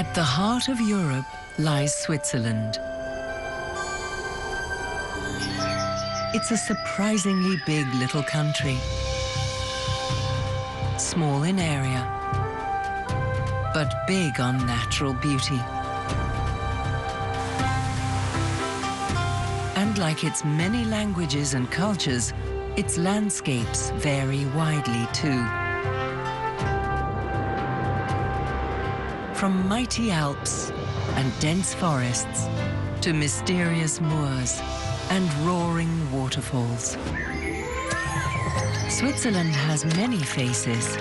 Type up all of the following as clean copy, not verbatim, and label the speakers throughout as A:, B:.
A: At the heart of Europe lies Switzerland. It's a surprisingly big little country. Small in area, but big on natural beauty. And like its many languages and cultures, its landscapes vary widely too. From mighty Alps and dense forests to mysterious moors and roaring waterfalls. Switzerland has many faces,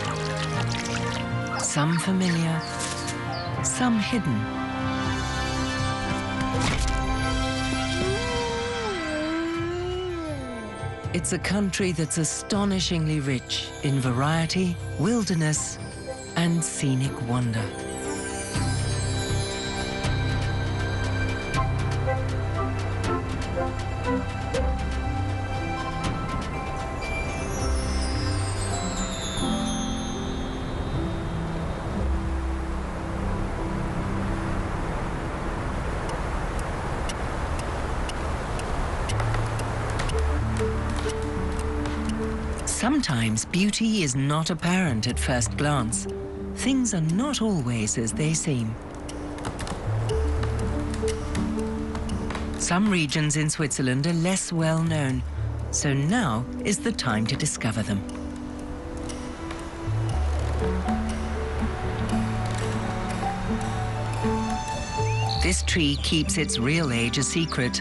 A: some familiar, some hidden. It's a country that's astonishingly rich in variety, wilderness, and scenic wonder. Sometimes beauty is not apparent at first glance. Things are not always as they seem. Some regions in Switzerland are less well known, so now is the time to discover them. This tree keeps its real age a secret.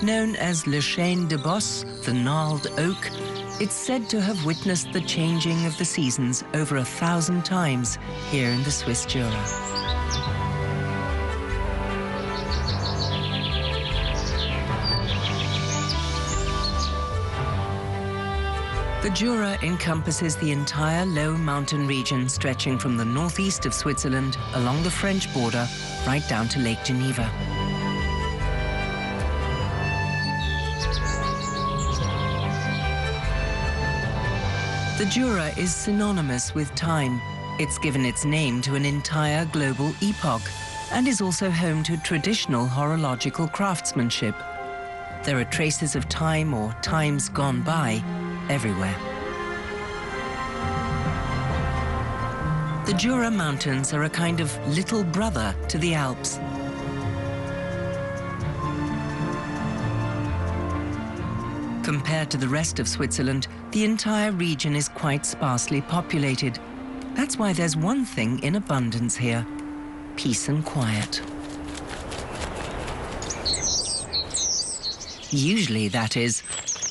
A: Known as Le Chêne de Beauce, the gnarled oak, it's said to have witnessed the changing of the seasons over 1,000 times here in the Swiss Jura. The Jura encompasses the entire low mountain region stretching from the northeast of Switzerland along the French border right down to Lake Geneva. The Jura is synonymous with time. It's given its name to an entire global epoch and is also home to traditional horological craftsmanship. There are traces of time or times gone by everywhere. The Jura Mountains are a kind of little brother to the Alps. Compared to the rest of Switzerland, the entire region is quite sparsely populated. That's why there's one thing in abundance here: peace and quiet. Usually, that is.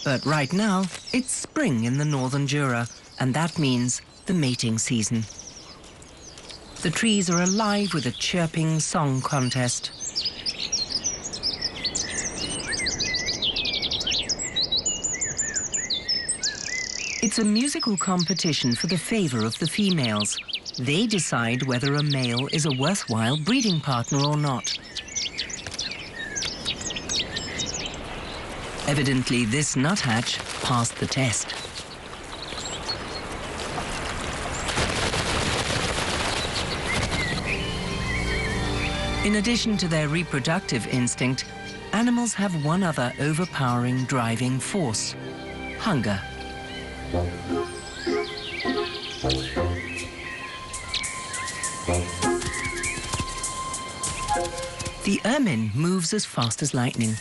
A: But right now, it's spring in the northern Jura, and that means the mating season. The trees are alive with a chirping song contest. It's a musical competition for the favor of the females. They decide whether a male is a worthwhile breeding partner or not. Evidently, this nuthatch passed the test. In addition to their reproductive instinct, animals have one other overpowering driving force: hunger. The ermine moves as fast as lightning.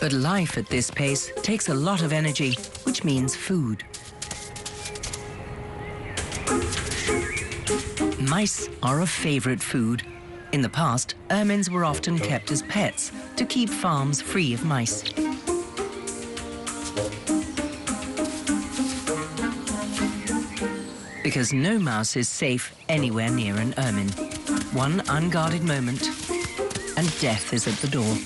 A: But life at this pace takes a lot of energy, which means food. Mice are a favorite food. In the past, ermines were often kept as pets to keep farms free of mice. Because no mouse is safe anywhere near an ermine. One unguarded moment, and death is at the door.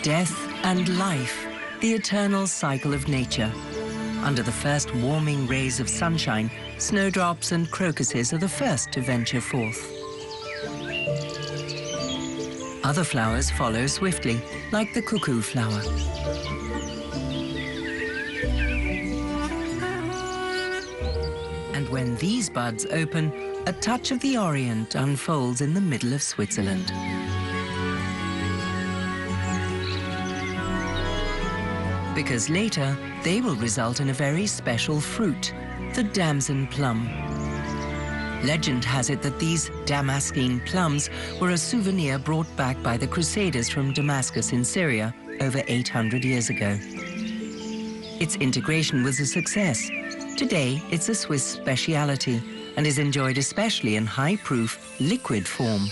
A: Death and life, the eternal cycle of nature. Under the first warming rays of sunshine, snowdrops and crocuses are the first to venture forth. Other flowers follow swiftly, like the cuckoo flower. And when these buds open, a touch of the Orient unfolds in the middle of Switzerland. Because later, they will result in a very special fruit, the damson plum. Legend has it that these Damascene plums were a souvenir brought back by the Crusaders from Damascus in Syria over 800 years ago. Its integration was a success. Today, it's a Swiss speciality and is enjoyed especially in high-proof liquid form.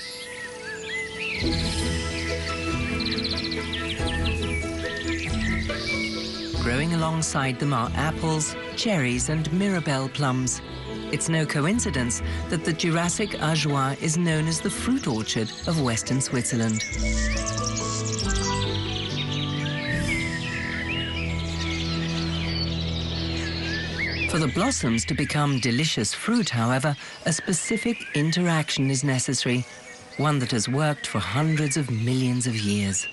A: Growing alongside them are apples, cherries and Mirabelle plums. It's no coincidence that the Jurassic Ajoie is known as the fruit orchard of Western Switzerland. For the blossoms to become delicious fruit, however, a specific interaction is necessary, one that has worked for hundreds of millions of years.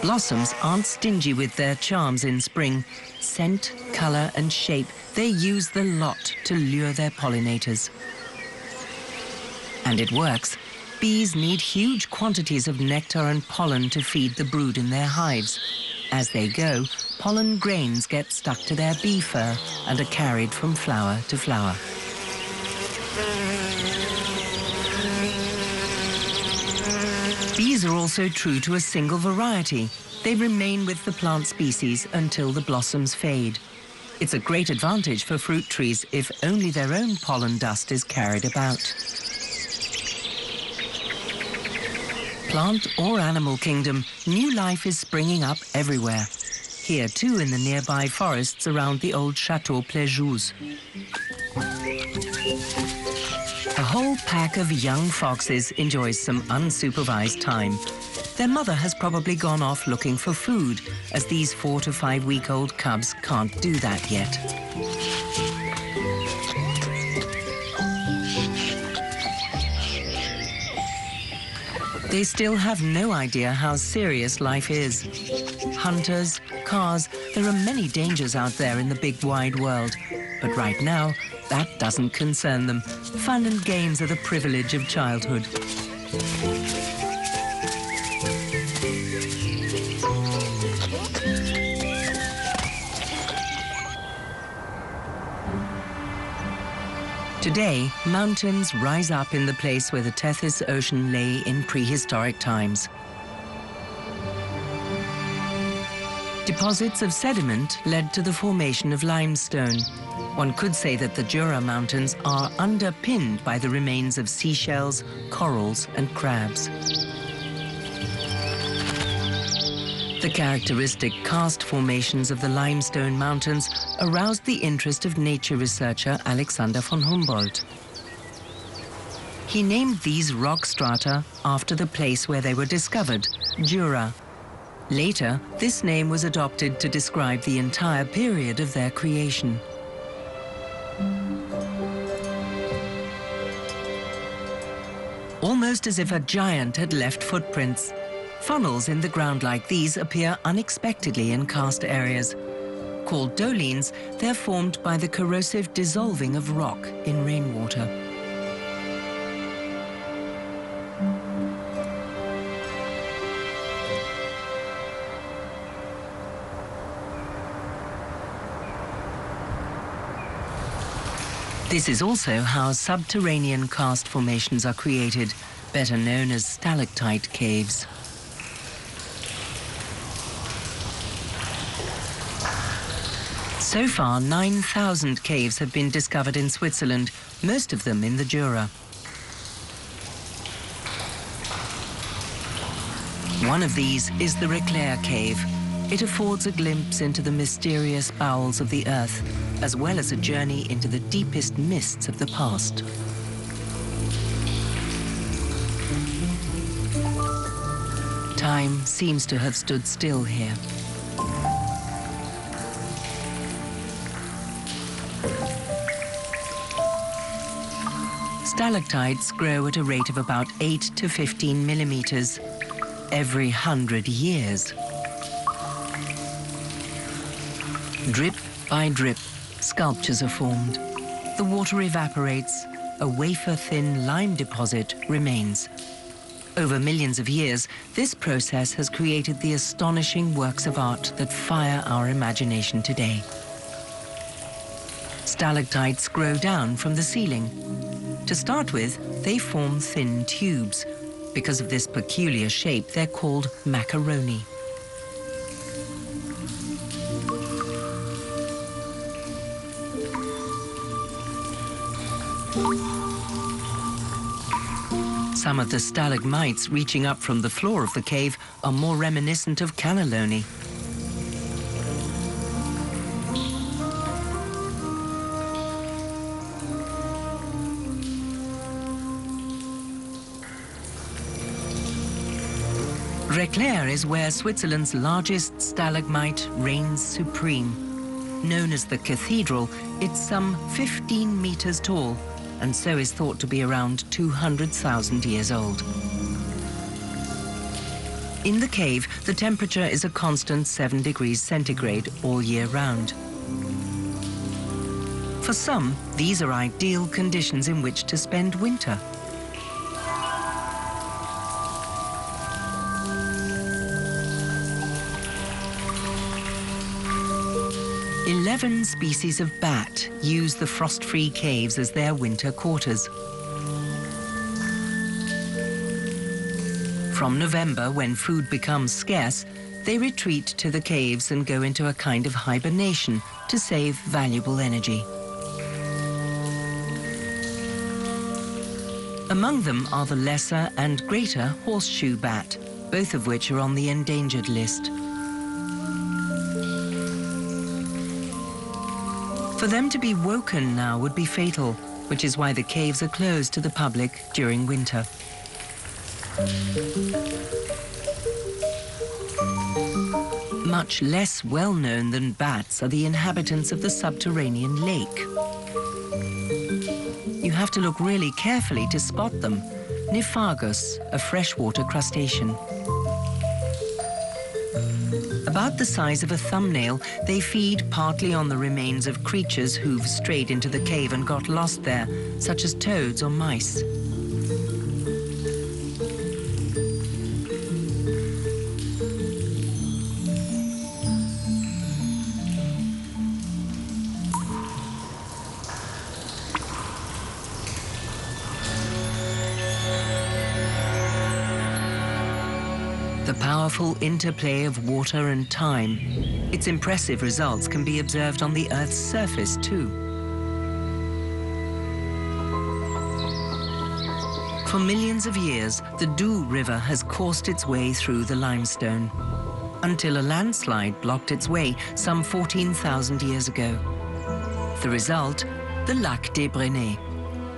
A: Blossoms aren't stingy with their charms in spring. Scent, color and shape, they use the lot to lure their pollinators. And it works. Bees need huge quantities of nectar and pollen to feed the brood in their hives. As they go, pollen grains get stuck to their bee fur and are carried from flower to flower. Bees are also true to a single variety. They remain with the plant species until the blossoms fade. It's a great advantage for fruit trees if only their own pollen dust is carried about. Plant or animal kingdom, new life is springing up everywhere. Here too in the nearby forests around the old Chateau Pléjoux. A whole pack of young foxes enjoys some unsupervised time. Their mother has probably gone off looking for food, as these 4 to 5 week old cubs can't do that yet. They still have no idea how serious life is. Hunters, cars, there are many dangers out there in the big wide world. But right now, that doesn't concern them. Fun and games are the privilege of childhood. Today, mountains rise up in the place where the Tethys Ocean lay in prehistoric times. Deposits of sediment led to the formation of limestone. One could say that the Jura Mountains are underpinned by the remains of seashells, corals and crabs. The characteristic karst formations of the limestone mountains aroused the interest of nature researcher Alexander von Humboldt. He named these rock strata after the place where they were discovered, Jura. Later, this name was adopted to describe the entire period of their creation. Almost as if a giant had left footprints. Funnels in the ground like these appear unexpectedly in karst areas. Called dolines, they're formed by the corrosive dissolving of rock in rainwater. This is also how subterranean karst formations are created, better known as stalactite caves. So far, 9,000 caves have been discovered in Switzerland, most of them in the Jura. One of these is the Reclair Cave. It affords a glimpse into the mysterious bowels of the earth, as well as a journey into the deepest mists of the past. Time seems to have stood still here. Stalactites grow at a rate of about 8 to 15 millimeters every 100 years. Drip by drip, sculptures are formed. The water evaporates, a wafer-thin lime deposit remains. Over millions of years, this process has created the astonishing works of art that fire our imagination today. Stalactites grow down from the ceiling. To start with, they form thin tubes. Because of this peculiar shape, they're called macaroni. Some of the stalagmites reaching up from the floor of the cave are more reminiscent of cannelloni. Reclair is where Switzerland's largest stalagmite reigns supreme. Known as the Cathedral, it's some 15 meters tall, and so is thought to be around 200,000 years old. In the cave, the temperature is a constant 7 degrees centigrade all year round. For some, these are ideal conditions in which to spend winter. 11 species of bat use the frost-free caves as their winter quarters. From November, when food becomes scarce, they retreat to the caves and go into a kind of hibernation to save valuable energy. Among them are the lesser and greater horseshoe bat, both of which are on the endangered list. For them to be woken now would be fatal, which is why the caves are closed to the public during winter. Much less well-known than bats are the inhabitants of the subterranean lake. You have to look really carefully to spot them. Niphagus, a freshwater crustacean. About the size of a thumbnail, they feed partly on the remains of creatures who've strayed into the cave and got lost there, such as toads or mice. The powerful interplay of water and time. Its impressive results can be observed on the Earth's surface too. For millions of years, the Doubs River has coursed its way through the limestone, until a landslide blocked its way some 14,000 years ago. The result, the Lac des Brenets.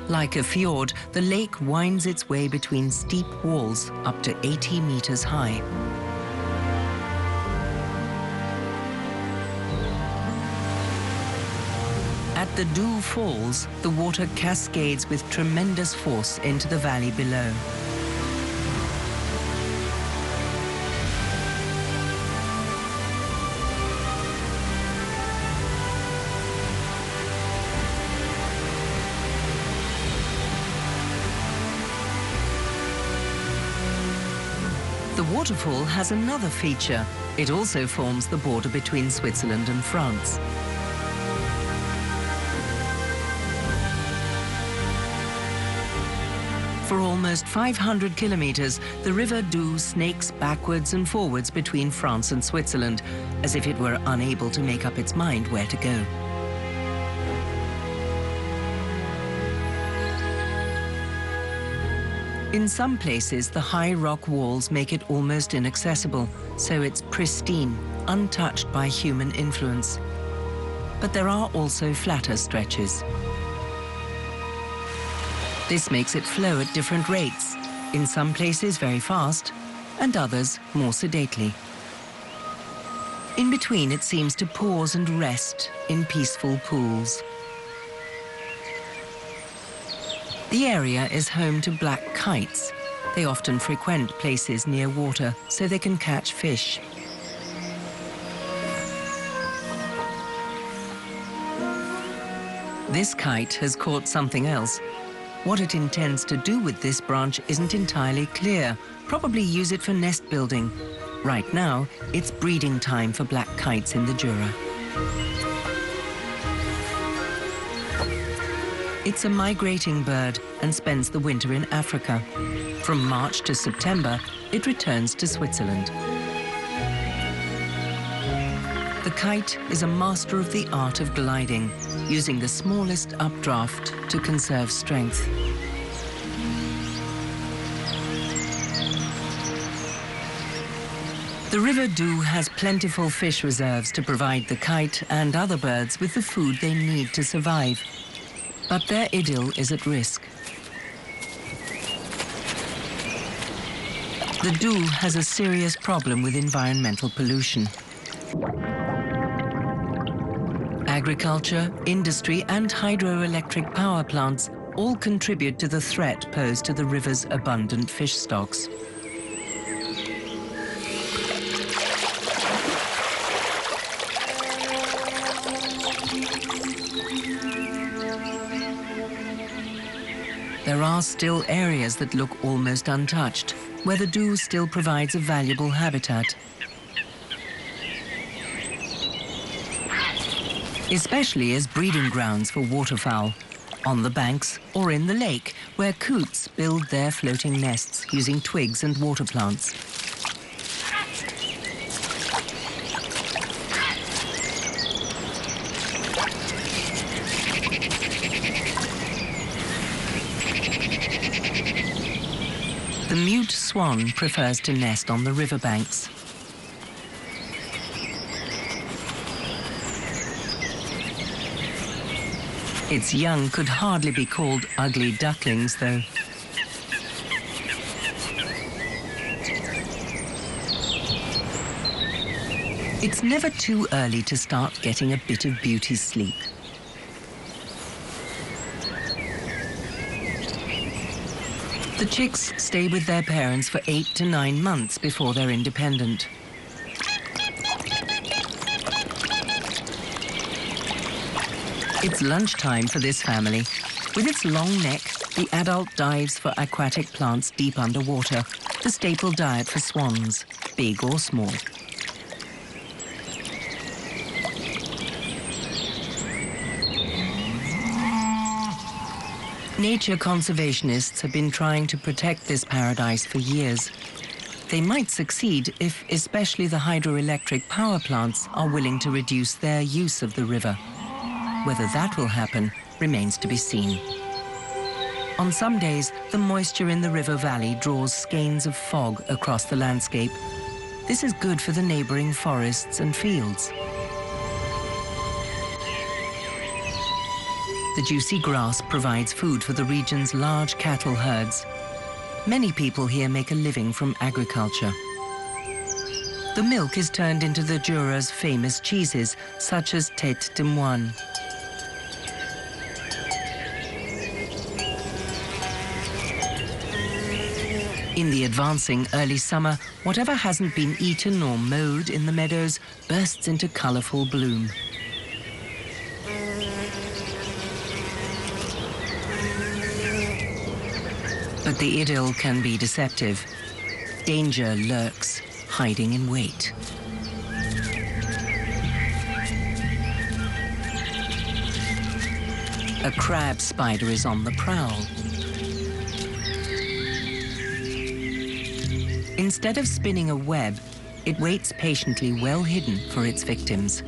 A: Like a fjord, the lake winds its way between steep walls up to 80 meters high. At the Doubs Falls, the water cascades with tremendous force into the valley below. The waterfall has another feature. It also forms the border between Switzerland and France. For almost 500 kilometers, the River Doubs snakes backwards and forwards between France and Switzerland, as if it were unable to make up its mind where to go. In some places, the high rock walls make it almost inaccessible, so it's pristine, untouched by human influence. But there are also flatter stretches. This makes it flow at different rates, in some places very fast, and others more sedately. In between, it seems to pause and rest in peaceful pools. The area is home to black kites. They often frequent places near water so they can catch fish. This kite has caught something else. What it intends to do with this branch isn't entirely clear. Probably use it for nest building. Right now, it's breeding time for black kites in the Jura. It's a migrating bird and spends the winter in Africa. From March to September, it returns to Switzerland. The kite is a master of the art of gliding, using the smallest updraft to conserve strength. The River Doubs has plentiful fish reserves to provide the kite and other birds with the food they need to survive. But their idyll is at risk. The Doubs has a serious problem with environmental pollution. Agriculture, industry, and hydroelectric power plants all contribute to the threat posed to the river's abundant fish stocks. There are still areas that look almost untouched, where the Doubs still provides a valuable habitat. Especially as breeding grounds for waterfowl, on the banks or in the lake, where coots build their floating nests using twigs and water plants. The mute swan prefers to nest on the riverbanks. Its young could hardly be called ugly ducklings, though. It's never too early to start getting a bit of beauty sleep. The chicks stay with their parents for 8 to 9 months before they're independent. It's lunchtime for this family. With its long neck, the adult dives for aquatic plants deep underwater, the staple diet for swans, big or small. Nature conservationists have been trying to protect this paradise for years. They might succeed if especially the hydroelectric power plants are willing to reduce their use of the river. Whether that will happen remains to be seen. On some days, the moisture in the river valley draws skeins of fog across the landscape. This is good for the neighboring forests and fields. The juicy grass provides food for the region's large cattle herds. Many people here make a living from agriculture. The milk is turned into the Jura's famous cheeses, such as Tête de Moine. In the advancing early summer, whatever hasn't been eaten or mowed in the meadows bursts into colourful bloom. But the idyll can be deceptive. Danger lurks, hiding in wait. A crab spider is on the prowl. Instead of spinning a web, it waits patiently well hidden for its victims.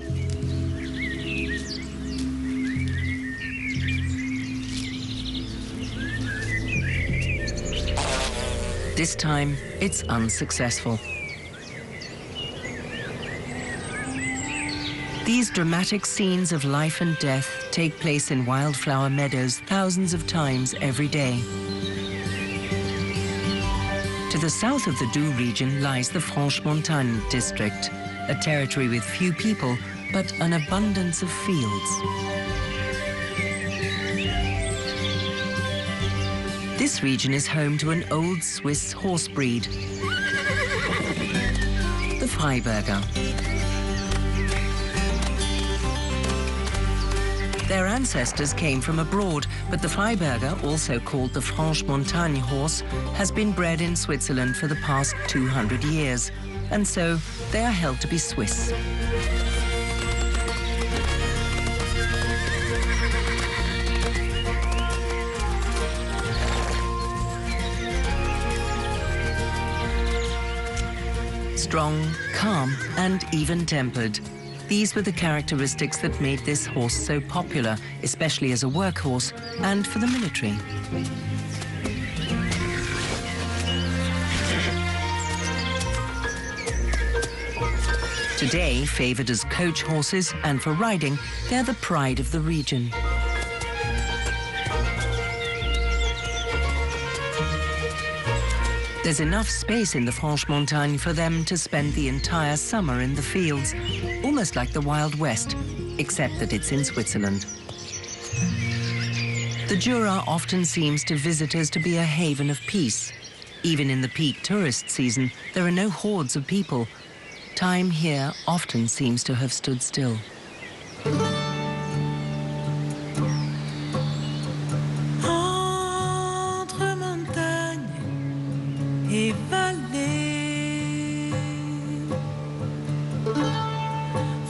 A: This time, it's unsuccessful. These dramatic scenes of life and death take place in wildflower meadows thousands of times every day. To the south of the Doubs region lies the Franche-Montagne district, a territory with few people, but an abundance of fields. This region is home to an old Swiss horse breed, the Freiberger. Their ancestors came from abroad, but the Freiberger, also called the Franche-Montagne horse, has been bred in Switzerland for the past 200 years, and so they are held to be Swiss. Strong, calm, and even-tempered. These were the characteristics that made this horse so popular, especially as a workhorse and for the military. Today, favored as coach horses and for riding, they're the pride of the region. There's enough space in the Franche-Montagne for them to spend the entire summer in the fields, almost like the Wild West, except that it's in Switzerland. The Jura often seems to visitors to be a haven of peace. Even in the peak tourist season, there are no hordes of people. Time here often seems to have stood still.
B: Et vallée,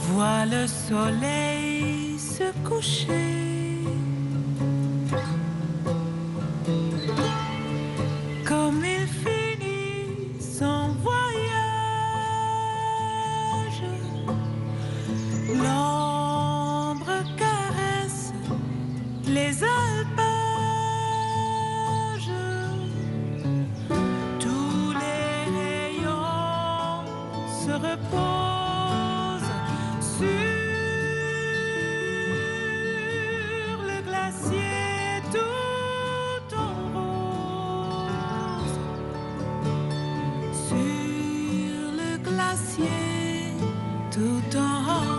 B: vois le soleil se coucher, comme il finit son voyage, l'ombre caresse les alpages. Repose sur le glacier tout en rose, sur le glacier tout en rose.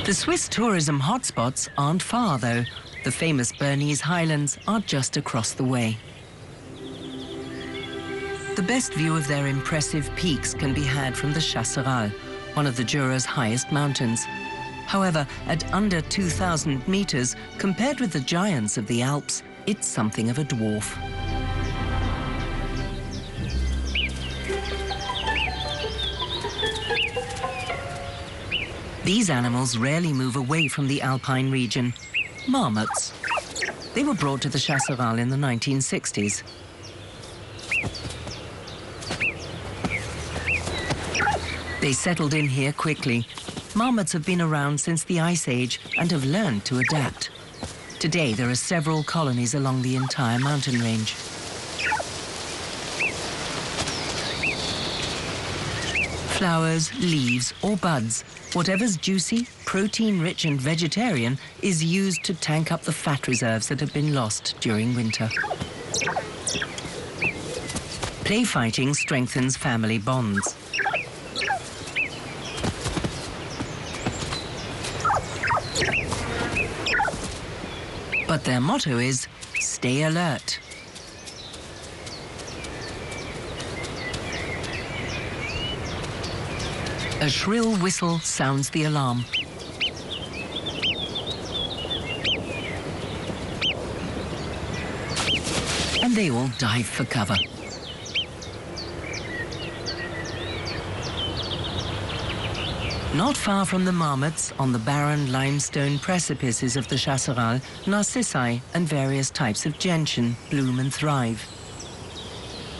A: The Swiss tourism hotspots aren't far, though. The famous Bernese Highlands are just across the way. The best view of their impressive peaks can be had from the Chasseral, one of the Jura's highest mountains. However, at under 2,000 meters, compared with the giants of the Alps, it's something of a dwarf. These animals rarely move away from the alpine region. Marmots. They were brought to the Chasseral in the 1960s. They settled in here quickly. Marmots have been around since the Ice Age and have learned to adapt. Today, there are several colonies along the entire mountain range. Flowers, leaves, or buds, whatever's juicy, protein-rich and vegetarian is used to tank up the fat reserves that have been lost during winter. Play fighting strengthens family bonds. But their motto is, stay alert. A shrill whistle sounds the alarm. And they all dive for cover. Not far from the marmots, on the barren limestone precipices of the Chasseral, narcissi and various types of gentian bloom and thrive.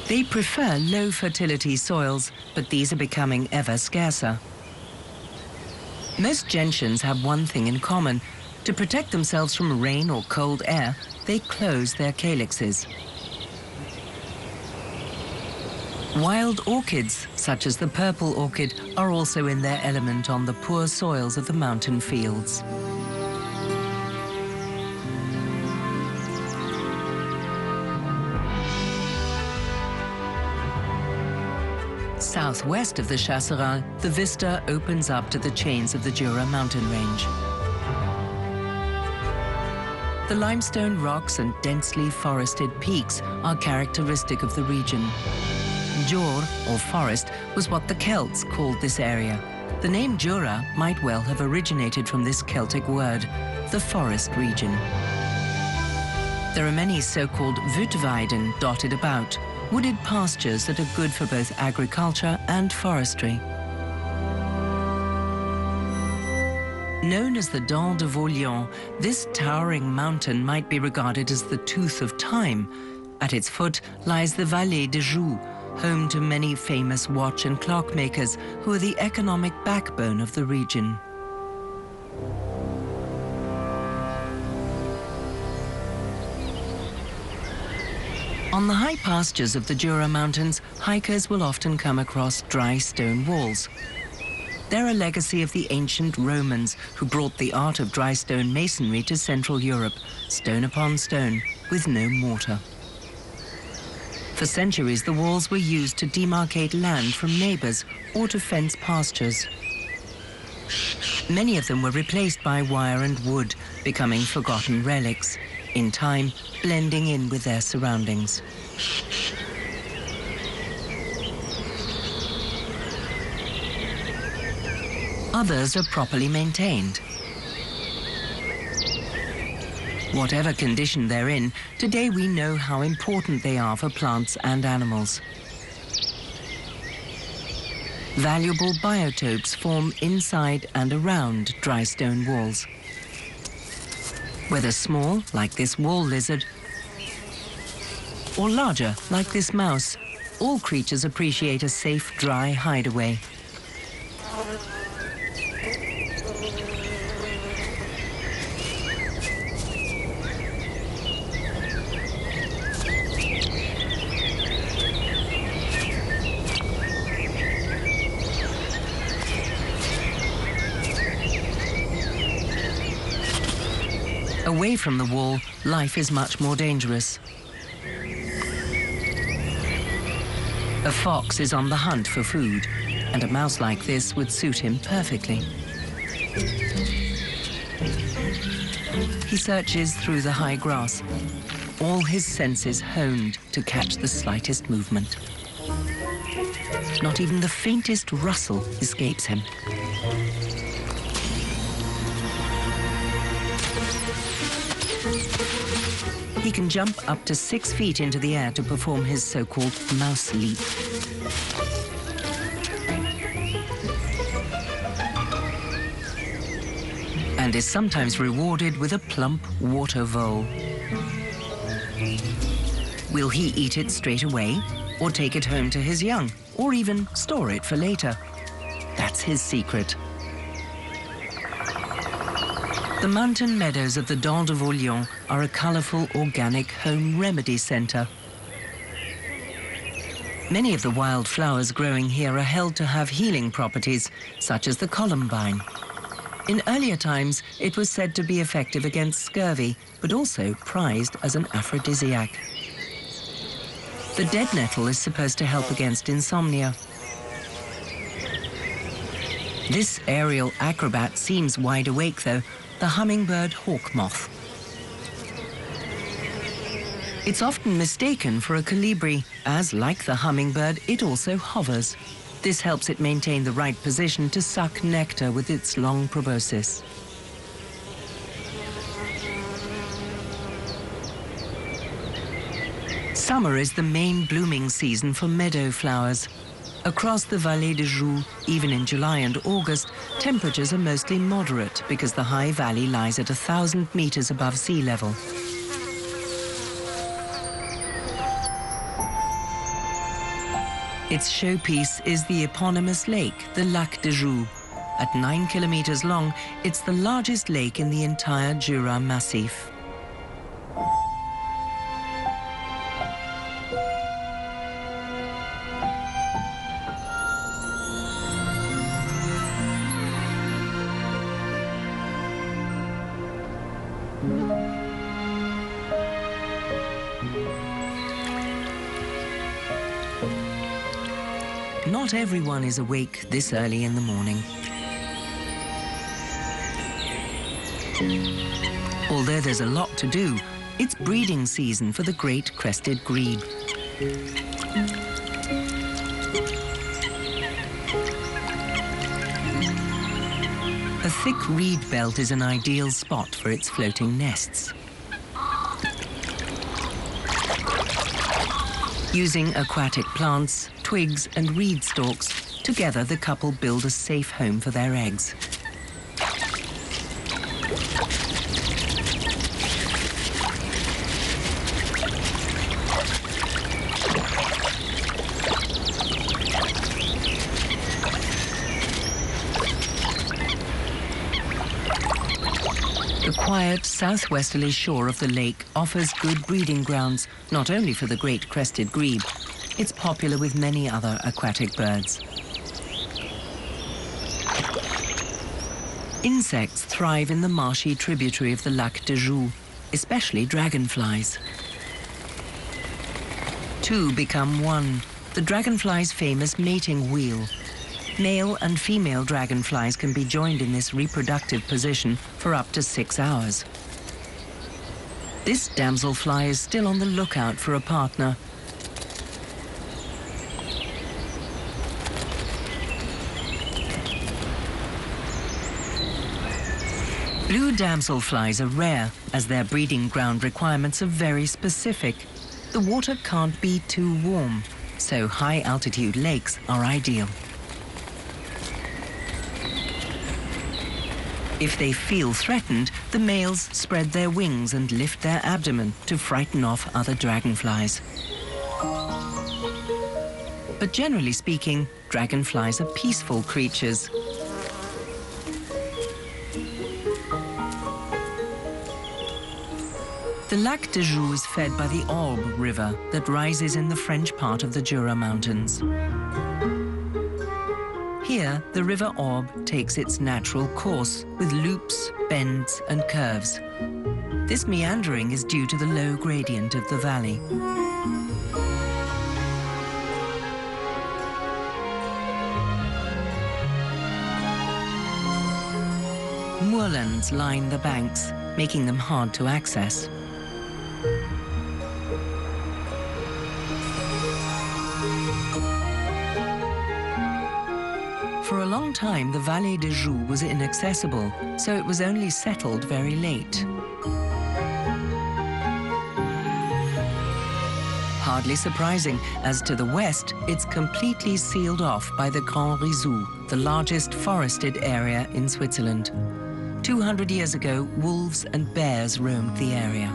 A: They prefer low fertility soils, but these are becoming ever scarcer. Most gentians have one thing in common. To protect themselves from rain or cold air, they close their calyxes. Wild orchids, such as the purple orchid, are also in their element on the poor soils of the mountain fields. South southwest of the Chasseral, the vista opens up to the chains of the Jura mountain range. The limestone rocks and densely forested peaks are characteristic of the region. Jur, or forest, was what the Celts called this area. The name Jura might well have originated from this Celtic word, the forest region. There are many so-called Wutweiden dotted about, wooded pastures that are good for both agriculture and forestry. Known as the Dent de Vaulion, this towering mountain might be regarded as the tooth of time. At its foot lies the Vallée de Joux, home to many famous watch and clock makers who are the economic backbone of the region. On the high pastures of the Jura Mountains, hikers will often come across dry stone walls. They're a legacy of the ancient Romans who brought the art of dry stone masonry to Central Europe, stone upon stone, with no mortar. For centuries, the walls were used to demarcate land from neighbors or to fence pastures. Many of them were replaced by wire and wood, becoming forgotten relics, in time blending in with their surroundings. Others are properly maintained. Whatever condition they're in, today we know how important they are for plants and animals. Valuable biotopes form inside and around dry stone walls. Whether small, like this wall lizard, or larger, like this mouse, all creatures appreciate a safe, dry hideaway. Away from the wall, life is much more dangerous. A fox is on the hunt for food, and a mouse like this would suit him perfectly. He searches through the high grass, all his senses honed to catch the slightest movement. Not even the faintest rustle escapes him. He can jump up to 6 feet into the air to perform his so-called mouse leap. And is sometimes rewarded with a plump water vole. Will he eat it straight away, or take it home to his young, or even store it for later? That's his secret. The mountain meadows of the Dent de Vaulion are a colourful organic home remedy centre. Many of the wild flowers growing here are held to have healing properties, such as the columbine. In earlier times, it was said to be effective against scurvy, but also prized as an aphrodisiac. The dead nettle is supposed to help against insomnia. This aerial acrobat seems wide awake, though, the hummingbird hawk moth. It's often mistaken for a colibri, as, like the hummingbird, it also hovers. This helps it maintain the right position to suck nectar with its long proboscis. Summer is the main blooming season for meadow flowers. Across the Vallée de Joux, even in July and August, temperatures are mostly moderate because the high valley lies at 1,000 meters above sea level. Its showpiece is the eponymous lake, the Lac de Joux. At 9 kilometers long, it's the largest lake in the entire Jura Massif. not everyone is awake this early in the morning. Although there's a lot to do, it's breeding season for the great crested grebe. A thick reed belt is an ideal spot for its floating nests. Using aquatic plants, twigs and reed stalks, together the couple build a safe home for their eggs. The quiet southwesterly shore of the lake offers good breeding grounds, not only for the great crested grebe. It's popular with many other aquatic birds. Insects thrive in the marshy tributary of the Lac de Joux, especially dragonflies. Two become one, the dragonfly's famous mating wheel. Male and female dragonflies can be joined in this reproductive position for up to 6 hours. This damselfly is still on the lookout for a partner. Blue damselflies are rare, as their breeding ground requirements are very specific. The water can't be too warm, so high-altitude lakes are ideal. If they feel threatened, the males spread their wings and lift their abdomen to frighten off other dragonflies. But generally speaking, dragonflies are peaceful creatures. The Lac de Joux is fed by the Orbe River that rises in the French part of the Jura Mountains. Here, the River Orbe takes its natural course with loops, bends and curves. This meandering is due to the low gradient of the valley. Moorlands line the banks, making them hard to access. For a long time, the Vallée de Joux was inaccessible, so it was only settled very late. Hardly surprising, as to the west, it's completely sealed off by the Grand Rizou, the largest forested area in Switzerland. 200 years ago, wolves and bears roamed the area.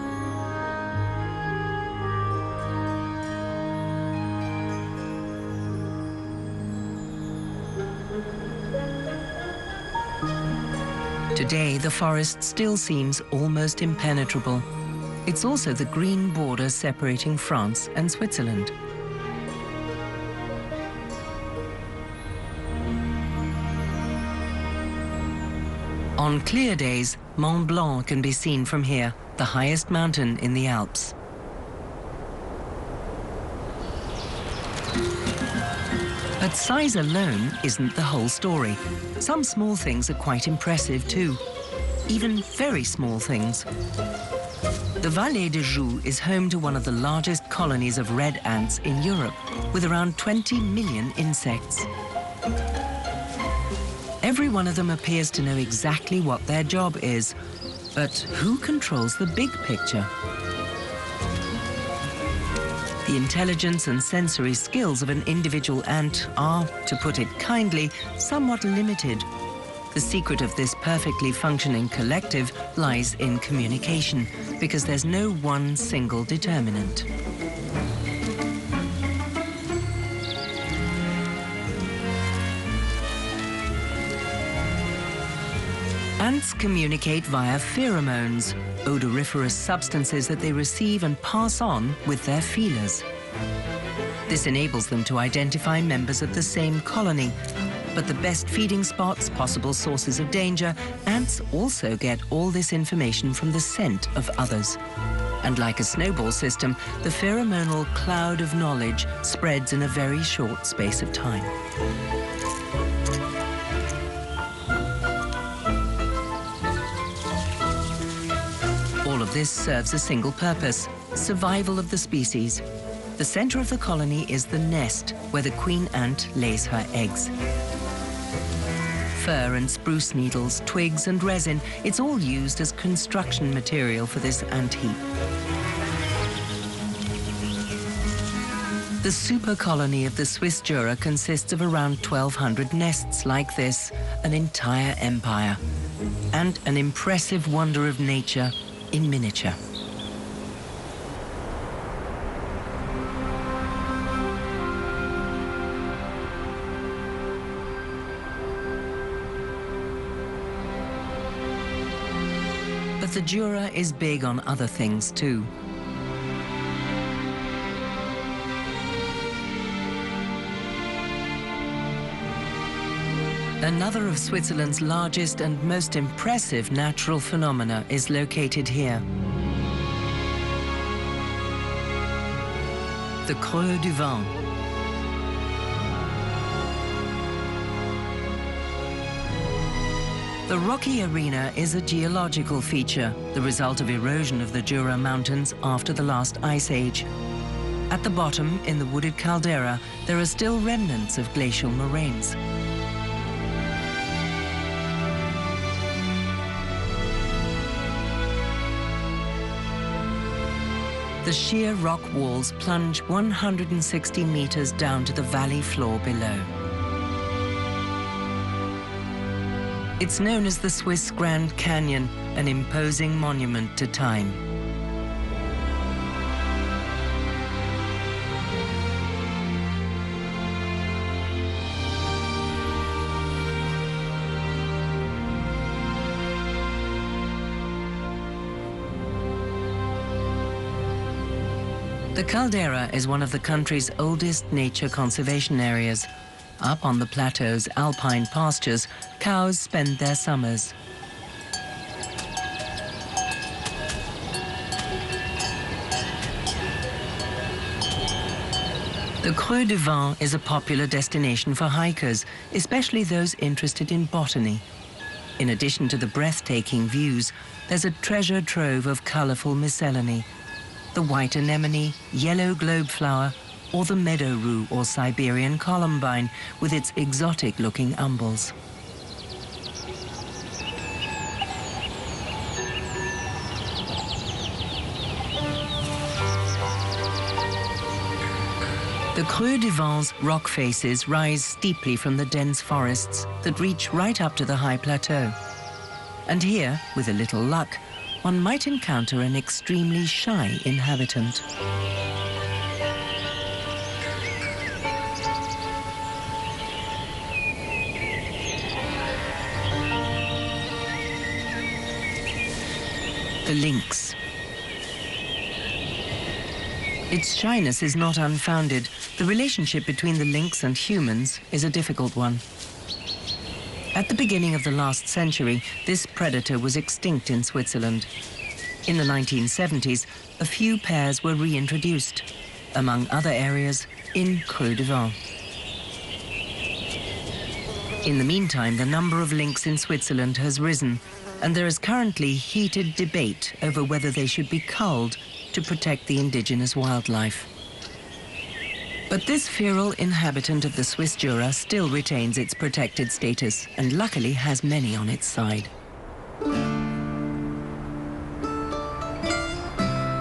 A: Today, the forest still seems almost impenetrable. It's also the green border separating France and Switzerland. On clear days, Mont Blanc can be seen from here, the highest mountain in the Alps. But size alone isn't the whole story. Some small things are quite impressive too, even very small things. The Vallée de Joux is home to one of the largest colonies of red ants in Europe, with around 20 million insects. Every one of them appears to know exactly what their job is, but who controls the big picture? The intelligence and sensory skills of an individual ant are, to put it kindly, somewhat limited. The secret of this perfectly functioning collective lies in communication, because there's no one single determinant. Ants communicate via pheromones, odoriferous substances that they receive and pass on with their feelers. This enables them to identify members of the same colony. But the best feeding spots, possible sources of danger, ants also get all this information from the scent of others. And like a snowball system, the pheromonal cloud of knowledge spreads in a very short space of time. All of this serves a single purpose: survival of the species. The center of the colony is the nest, where the queen ant lays her eggs. Fir and spruce needles, twigs and resin, it's all used as construction material for this ant heap. The super colony of the Swiss Jura consists of around 1,200 nests like this, an entire empire, and an impressive wonder of nature in miniature. But the Jura is big on other things too. Another of Switzerland's largest and most impressive natural phenomena is located here. The Creux du Vent. The rocky arena is a geological feature, the result of erosion of the Jura Mountains after the last ice age. At the bottom, in the wooded caldera, there are still remnants of glacial moraines. The sheer rock walls plunge 160 meters down to the valley floor below. It's known as the Swiss Grand Canyon, an imposing monument to time. The caldera is one of the country's oldest nature conservation areas. Up on the plateau's alpine pastures, cows spend their summers. The Creux du Vent is a popular destination for hikers, especially those interested in botany. In addition to the breathtaking views, there's a treasure trove of colorful miscellany. The white anemone, yellow globeflower, or the meadow rue or Siberian columbine with its exotic-looking umbels. The Creux du Vent's rock faces rise steeply from the dense forests that reach right up to the high plateau. And here, with a little luck, one might encounter an extremely shy inhabitant. The lynx. Its shyness is not unfounded. The relationship between the lynx and humans is a difficult one. At the beginning of the last century, this predator was extinct in Switzerland. In the 1970s, a few pairs were reintroduced, among other areas in Creux du Vent. In the meantime, the number of lynx in Switzerland has risen, and there is currently heated debate over whether they should be culled to protect the indigenous wildlife. But this feral inhabitant of the Swiss Jura still retains its protected status and luckily has many on its side.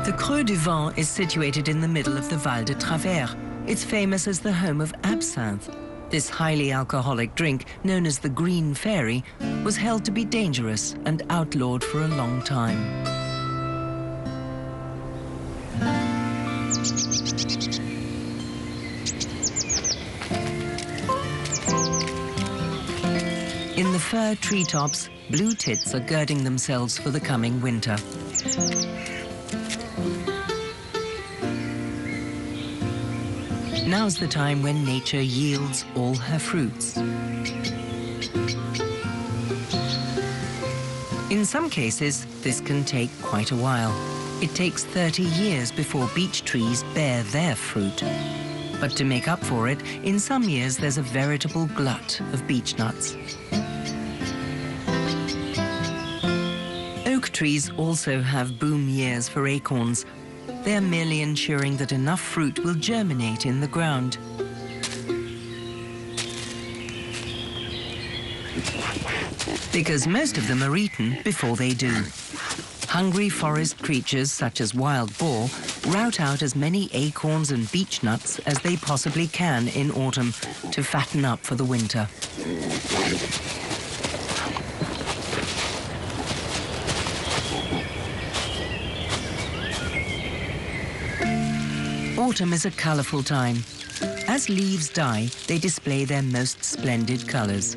A: The Creux du Vent is situated in the middle of the Val de Travers. It's famous as the home of absinthe. This highly alcoholic drink, known as the Green Fairy, was held to be dangerous and outlawed for a long time. In the fir treetops, blue tits are girding themselves for the coming winter. Now's the time when nature yields all her fruits. In some cases, this can take quite a while. It takes 30 years before beech trees bear their fruit. But to make up for it, in some years there's a veritable glut of beech nuts. Oak trees also have boom years for acorns. They're merely ensuring that enough fruit will germinate in the ground. Because most of them are eaten before they do. Hungry forest creatures such as wild boar rout out as many acorns and beech nuts as they possibly can in autumn to fatten up for the winter. Autumn is a colourful time. As leaves die, they display their most splendid colours.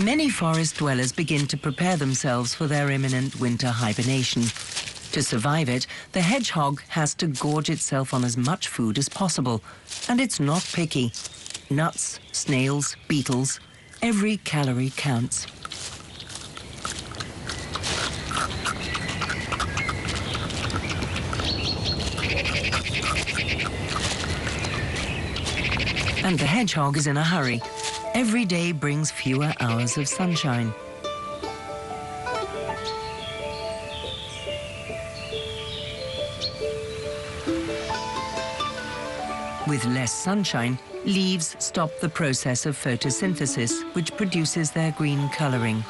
A: Many forest dwellers begin to prepare themselves for their imminent winter hibernation. To survive it, the hedgehog has to gorge itself on as much food as possible, and it's not picky. Nuts, snails, beetles, every calorie counts. And the hedgehog is in a hurry. Every day brings fewer hours of sunshine. With less sunshine, leaves stop the process of photosynthesis, which produces their green coloring.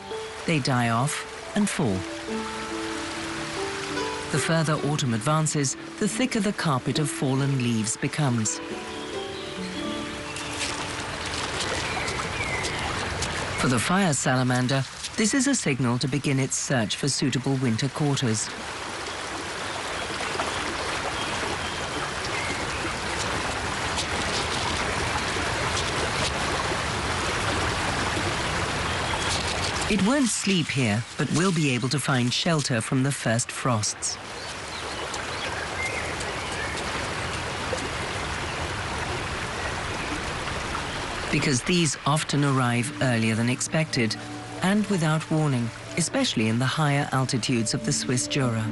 A: They die off and fall. The further autumn advances, the thicker the carpet of fallen leaves becomes. For the fire salamander, this is a signal to begin its search for suitable winter quarters. It won't sleep here, but will be able to find shelter from the first frosts. Because these often arrive earlier than expected and without warning, especially in the higher altitudes of the Swiss Jura.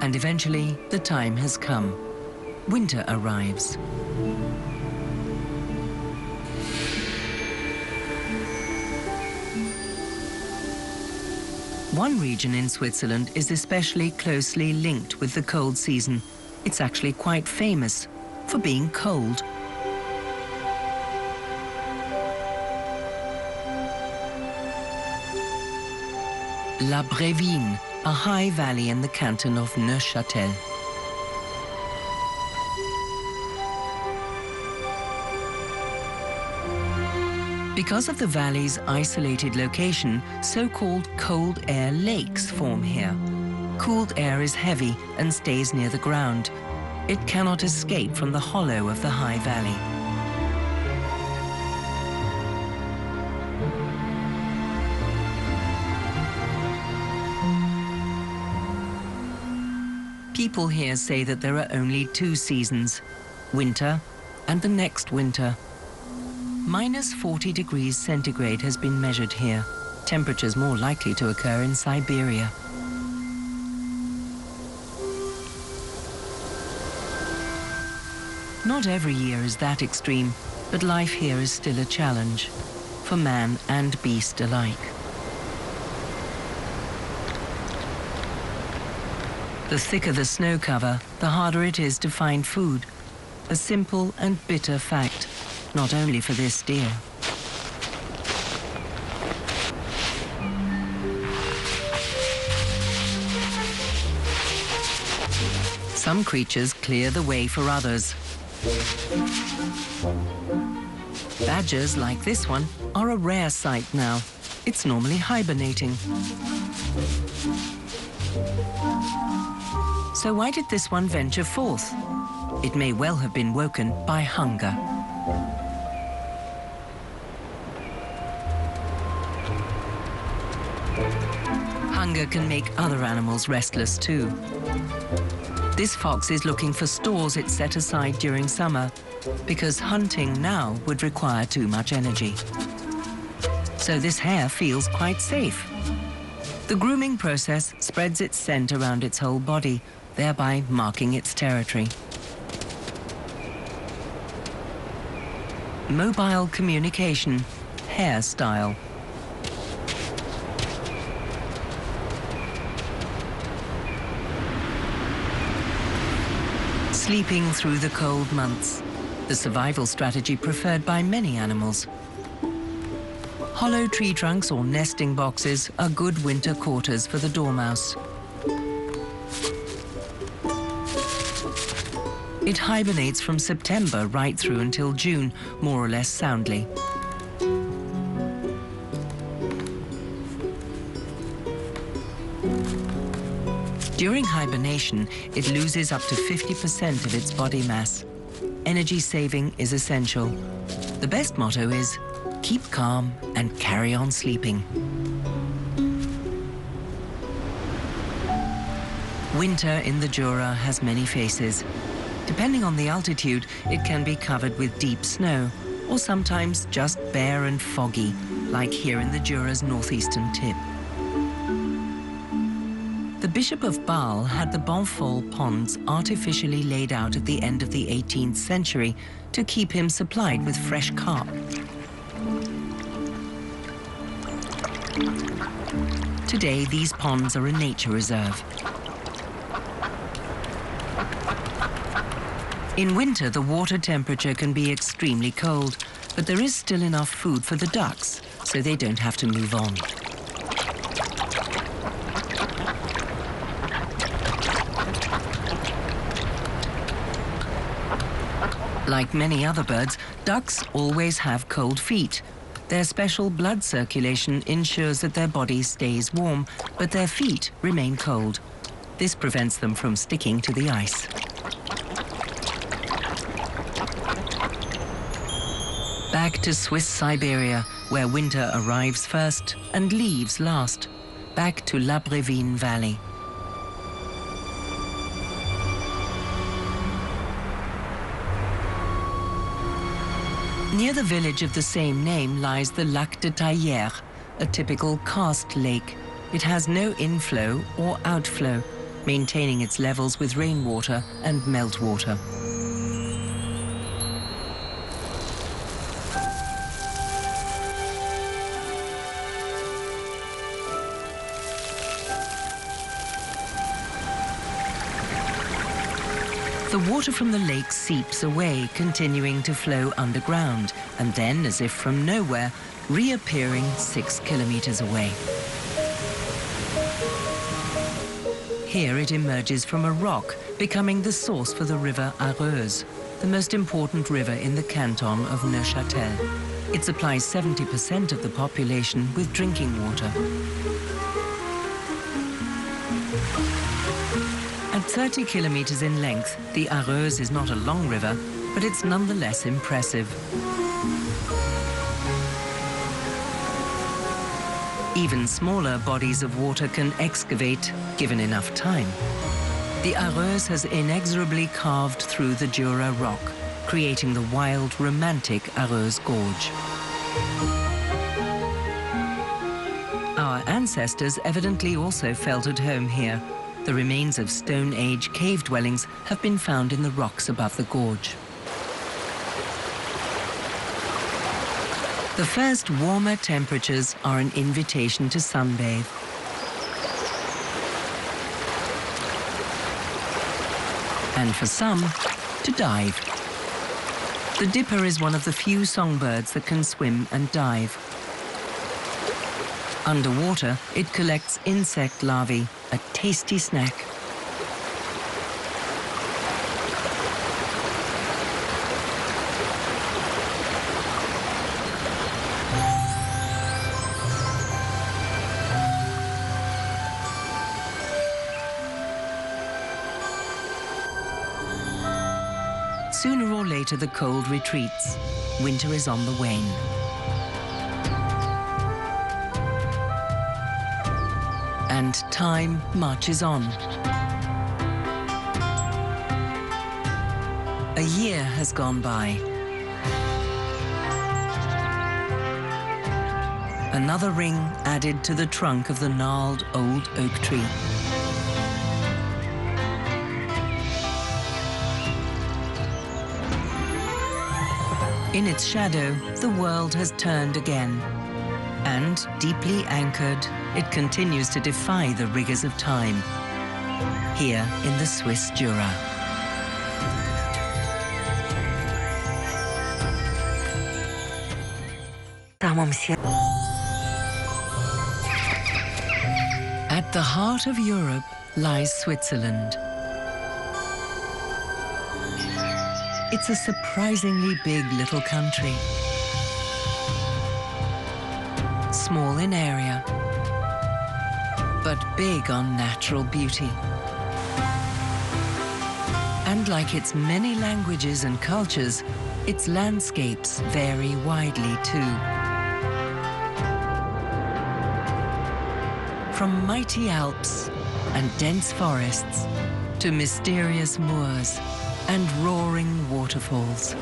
A: And eventually, the time has come. Winter arrives. One region in Switzerland is especially closely linked with the cold season. It's actually quite famous for being cold. La Brévine, a high valley in the canton of Neuchâtel. Because of the valley's isolated location, so-called cold air lakes form here. Cooled air is heavy and stays near the ground. It cannot escape from the hollow of the high valley. People here say that there are only two seasons, winter and the next winter. Minus 40 degrees centigrade has been measured here, temperatures more likely to occur in Siberia. Not every year is that extreme, but life here is still a challenge, for man and beast alike. The thicker the snow cover, the harder it is to find food. A simple and bitter fact, not only for this deer. Some creatures clear the way for others. Badgers like this one are a rare sight now. It's normally hibernating. So why did this one venture forth? It may well have been woken by hunger. Hunger can make other animals restless too. This fox is looking for stores it set aside during summer, because hunting now would require too much energy. So this hare feels quite safe. The grooming process spreads its scent around its whole body, thereby marking its territory. Mobile communication, hare style. Sleeping through the cold months, the survival strategy preferred by many animals. Hollow tree trunks or nesting boxes are good winter quarters for the dormouse. It hibernates from September right through until June, more or less soundly. During hibernation, it loses up to 50% of its body mass. Energy saving is essential. The best motto is, keep calm and carry on sleeping. Winter in the Jura has many faces. Depending on the altitude, it can be covered with deep snow, or sometimes just bare and foggy, like here in the Jura's northeastern tip. The Bishop of Bâle had the Bonfol ponds artificially laid out at the end of the 18th century to keep him supplied with fresh carp. Today, these ponds are a nature reserve. In winter, the water temperature can be extremely cold, but there is still enough food for the ducks, so they don't have to move on. Like many other birds, ducks always have cold feet. Their special blood circulation ensures that their body stays warm, but their feet remain cold. This prevents them from sticking to the ice. Back to Swiss Siberia, where winter arrives first and leaves last. Back to La Brévine Valley. Near the village of the same name lies the Lac de Taillère, a typical karst lake. It has no inflow or outflow, maintaining its levels with rainwater and meltwater. The water from the lake seeps away, continuing to flow underground, and then, as if from nowhere, reappearing 6 kilometers away. Here it emerges from a rock, becoming the source for the river Areuse, the most important river in the canton of Neuchâtel. It supplies 70% of the population with drinking water. At 30 kilometers in length, the Areuse is not a long river, but it's nonetheless impressive. Even smaller bodies of water can excavate, given enough time. The Areuse has inexorably carved through the Jura rock, creating the wild, romantic Areuse Gorge. Our ancestors evidently also felt at home here. The remains of Stone Age cave dwellings have been found in the rocks above the gorge. The first warmer temperatures are an invitation to sunbathe. And for some, to dive. The dipper is one of the few songbirds that can swim and dive. Underwater, it collects insect larvae, a tasty snack. Sooner or later, the cold retreats. Winter is on the wane. And time marches on. A year has gone by. Another ring added to the trunk of the gnarled old oak tree. In its shadow, the world has turned again. And, deeply anchored, it continues to defy the rigors of time. Here in the Swiss Jura. At the heart of Europe lies Switzerland. It's a surprisingly big little country. Small in area, but big on natural beauty. And like its many languages and cultures, its landscapes vary widely too. From mighty Alps and dense forests to mysterious moors and roaring waterfalls.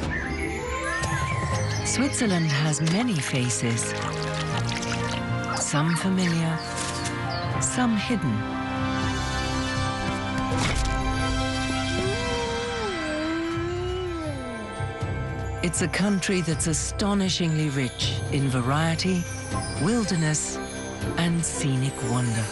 A: Switzerland has many faces, some familiar, some hidden. It's a country that's astonishingly rich in variety, wilderness, and scenic wonder.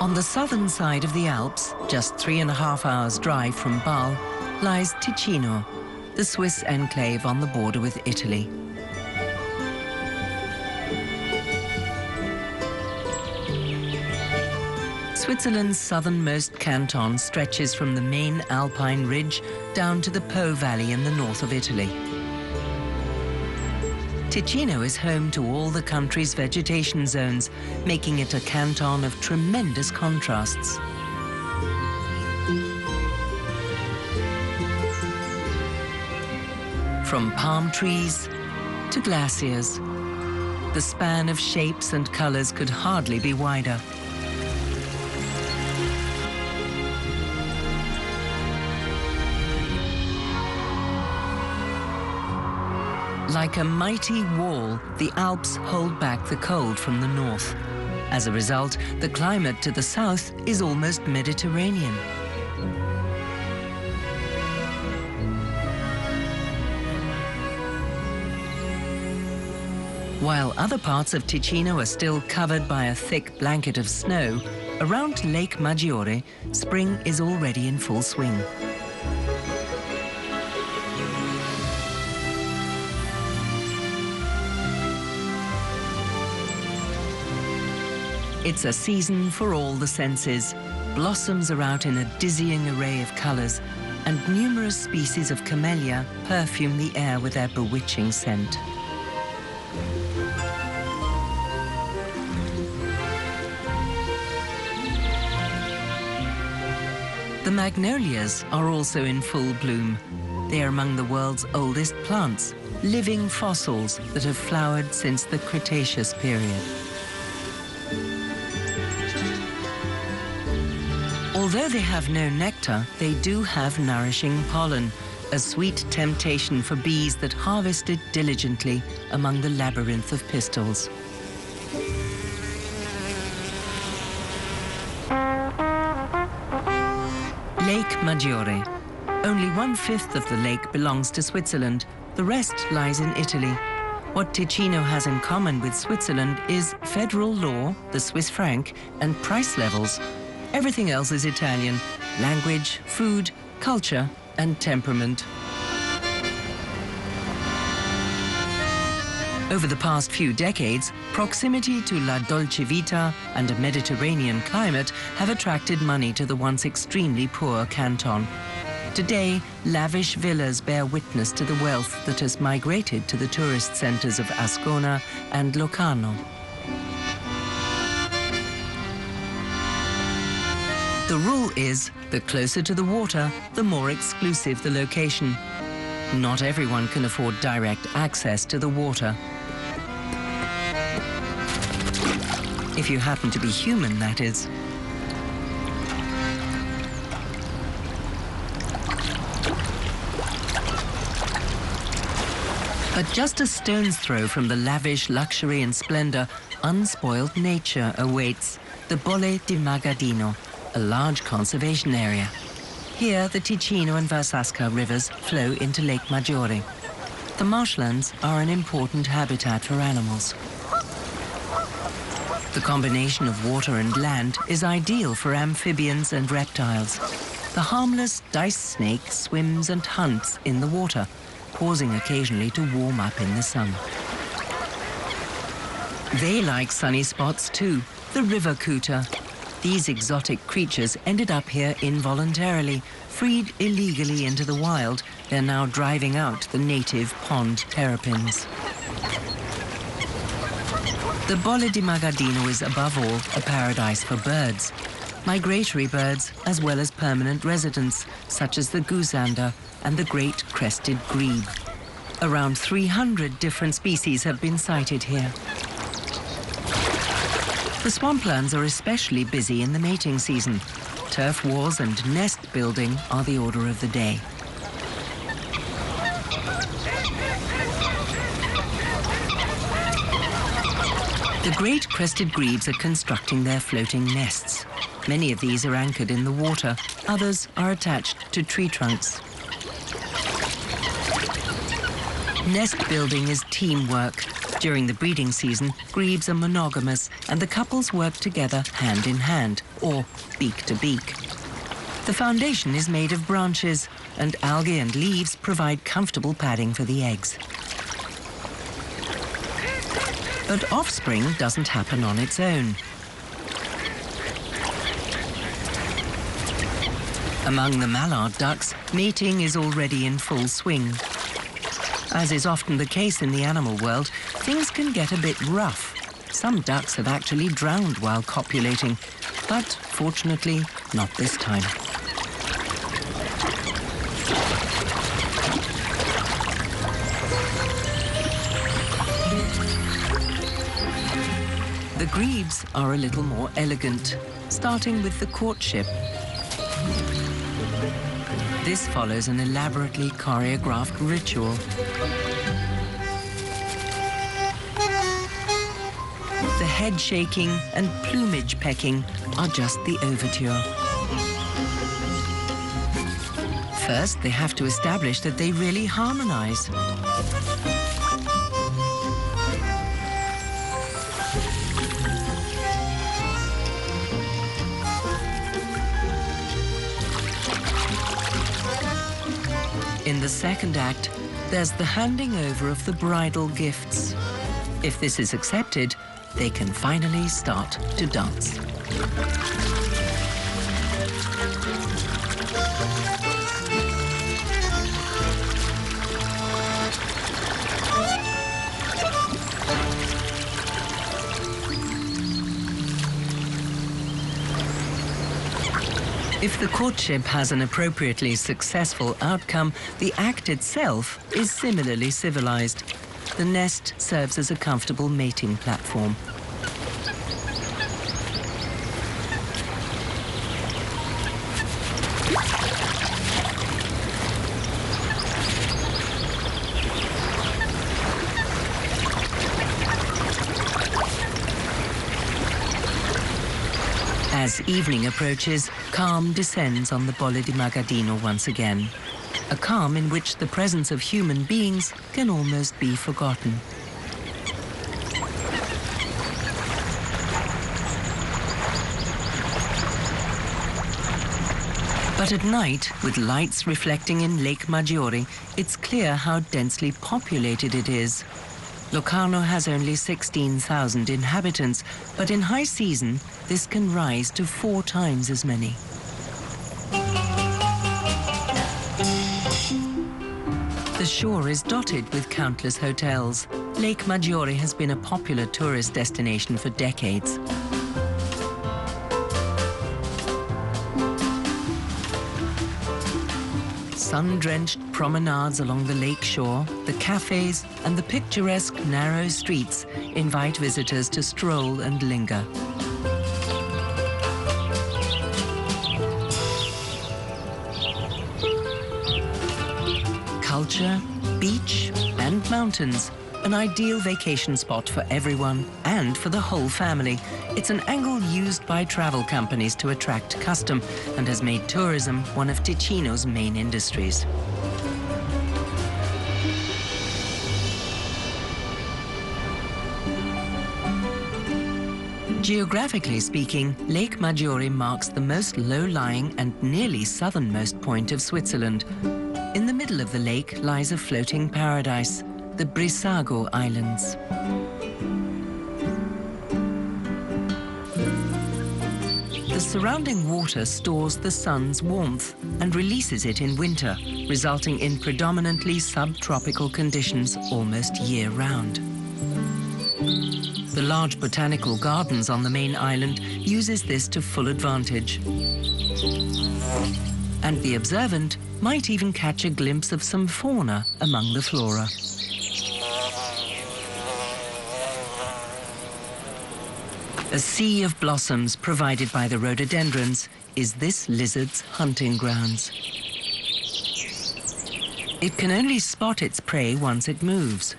A: On the southern side of the Alps, just 3.5 hours' drive from Bâle, lies Ticino, the Swiss enclave on the border with Italy. Switzerland's southernmost canton stretches from the main Alpine ridge down to the Po Valley in the north of Italy. Ticino is home to all the country's vegetation zones, making it a canton of tremendous contrasts. From palm trees to glaciers, the span of shapes and colors could hardly be wider. Like a mighty wall, the Alps hold back the cold from the north. As a result, the climate to the south is almost Mediterranean. While other parts of Ticino are still covered by a thick blanket of snow, around Lake Maggiore, spring is already in full swing. It's a season for all the senses. Blossoms are out in a dizzying array of colors, and numerous species of camellia perfume the air with their bewitching scent. The magnolias are also in full bloom. They are among the world's oldest plants, living fossils that have flowered since the Cretaceous period. Although they have no nectar, they do have nourishing pollen, a sweet temptation for bees that harvest it diligently among the labyrinth of pistils. Lake Maggiore. Only 1/5 of the lake belongs to Switzerland. The rest lies in Italy. What Ticino has in common with Switzerland is federal law, the Swiss franc, and price levels. Everything else is Italian: language, food, culture, and temperament. Over the past few decades, proximity to La Dolce Vita and a Mediterranean climate have attracted money to the once extremely poor canton. Today, lavish villas bear witness to the wealth that has migrated to the tourist centres of Ascona and Locarno. The rule is, the closer to the water, the more exclusive the location. Not everyone can afford direct access to the water. If you happen to be human, that is. But just a stone's throw from the lavish luxury and splendor, unspoiled nature awaits, the Bolle di Magadino, a large conservation area. Here, the Ticino and Versasca rivers flow into Lake Maggiore. The marshlands are an important habitat for animals. The combination of water and land is ideal for amphibians and reptiles. The harmless dice snake swims and hunts in the water, pausing occasionally to warm up in the sun. They like sunny spots too, the river cooter. These exotic creatures ended up here involuntarily. Freed illegally into the wild, they're now driving out the native pond terrapins. The Bolle di Magadino is above all a paradise for birds. Migratory birds as well as permanent residents, such as the goosander and the great crested grebe. Around 300 different species have been sighted here. The swamplands are especially busy in the mating season. Turf wars and nest building are the order of the day. The great crested grebes are constructing their floating nests. Many of these are anchored in the water, others are attached to tree trunks. Nest building is teamwork. During the breeding season, grebes are monogamous and the couples work together hand in hand, or beak to beak. The foundation is made of branches, and algae and leaves provide comfortable padding for the eggs. But offspring doesn't happen on its own. Among the mallard ducks, mating is already in full swing. As is often the case in the animal world, things can get a bit rough. Some ducks have actually drowned while copulating, but fortunately, not this time. The grebes are a little more elegant, starting with the courtship. This follows an elaborately choreographed ritual. The head shaking and plumage pecking are just the overture. First, they have to establish that they really harmonize. In the second act, there's the handing over of the bridal gifts. If this is accepted, they can finally start to dance. If the courtship has an appropriately successful outcome, the act itself is similarly civilized. The nest serves as a comfortable mating platform. As evening approaches, calm descends on the Bolle di Magadino once again. A calm in which the presence of human beings can almost be forgotten. But at night, with lights reflecting in Lake Maggiore, it's clear how densely populated it is. Locarno has only 16,000 inhabitants, but in high season, this can rise to 4 times as many. The shore is dotted with countless hotels. Lake Maggiore has been a popular tourist destination for decades. Sun-drenched promenades along the lake shore, the cafes and the picturesque narrow streets invite visitors to stroll and linger. Culture, beach and mountains, an ideal vacation spot for everyone and for the whole family. It's an angle used by travel companies to attract custom and has made tourism one of Ticino's main industries. Geographically speaking, Lake Maggiore marks the most low-lying and nearly southernmost point of Switzerland. In the middle of the lake lies a floating paradise, the Brissago Islands. The surrounding water stores the sun's warmth and releases it in winter, resulting in predominantly subtropical conditions almost year-round. The large botanical gardens on the main island uses this to full advantage. And the observant might even catch a glimpse of some fauna among the flora. A sea of blossoms provided by the rhododendrons is this lizard's hunting grounds. It can only spot its prey once it moves.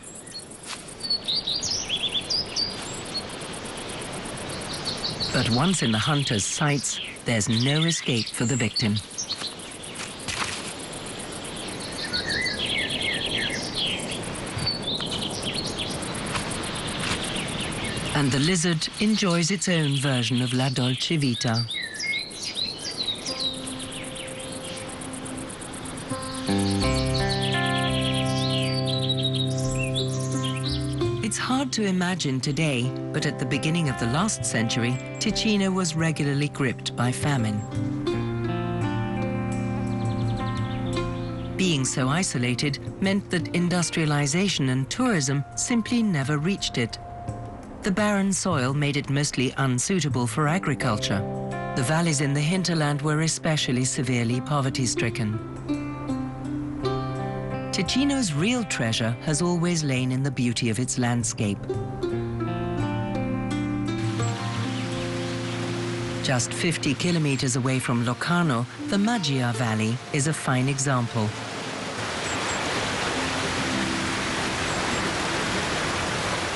A: But once in the hunter's sights, there's no escape for the victim. And the lizard enjoys its own version of La Dolce Vita. It's hard to imagine today, but at the beginning of the last century, Ticino was regularly gripped by famine. Being so isolated meant that industrialization and tourism simply never reached it. The barren soil made it mostly unsuitable for agriculture. The valleys in the hinterland were especially severely poverty-stricken. Ticino's real treasure has always lain in the beauty of its landscape. Just 50 kilometers away from Locarno, the Maggia Valley is a fine example.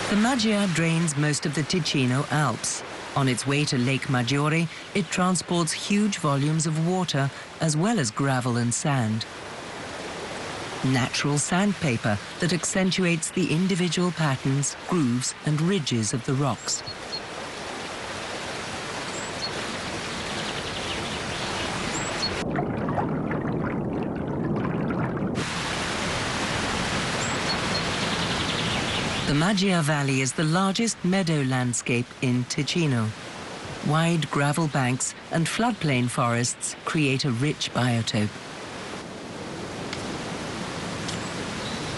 A: The Maggia drains most of the Ticino Alps. On its way to Lake Maggiore, it transports huge volumes of water as well as gravel and sand. Natural sandpaper that accentuates the individual patterns, grooves and ridges of the rocks. The Maggia Valley is the largest meadow landscape in Ticino. Wide gravel banks and floodplain forests create a rich biotope.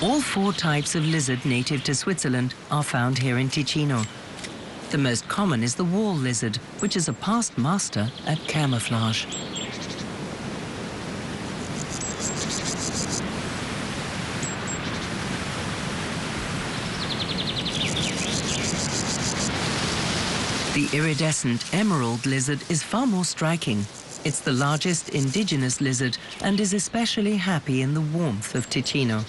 A: All 4 types of lizard native to Switzerland are found here in Ticino. The most common is the wall lizard, which is a past master at camouflage. The iridescent emerald lizard is far more striking. It's the largest indigenous lizard and is especially happy in the warmth of Ticino.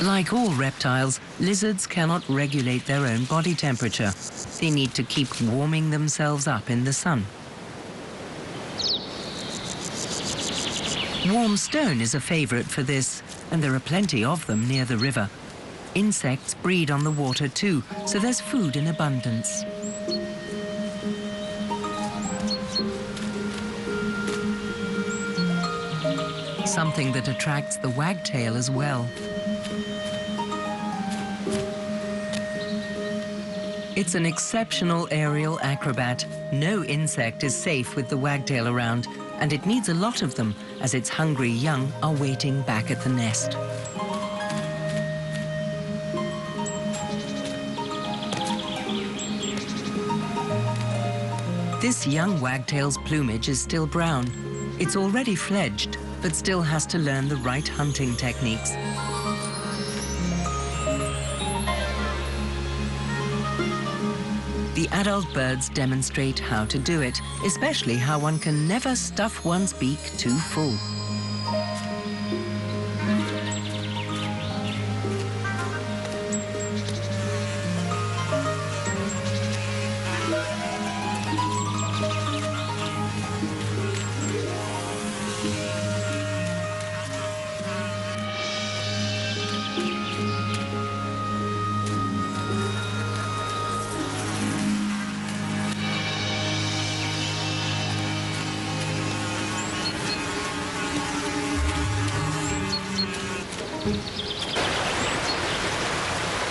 A: Like all reptiles, lizards cannot regulate their own body temperature. They need to keep warming themselves up in the sun. Warm stone is a favorite for this, and there are plenty of them near the river. Insects breed on the water too, so there's food in abundance. something that attracts the wagtail as well. It's an exceptional aerial acrobat. No insect is safe with the wagtail around, and it needs a lot of them as its hungry young are waiting back at the nest. This young wagtail's plumage is still brown. It's already fledged, but still has to learn the right hunting techniques. The adult birds demonstrate how to do it, especially how one can never stuff one's beak too full.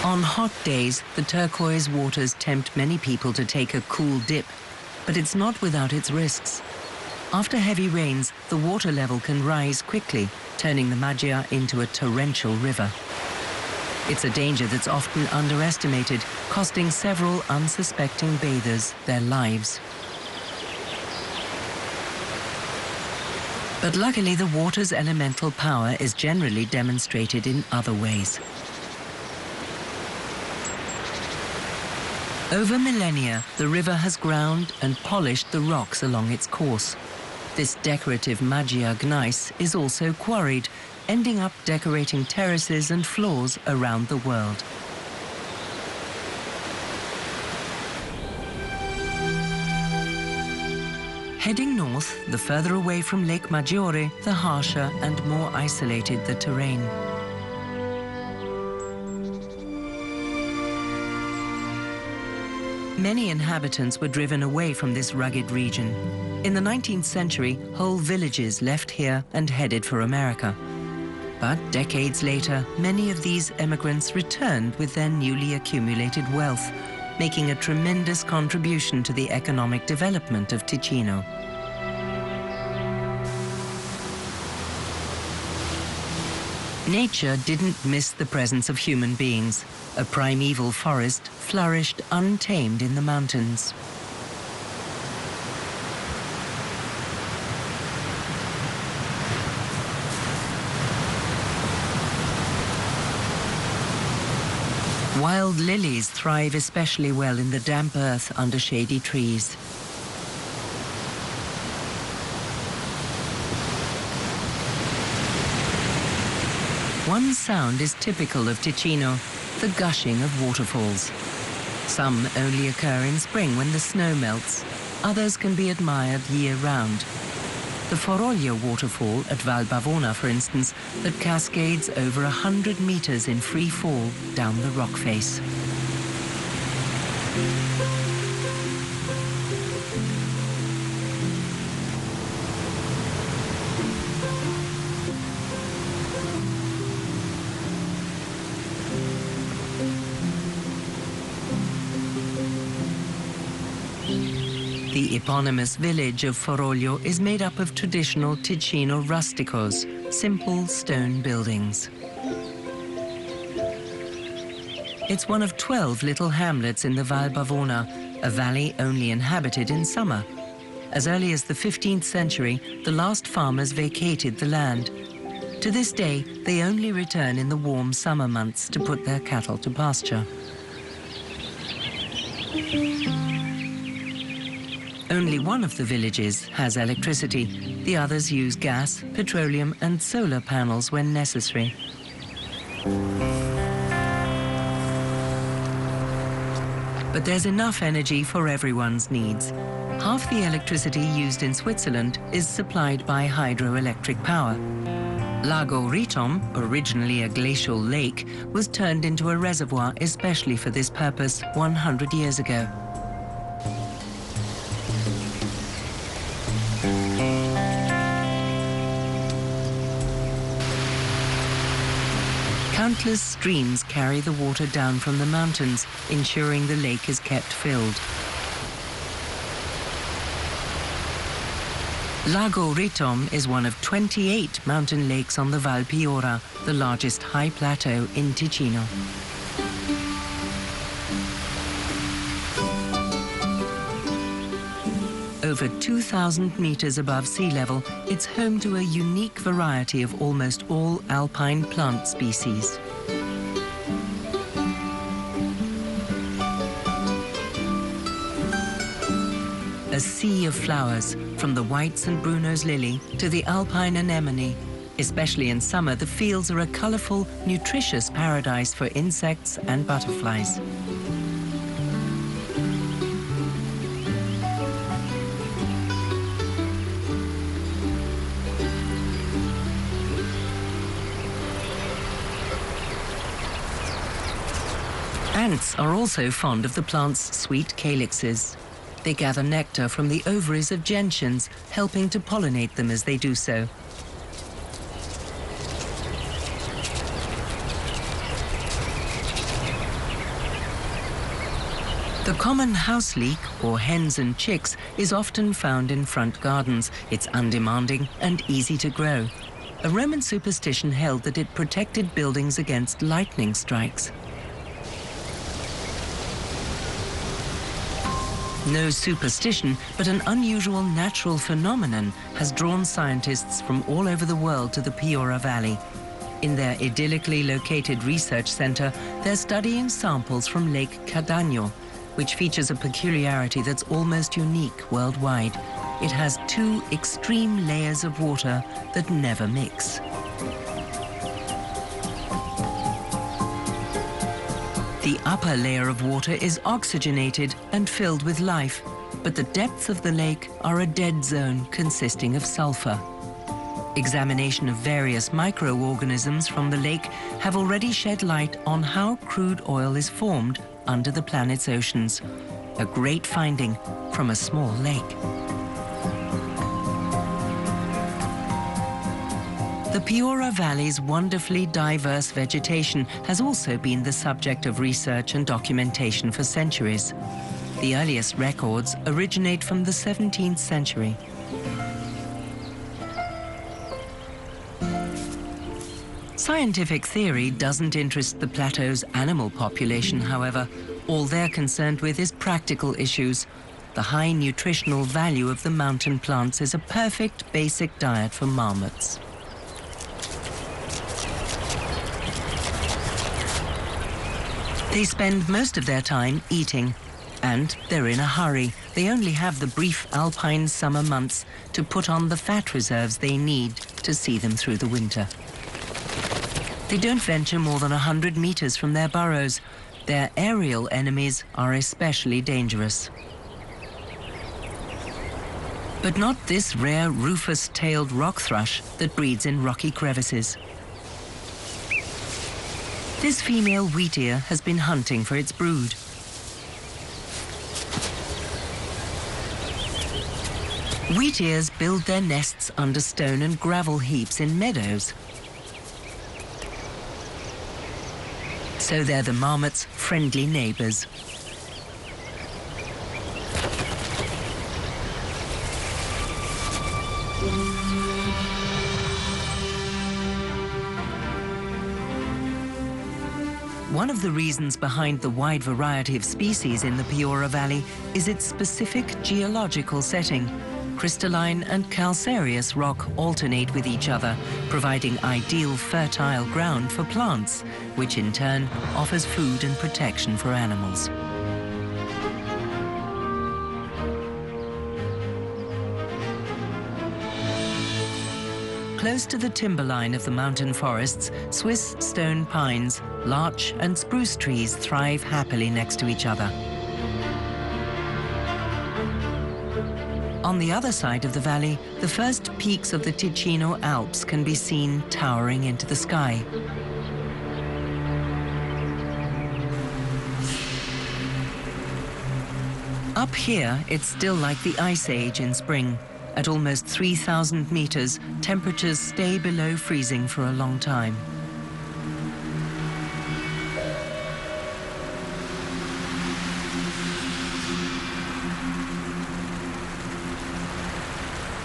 A: On hot days, the turquoise waters tempt many people to take a cool dip, but it's not without its risks. After heavy rains, the water level can rise quickly, turning the Maggia into a torrential river. It's a danger that's often underestimated, costing several unsuspecting bathers their lives. But luckily, the water's elemental power is generally demonstrated in other ways. Over millennia, the river has ground and polished the rocks along its course. This decorative Maggia gneiss is also quarried, ending up decorating terraces and floors around the world. Heading north, the further away from Lake Maggiore, the harsher and more isolated the terrain. Many inhabitants were driven away from this rugged region. In the 19th century, whole villages left here and headed for America. But decades later, many of these emigrants returned with their newly accumulated wealth, making a tremendous contribution to the economic development of Ticino. Nature didn't miss the presence of human beings. A primeval forest flourished untamed in the mountains. Wild lilies thrive especially well in the damp earth under shady trees. One sound is typical of Ticino, the gushing of waterfalls. Some only occur in spring when the snow melts. Others can be admired year-round. The Foroglio waterfall at Val Bavona, for instance, that cascades over 100 meters in free fall down the rock face. The eponymous village of Foroglio is made up of traditional Ticino rusticos, simple stone buildings. It's one of 12 little hamlets in the Val Bavona, a valley only inhabited in summer. As early as the 15th century, the last farmers vacated the land. To this day, they only return in the warm summer months to put their cattle to pasture. Only one of the villages has electricity. The others use gas, petroleum and solar panels when necessary. But there's enough energy for everyone's needs. Half the electricity used in Switzerland is supplied by hydroelectric power. Lago Ritom, originally a glacial lake, was turned into a reservoir especially for this purpose 100 years ago. Countless streams carry the water down from the mountains, ensuring the lake is kept filled. Lago Ritom is one of 28 mountain lakes on the Val Piora, the largest high plateau in Ticino. Over 2,000 meters above sea level, it's home to a unique variety of almost all alpine plant species. A sea of flowers, from the white St. Bruno's lily to the alpine anemone. Especially in summer, the fields are a colorful, nutritious paradise for insects and butterflies. Ants are also fond of the plant's sweet calyxes. They gather nectar from the ovaries of gentians, helping to pollinate them as they do so. The common house leek, or hens and chicks, is often found in front gardens. It's undemanding and easy to grow. A Roman superstition held that it protected buildings against lightning strikes. No superstition, but an unusual natural phenomenon has drawn scientists from all over the world to the Piora Valley. In their idyllically located research center, they're studying samples from Lake Cardagno, which features a peculiarity that's almost unique worldwide. It has two extreme layers of water that never mix. The upper layer of water is oxygenated and filled with life, but the depths of the lake are a dead zone consisting of sulfur. Examination of various microorganisms from the lake have already shed light on how crude oil is formed under the planet's oceans. A great finding from a small lake. The Piora Valley's wonderfully diverse vegetation has also been the subject of research and documentation for centuries. The earliest records originate from the 17th century. Scientific theory doesn't interest the plateau's animal population, however. All they're concerned with is practical issues. The high nutritional value of the mountain plants is a perfect basic diet for marmots. They spend most of their time eating, and they're in a hurry. They only have the brief alpine summer months to put on the fat reserves they need to see them through the winter. They don't venture more than 100 meters from their burrows. Their aerial enemies are especially dangerous. But not this rare rufous-tailed rock thrush that breeds in rocky crevices. This female wheatear has been hunting for its brood. Wheatears build their nests under stone and gravel heaps in meadows. So they're the marmot's friendly neighbors. One of the reasons behind the wide variety of species in the Piora Valley is its specific geological setting. Crystalline and calcareous rock alternate with each other, providing ideal fertile ground for plants, which in turn offers food and protection for animals. Close to the timberline of the mountain forests, Swiss stone pines, larch and spruce trees thrive happily next to each other. On the other side of the valley, the first peaks of the Ticino Alps can be seen towering into the sky. Up here, it's still like the Ice Age in spring. At almost 3,000 meters, temperatures stay below freezing for a long time.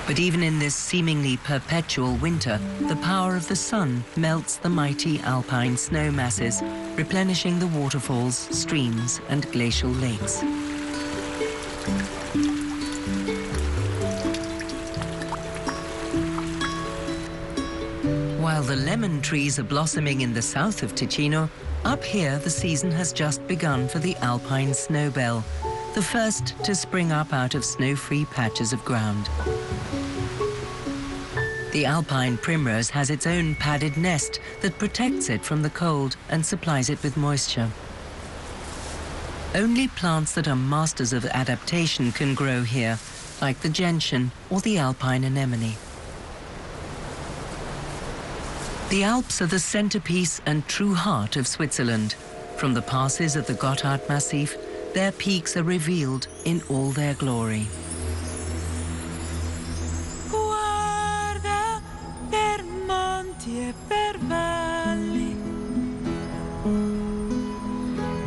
A: But even in this seemingly perpetual winter, the power of the sun melts the mighty alpine snow masses, replenishing the waterfalls, streams, and glacial lakes. While the lemon trees are blossoming in the south of Ticino, up here the season has just begun for the alpine snowbell, the first to spring up out of snow-free patches of ground. The alpine primrose has its own padded nest that protects it from the cold and supplies it with moisture. Only plants that are masters of adaptation can grow here, like the gentian or the alpine anemone. The Alps are the centerpiece and true heart of Switzerland. From the passes of the Gotthard Massif, their peaks are revealed in all their glory.
B: Guarda per monti e per valli,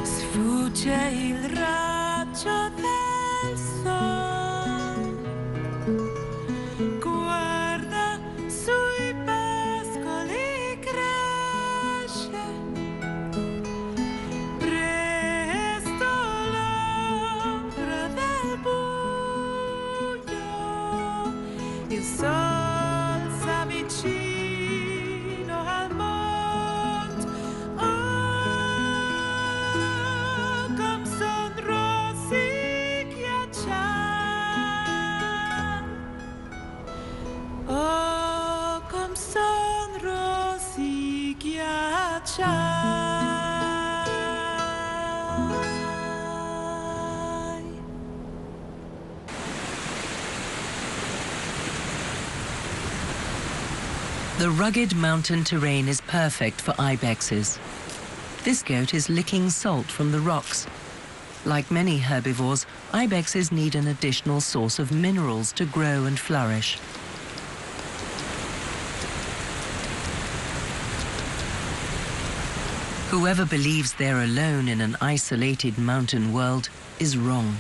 B: sfugge il raggio del sole. Guarda sui pascoli cresce, presto l'ombra del buio, il sol s'avvicina al monte, oh, come son rossi ghiacciai, oh, come son rossi ghiacciai.
A: The rugged mountain terrain is perfect for ibexes. This goat is licking salt from the rocks. Like many herbivores, ibexes need an additional source of minerals to grow and flourish. Whoever believes they're alone in an isolated mountain world is wrong.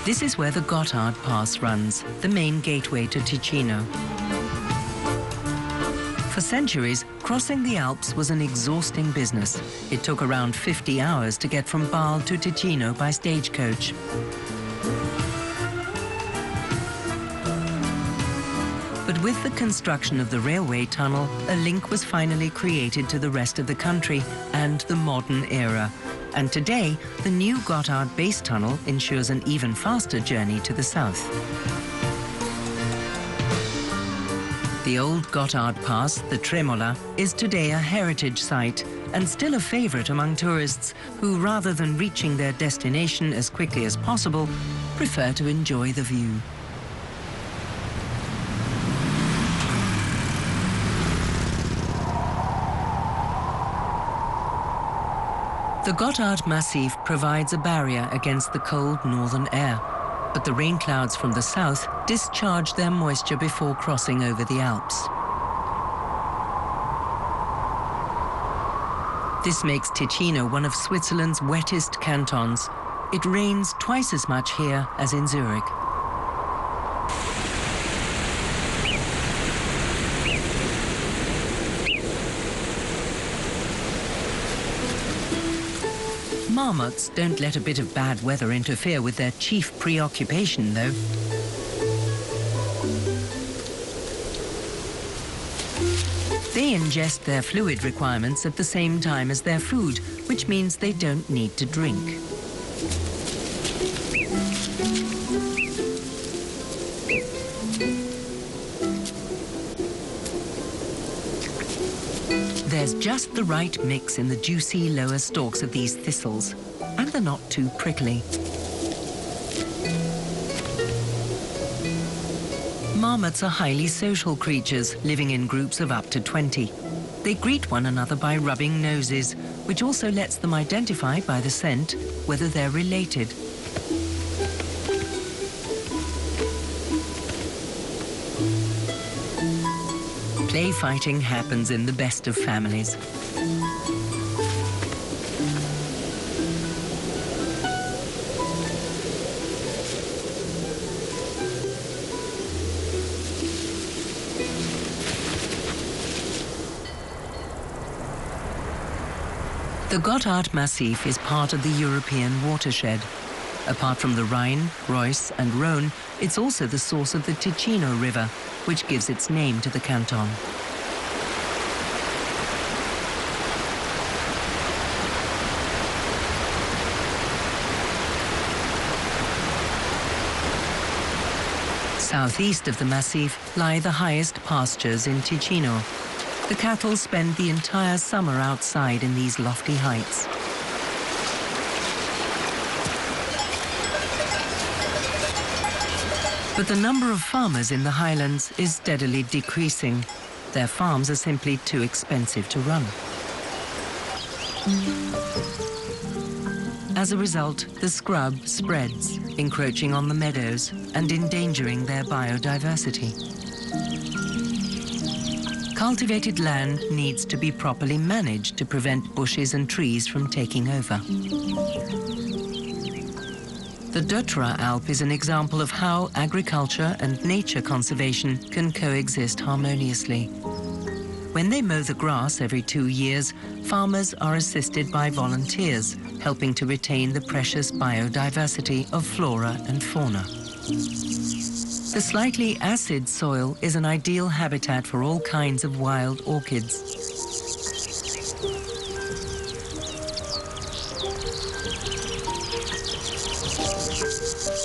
A: This is where the Gotthard Pass runs, the main gateway to Ticino. For centuries, crossing the Alps was an exhausting business. It took around 50 hours to get from Bâle to Ticino by stagecoach. But with the construction of the railway tunnel, a link was finally created to the rest of the country and the modern era. And today, the new Gotthard base tunnel ensures an even faster journey to the south. The old Gotthard Pass, the Tremola, is today a heritage site and still a favorite among tourists who, rather than reaching their destination as quickly as possible, prefer to enjoy the view. The Gotthard Massif provides a barrier against the cold northern air, but the rain clouds from the south discharge their moisture before crossing over the Alps. This makes Ticino one of Switzerland's wettest cantons. It rains twice as much here as in Zurich. Marmots don't let a bit of bad weather interfere with their chief preoccupation, though. They ingest their fluid requirements at the same time as their food, which means they don't need to drink. There's just the right mix in the juicy lower stalks of these thistles, and they're not too prickly. Marmots are highly social creatures, living in groups of up to 20. They greet one another by rubbing noses, which also lets them identify by the scent whether they're related. Play fighting happens in the best of families. The Gotthard Massif is part of the European watershed. Apart from the Rhine, Reuss and Rhone, it's also the source of the Ticino River, which gives its name to the canton. Southeast of the Massif lie the highest pastures in Ticino. The cattle spend the entire summer outside in these lofty heights. But the number of farmers in the highlands is steadily decreasing. Their farms are simply too expensive to run. As a result, the scrub spreads, encroaching on the meadows and endangering their biodiversity. Cultivated land needs to be properly managed to prevent bushes and trees from taking over. The Dutra Alp is an example of how agriculture and nature conservation can coexist harmoniously. When they mow the grass every 2 years, farmers are assisted by volunteers, helping to retain the precious biodiversity of flora and fauna. The slightly acid soil is an ideal habitat for all kinds of wild orchids.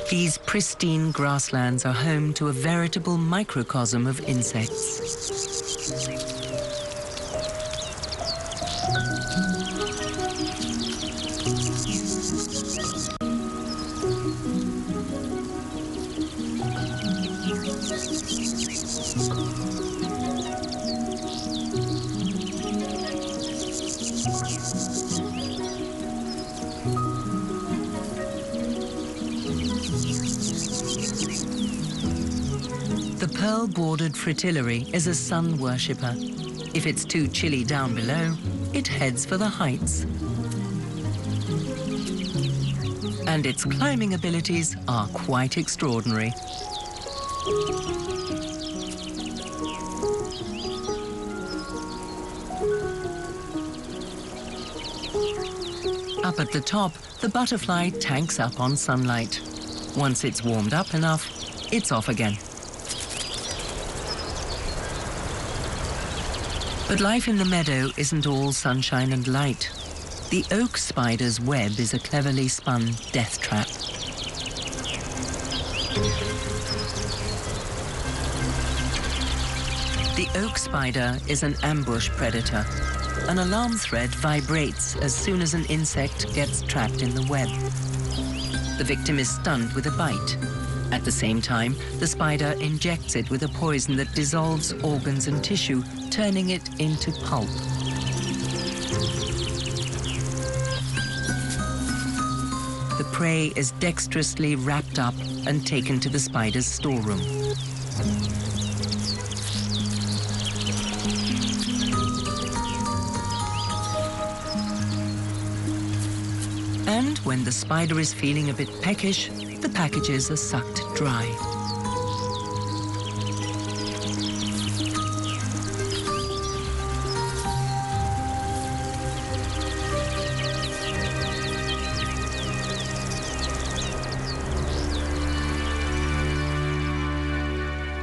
A: These pristine grasslands are home to a veritable microcosm of insects. The pearl-bordered fritillary is a sun worshipper. If it's too chilly down below, it heads for the heights. And its climbing abilities are quite extraordinary. Up at the top, the butterfly tanks up on sunlight. Once it's warmed up enough, it's off again. But life in the meadow isn't all sunshine and light. The oak spider's web is a cleverly spun death trap. The oak spider is an ambush predator. An alarm thread vibrates as soon as an insect gets trapped in the web. The victim is stunned with a bite. At the same time, the spider injects it with a poison that dissolves organs and tissue, turning it into pulp. The prey is dexterously wrapped up and taken to the spider's storeroom. And when the spider is feeling a bit peckish, the packages are sucked dry.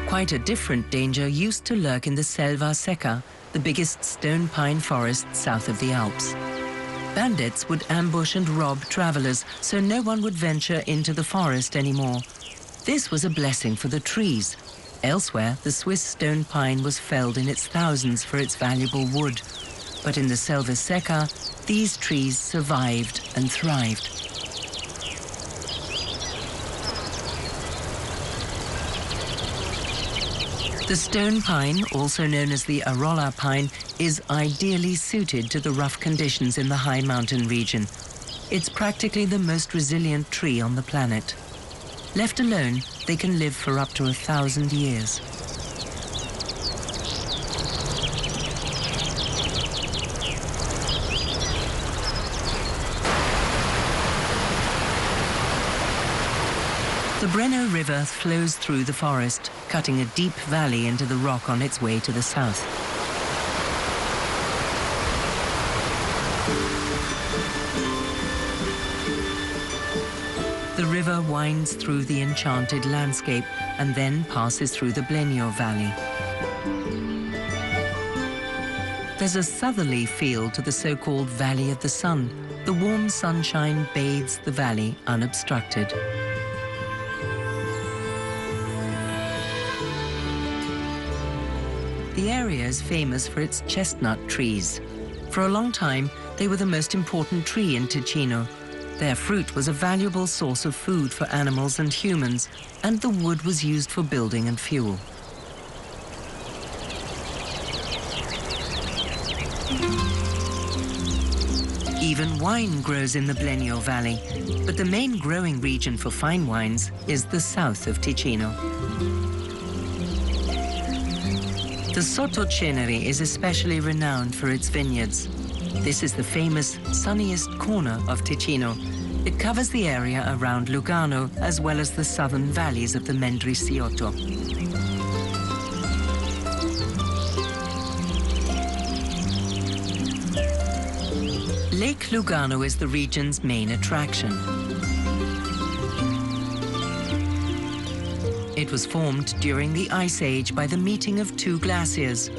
A: Quite a different danger used to lurk in the Selva Secca, the biggest stone pine forest south of the Alps. Bandits would ambush and rob travelers, so no one would venture into the forest anymore. This was a blessing for the trees. Elsewhere, the Swiss stone pine was felled in its thousands for its valuable wood. But in the Selva Secca, these trees survived and thrived. The stone pine, also known as the Arolla pine, is ideally suited to the rough conditions in the high mountain region. It's practically the most resilient tree on the planet. Left alone, they can live for up to 1,000 years. The Breno River flows through the forest, cutting a deep valley into the rock on its way to the south. winds through the enchanted landscape and then passes through the Blenio Valley. There's a southerly feel to the so-called Valley of the Sun. The warm sunshine bathes the valley unobstructed. The area is famous for its chestnut trees. For a long time, they were the most important tree in Ticino. Their fruit was a valuable source of food for animals and humans, and the wood was used for building and fuel. Even wine grows in the Blenio Valley, but the main growing region for fine wines is the south of Ticino. The Sottoceneri is especially renowned for its vineyards. This is the famous sunniest corner of Ticino. It covers the area around Lugano as well as the southern valleys of the Mendrisiotto. Lake Lugano is the region's main attraction. It was formed during the Ice Age by the meeting of two glaciers.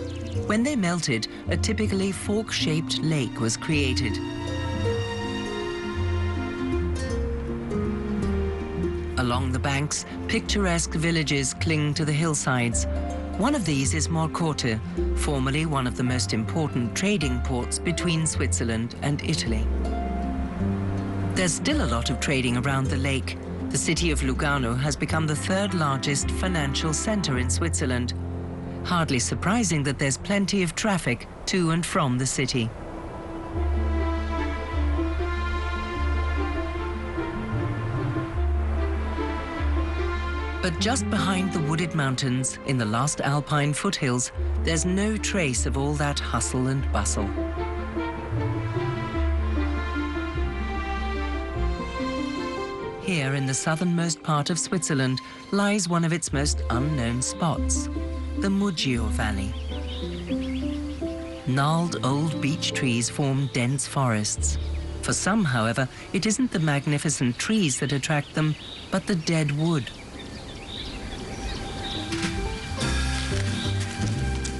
A: When they melted, a typically fork-shaped lake was created. Along the banks, picturesque villages cling to the hillsides. One of these is Morcote, formerly one of the most important trading ports between Switzerland and Italy. There's still a lot of trading around the lake. The city of Lugano has become the third largest financial center in Switzerland. Hardly surprising that there's plenty of traffic to and from the city. But just behind the wooded mountains, in the last alpine foothills, there's no trace of all that hustle and bustle. Here in the southernmost part of Switzerland lies one of its most unknown spots, the Muggio Valley. Gnarled old beech trees form dense forests. For some, however, it isn't the magnificent trees that attract them, but the dead wood.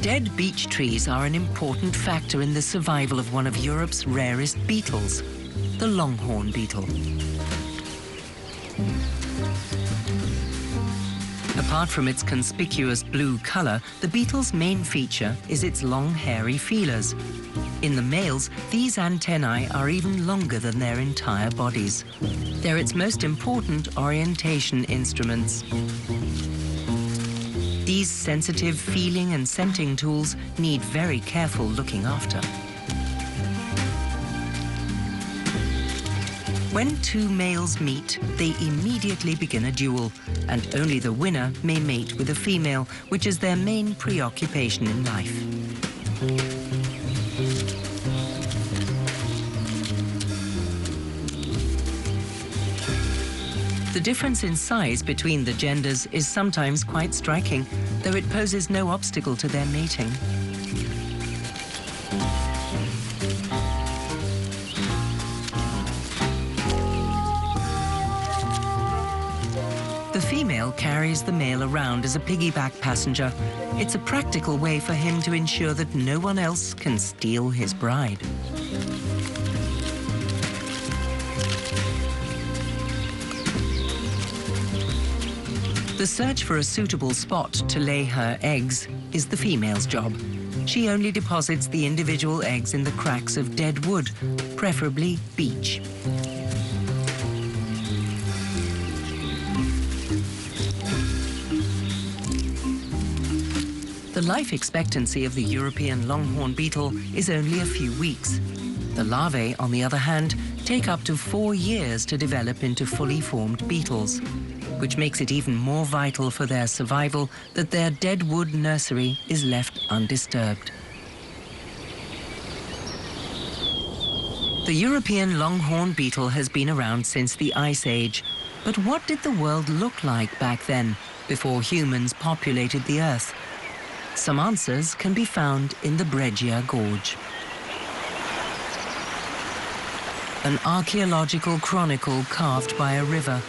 A: Dead beech trees are an important factor in the survival of one of Europe's rarest beetles, the longhorn beetle. Apart from its conspicuous blue color, the beetle's main feature is its long, hairy feelers. In the males, these antennae are even longer than their entire bodies. They're its most important orientation instruments. These sensitive feeling and scenting tools need very careful looking after. When two males meet, they immediately begin a duel, and only the winner may mate with a female, which is their main preoccupation in life. The difference in size between the genders is sometimes quite striking, though it poses no obstacle to their mating. The female carries the male around as a piggyback passenger. It's a practical way for him to ensure that no one else can steal his bride. The search for a suitable spot to lay her eggs is the female's job. She only deposits the individual eggs in the cracks of dead wood, preferably beech. The life expectancy of the European longhorn beetle is only a few weeks. The larvae, on the other hand, take up to 4 years to develop into fully formed beetles, which makes it even more vital for their survival that their dead wood nursery is left undisturbed. The European longhorn beetle has been around since the Ice Age. But what did the world look like back then, before humans populated the Earth? Some answers can be found in the Breggia Gorge. An archaeological chronicle carved by a river.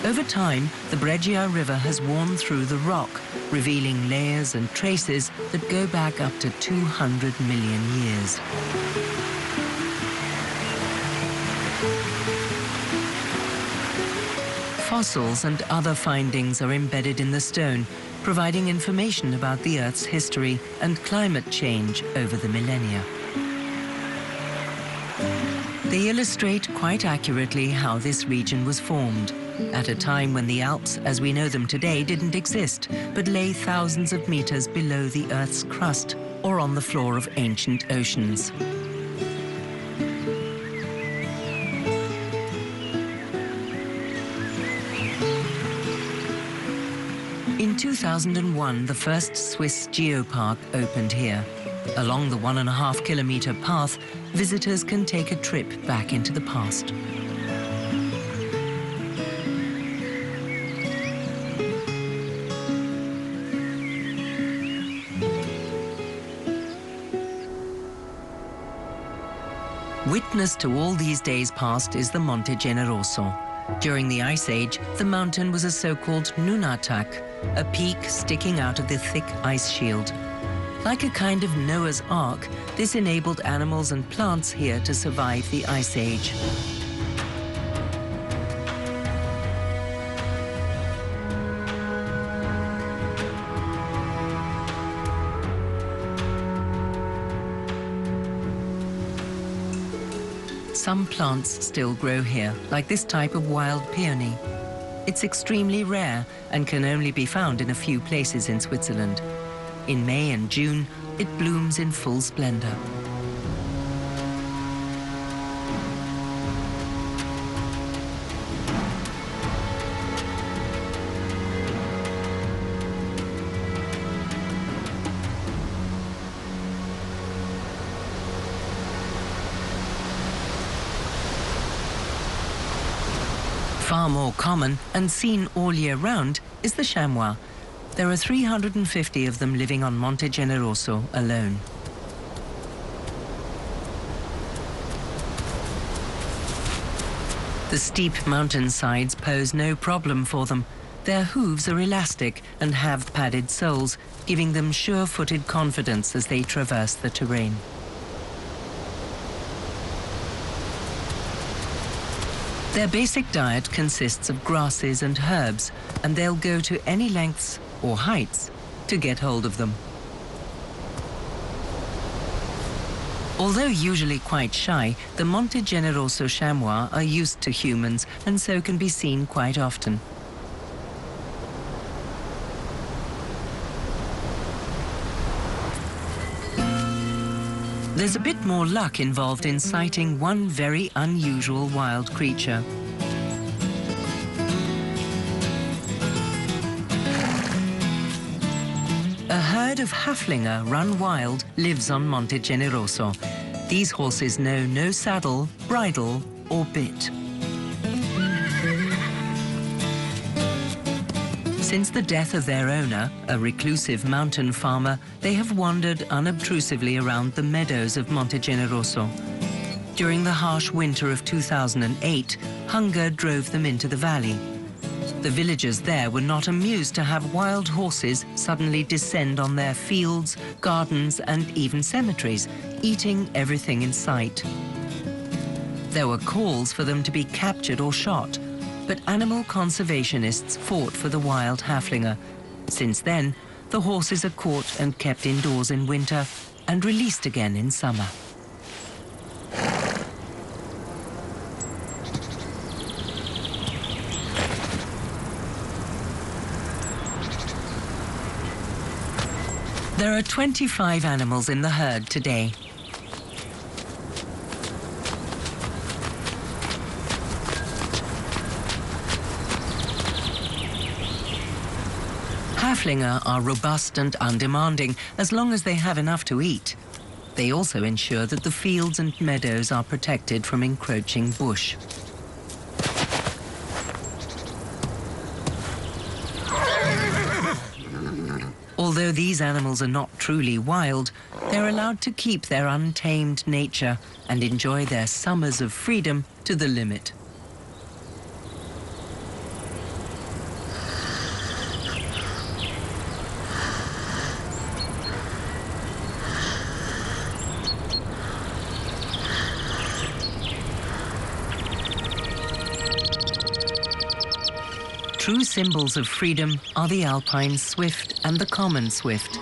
A: Over time, the Breggia River has worn through the rock, revealing layers and traces that go back up to 200 million years. Fossils and other findings are embedded in the stone, providing information about the Earth's history and climate change over the millennia. They illustrate quite accurately how this region was formed, at a time when the Alps, as we know them today, didn't exist, but lay thousands of meters below the Earth's crust or on the floor of ancient oceans. In 2001, the first Swiss geopark opened here. Along the 1.5-kilometer path, visitors can take a trip back into the past. Witness to all these days past is the Monte Generoso. During the Ice Age, the mountain was a so-called nunatak, a peak sticking out of the thick ice shield. Like a kind of Noah's Ark, this enabled animals and plants here to survive the Ice Age. Some plants still grow here, like this type of wild peony. It's extremely rare and can only be found in a few places in Switzerland. In May and June, it blooms in full splendor. Far more common and seen all year round is the chamois. There are 350 of them living on Monte Generoso alone. The steep mountainsides pose no problem for them. Their hooves are elastic and have padded soles, giving them sure-footed confidence as they traverse the terrain. Their basic diet consists of grasses and herbs, and they'll go to any lengths or heights to get hold of them. Although usually quite shy, the Monte Generoso chamois are used to humans and so can be seen quite often. There's a bit more luck involved in sighting one very unusual wild creature. A herd of Haflinger run wild lives on Monte Generoso. These horses know no saddle, bridle or bit. Since the death of their owner, a reclusive mountain farmer, they have wandered unobtrusively around the meadows of Monte Generoso. During the harsh winter of 2008, hunger drove them into the valley. The villagers there were not amused to have wild horses suddenly descend on their fields, gardens, and even cemeteries, eating everything in sight. There were calls for them to be captured or shot, but animal conservationists fought for the wild Haflinger. Since then, the horses are caught and kept indoors in winter and released again in summer. There are 25 animals in the herd today. Haflinger are robust and undemanding as long as they have enough to eat. They also ensure that the fields and meadows are protected from encroaching bush. Although these animals are not truly wild, they're allowed to keep their untamed nature and enjoy their summers of freedom to the limit. True symbols of freedom are the alpine swift and the common swift.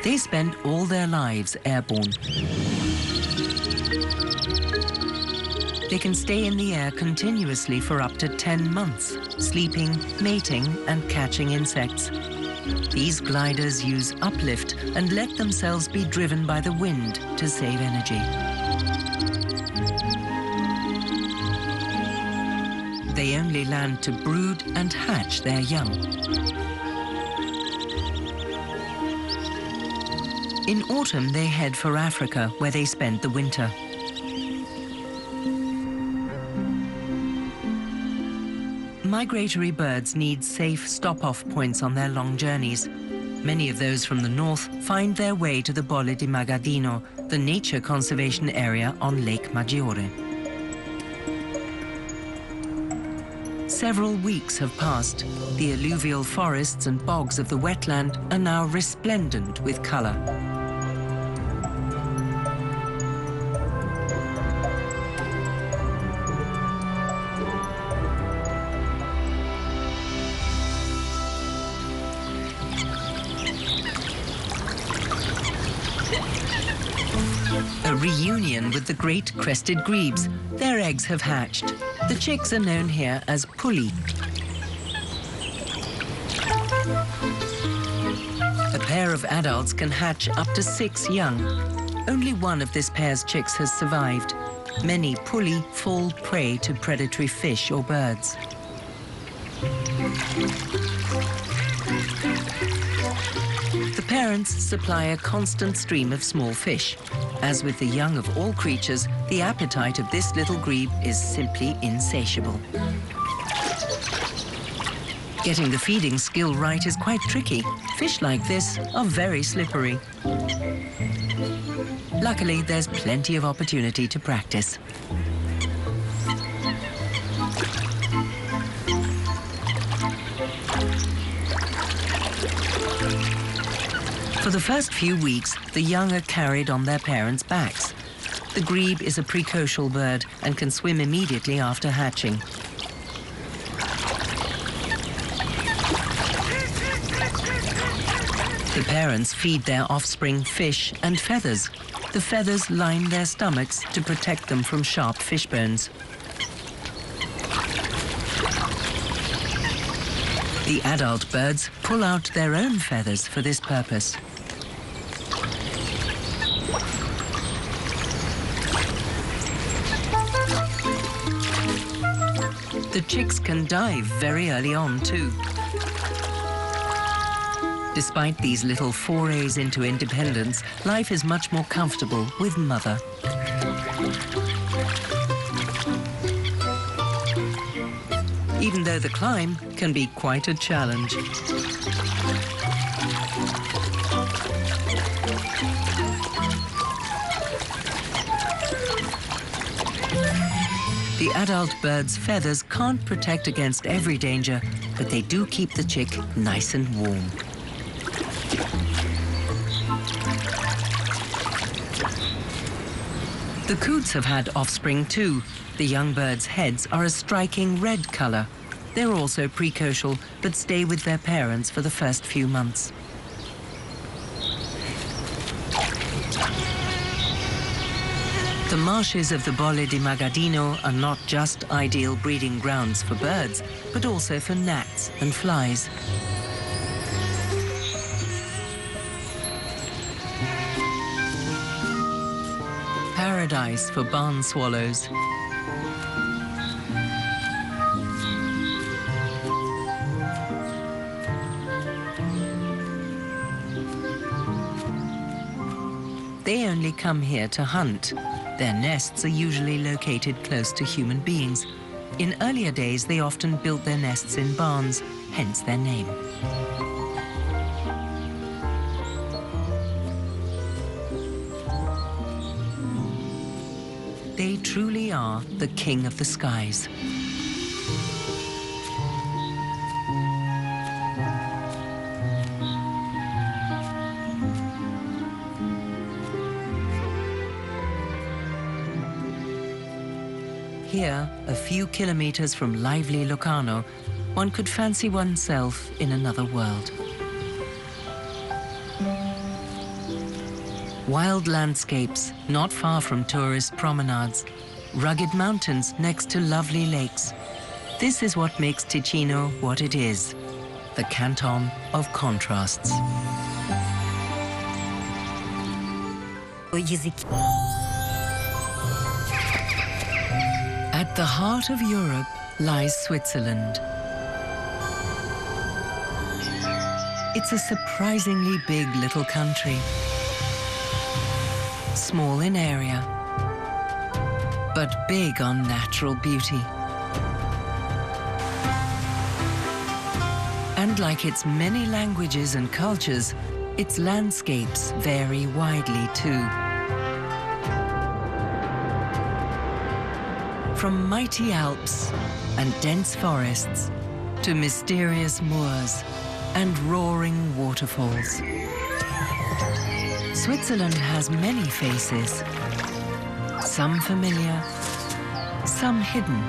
A: They spend all their lives airborne. They can stay in the air continuously for up to 10 months, sleeping, mating, and catching insects. These gliders use uplift and let themselves be driven by the wind to save energy. They only land to brood and hatch their young. In autumn, they head for Africa, where they spend the winter. Migratory birds need safe stop-off points on their long journeys. Many of those from the north find their way to the Bolle di Magadino, the nature conservation area on Lake Maggiore. Several weeks have passed. The alluvial forests and bogs of the wetland are now resplendent with color. A reunion with the great crested grebes. Their eggs have hatched. The chicks are known here as pulli. A pair of adults can hatch up to 6 young. Only one of this pair's chicks has survived. Many pulli fall prey to predatory fish or birds. The parents supply a constant stream of small fish. As with the young of all creatures, the appetite of this little grebe is simply insatiable. Getting the feeding skill right is quite tricky. Fish like this are very slippery. Luckily, there's plenty of opportunity to practice. For the first few weeks, the young are carried on their parents' backs. The grebe is a precocial bird and can swim immediately after hatching. The parents feed their offspring fish and feathers. The feathers line their stomachs to protect them from sharp fish bones. The adult birds pull out their own feathers for this purpose. The chicks can dive very early on, too. Despite these little forays into independence, life is much more comfortable with mother. Even though the climb can be quite a challenge. The adult bird's feathers can't protect against every danger, but they do keep the chick nice and warm. The coots have had offspring too. The young birds' heads are a striking red color. They're also precocial, but stay with their parents for the first few months. The marshes of the Bolle di Magadino are not just ideal breeding grounds for birds, but also for gnats and flies. Paradise for barn swallows. They only come here to hunt. Their nests are usually located close to human beings. In earlier days, they often built their nests in barns, hence their name. They truly are the king of the skies. Here, a few kilometers from lively Locarno, one could fancy oneself in another world. Wild landscapes not far from tourist promenades, rugged mountains next to lovely lakes. This is what makes Ticino what it is, the canton of contrasts. At the heart of Europe lies Switzerland. It's a surprisingly big little country. Small in area, but big on natural beauty. And like its many languages and cultures, its landscapes vary widely too. From mighty Alps and dense forests to mysterious moors and roaring waterfalls. Switzerland has many faces, some familiar, some hidden.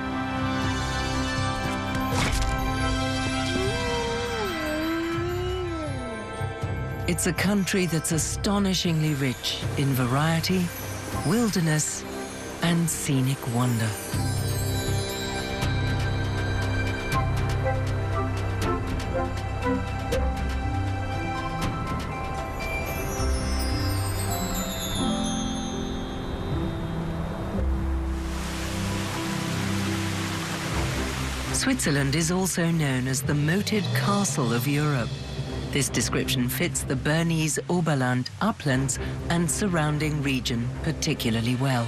A: It's a country that's astonishingly rich in variety, wilderness, and scenic wonder. Switzerland is also known as the moated castle of Europe. This description fits the Bernese Oberland uplands and surrounding region particularly well.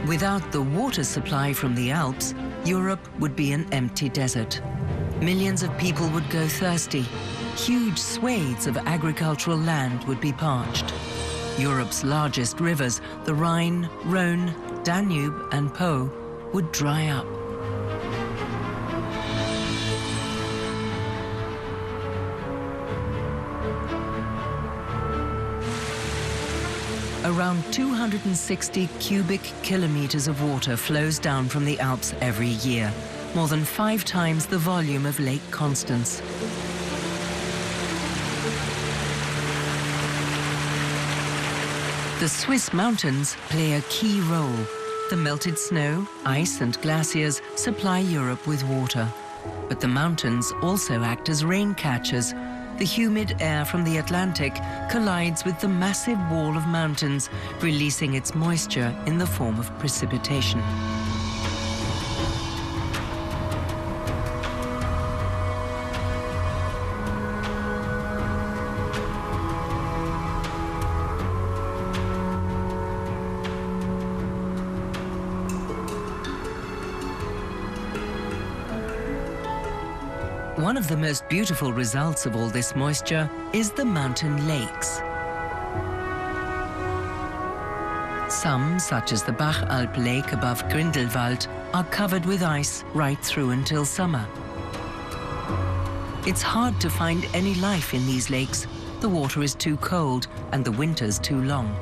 A: Without the water supply from the Alps, Europe would be an empty desert. Millions of people would go thirsty. Huge swathes of agricultural land would be parched. Europe's largest rivers, the Rhine, Rhone, Danube, and Po, would dry up. Around 260 cubic kilometers of water flows down from the Alps every year, more than 5 times the volume of Lake Constance. The Swiss mountains play a key role. The melted snow, ice and glaciers supply Europe with water. But the mountains also act as rain catchers. The humid air from the Atlantic collides with the massive wall of mountains, releasing its moisture in the form of precipitation. One of the most beautiful results of all this moisture is the mountain lakes. Some, such as the Bachalp Lake above Grindelwald, are covered with ice right through until summer. It's hard to find any life in these lakes. The water is too cold and the winters too long.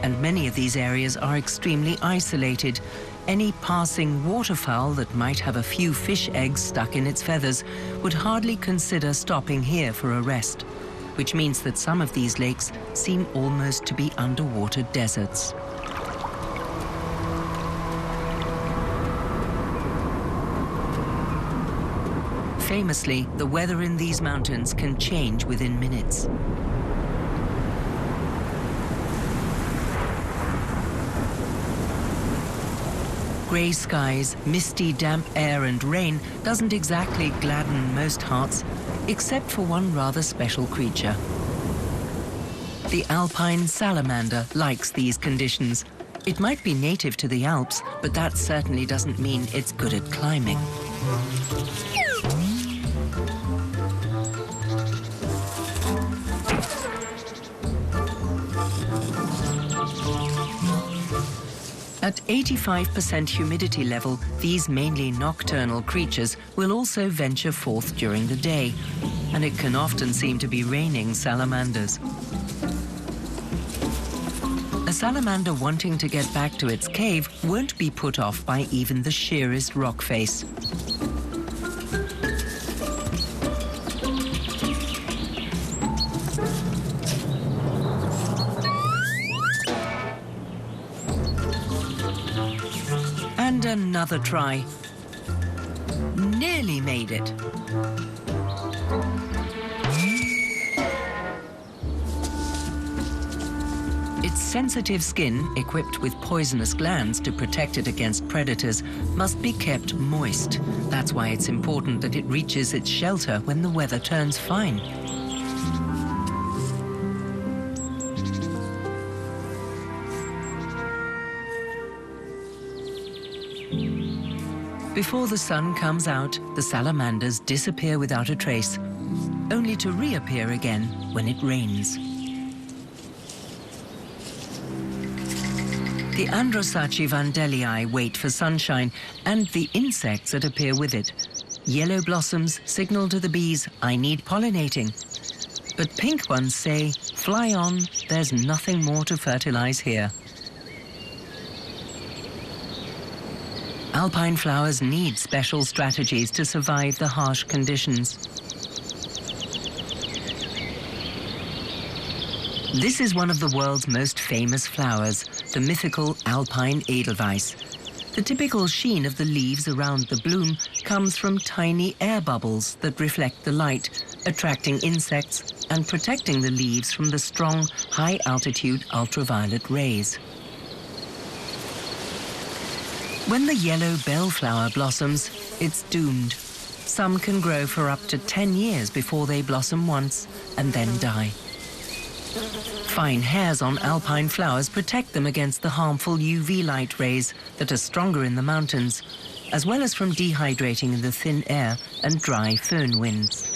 A: And many of these areas are extremely isolated. Any passing waterfowl that might have a few fish eggs stuck in its feathers would hardly consider stopping here for a rest, which means that some of these lakes seem almost to be underwater deserts. Famously, the weather in these mountains can change within minutes. Grey skies, misty, damp air and rain doesn't exactly gladden most hearts, except for one rather special creature. The alpine salamander likes these conditions. It might be native to the Alps, but that certainly doesn't mean it's good at climbing. At 85% humidity level, these mainly nocturnal creatures will also venture forth during the day, and it can often seem to be raining salamanders. A salamander wanting to get back to its cave won't be put off by even the sheerest rock face. And another try. Nearly made it. Its sensitive skin, equipped with poisonous glands to protect it against predators, must be kept moist. That's why it's important that it reaches its shelter when the weather turns fine. Before the sun comes out, the salamanders disappear without a trace, only to reappear again when it rains. The Androsaci vandelii wait for sunshine and the insects that appear with it. Yellow blossoms signal to the bees, "I need pollinating." But pink ones say, "Fly on, there's nothing more to fertilize here." Alpine flowers need special strategies to survive the harsh conditions. This is one of the world's most famous flowers, the mythical alpine edelweiss. The typical sheen of the leaves around the bloom comes from tiny air bubbles that reflect the light, attracting insects and protecting the leaves from the strong, high-altitude ultraviolet rays. When the yellow bellflower blossoms, it's doomed. Some can grow for up to 10 years before they blossom once and then die. Fine hairs on alpine flowers protect them against the harmful UV light rays that are stronger in the mountains, as well as from dehydrating in the thin air and dry foehn winds.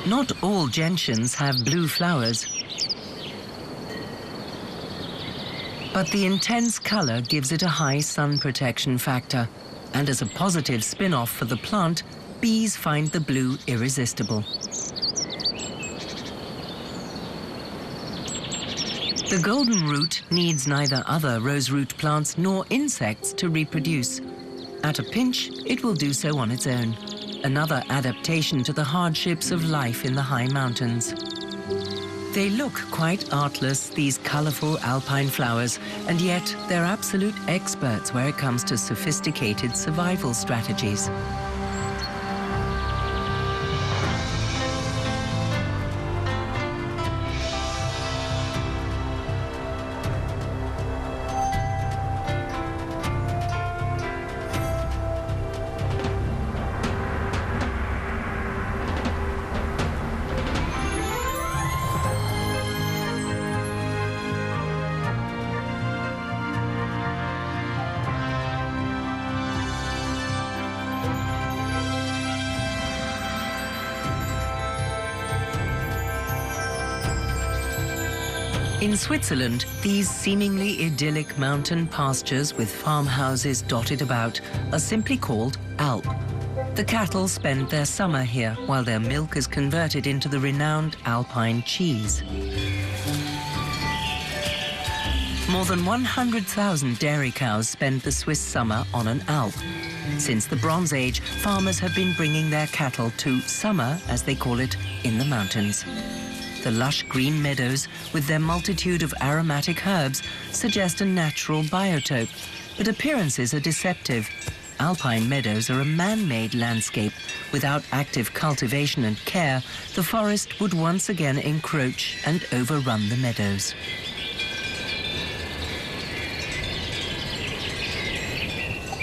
A: Not all gentians have blue flowers, but the intense color gives it a high sun protection factor. And as a positive spin-off for the plant, bees find the blue irresistible. The golden root needs neither other roseroot plants nor insects to reproduce. At a pinch, it will do so on its own. Another adaptation to the hardships of life in the high mountains. They look quite artless, these colorful alpine flowers, and yet they're absolute experts where it comes to sophisticated survival strategies. In Switzerland, these seemingly idyllic mountain pastures with farmhouses dotted about are simply called Alp. The cattle spend their summer here while their milk is converted into the renowned Alpine cheese. More than 100,000 dairy cows spend the Swiss summer on an Alp. Since the Bronze Age, farmers have been bringing their cattle to summer, as they call it, in the mountains. The lush green meadows, with their multitude of aromatic herbs, suggest a natural biotope, but appearances are deceptive. Alpine meadows are a man-made landscape. Without active cultivation and care, the forest would once again encroach and overrun the meadows.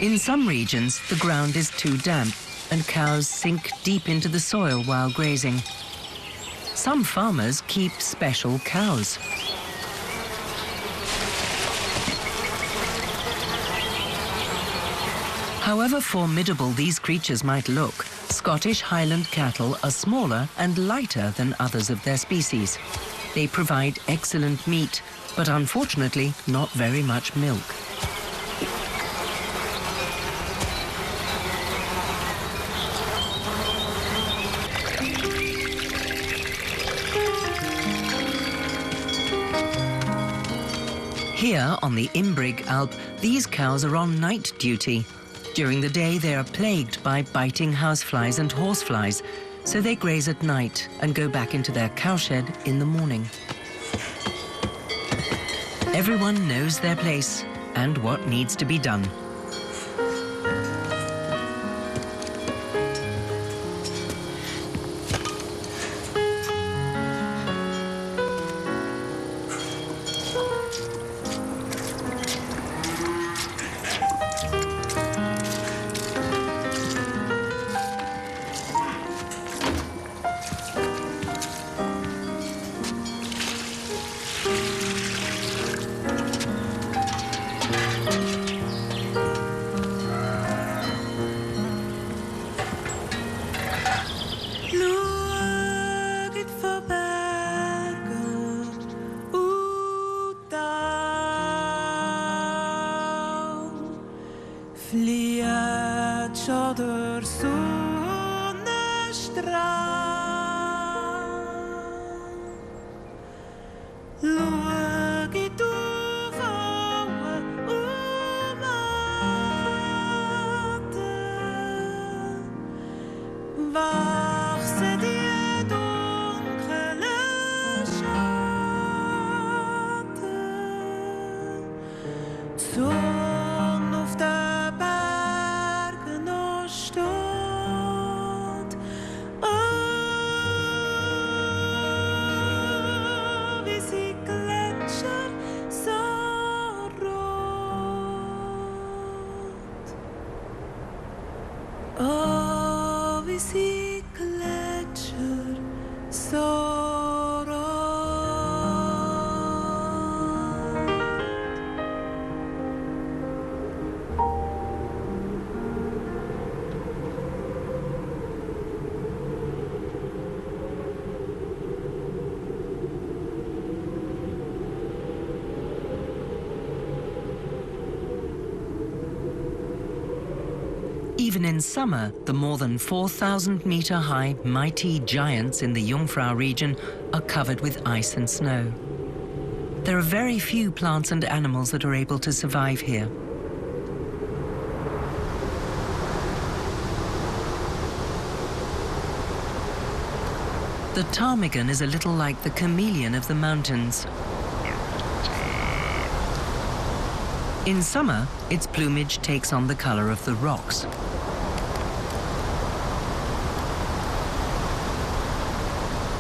A: In some regions, the ground is too damp, and cows sink deep into the soil while grazing. Some farmers keep special cows. However formidable these creatures might look, Scottish Highland cattle are smaller and lighter than others of their species. They provide excellent meat, but unfortunately not very much milk. Here on the Imbrig Alp, these cows are on night duty. During the day, they are plagued by biting houseflies and horseflies, so they graze at night and go back into their cowshed in the morning. Everyone knows their place and what needs to be done. Even in summer, the more than 4,000-meter-high mighty giants in the Jungfrau region are covered with ice and snow. There are very few plants and animals that are able to survive here. The ptarmigan is a little like the chameleon of the mountains. In summer, its plumage takes on the color of the rocks.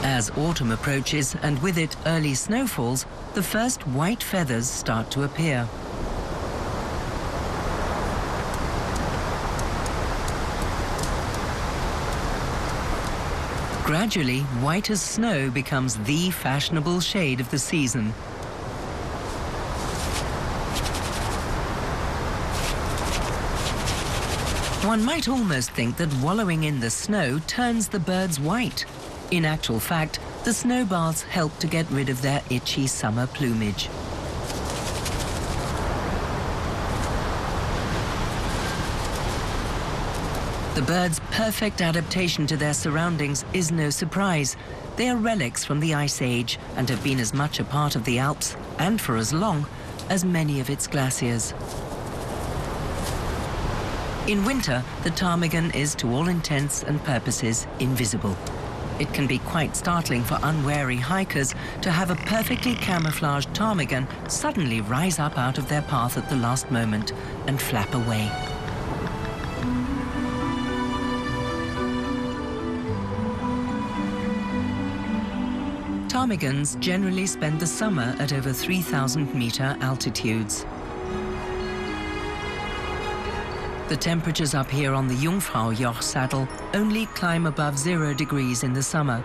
A: As autumn approaches, and with it early snowfalls, the first white feathers start to appear. Gradually, white as snow becomes the fashionable shade of the season. One might almost think that wallowing in the snow turns the birds white. In actual fact, the snow baths help to get rid of their itchy summer plumage. The birds' perfect adaptation to their surroundings is no surprise. They are relics from the Ice Age and have been as much a part of the Alps, and for as long, as many of its glaciers. In winter, the ptarmigan is to all intents and purposes invisible. It can be quite startling for unwary hikers to have a perfectly camouflaged ptarmigan suddenly rise up out of their path at the last moment and flap away. Ptarmigans generally spend the summer at over 3,000-meter altitudes. The temperatures up here on the Jungfraujoch saddle only climb above 0 degrees in the summer.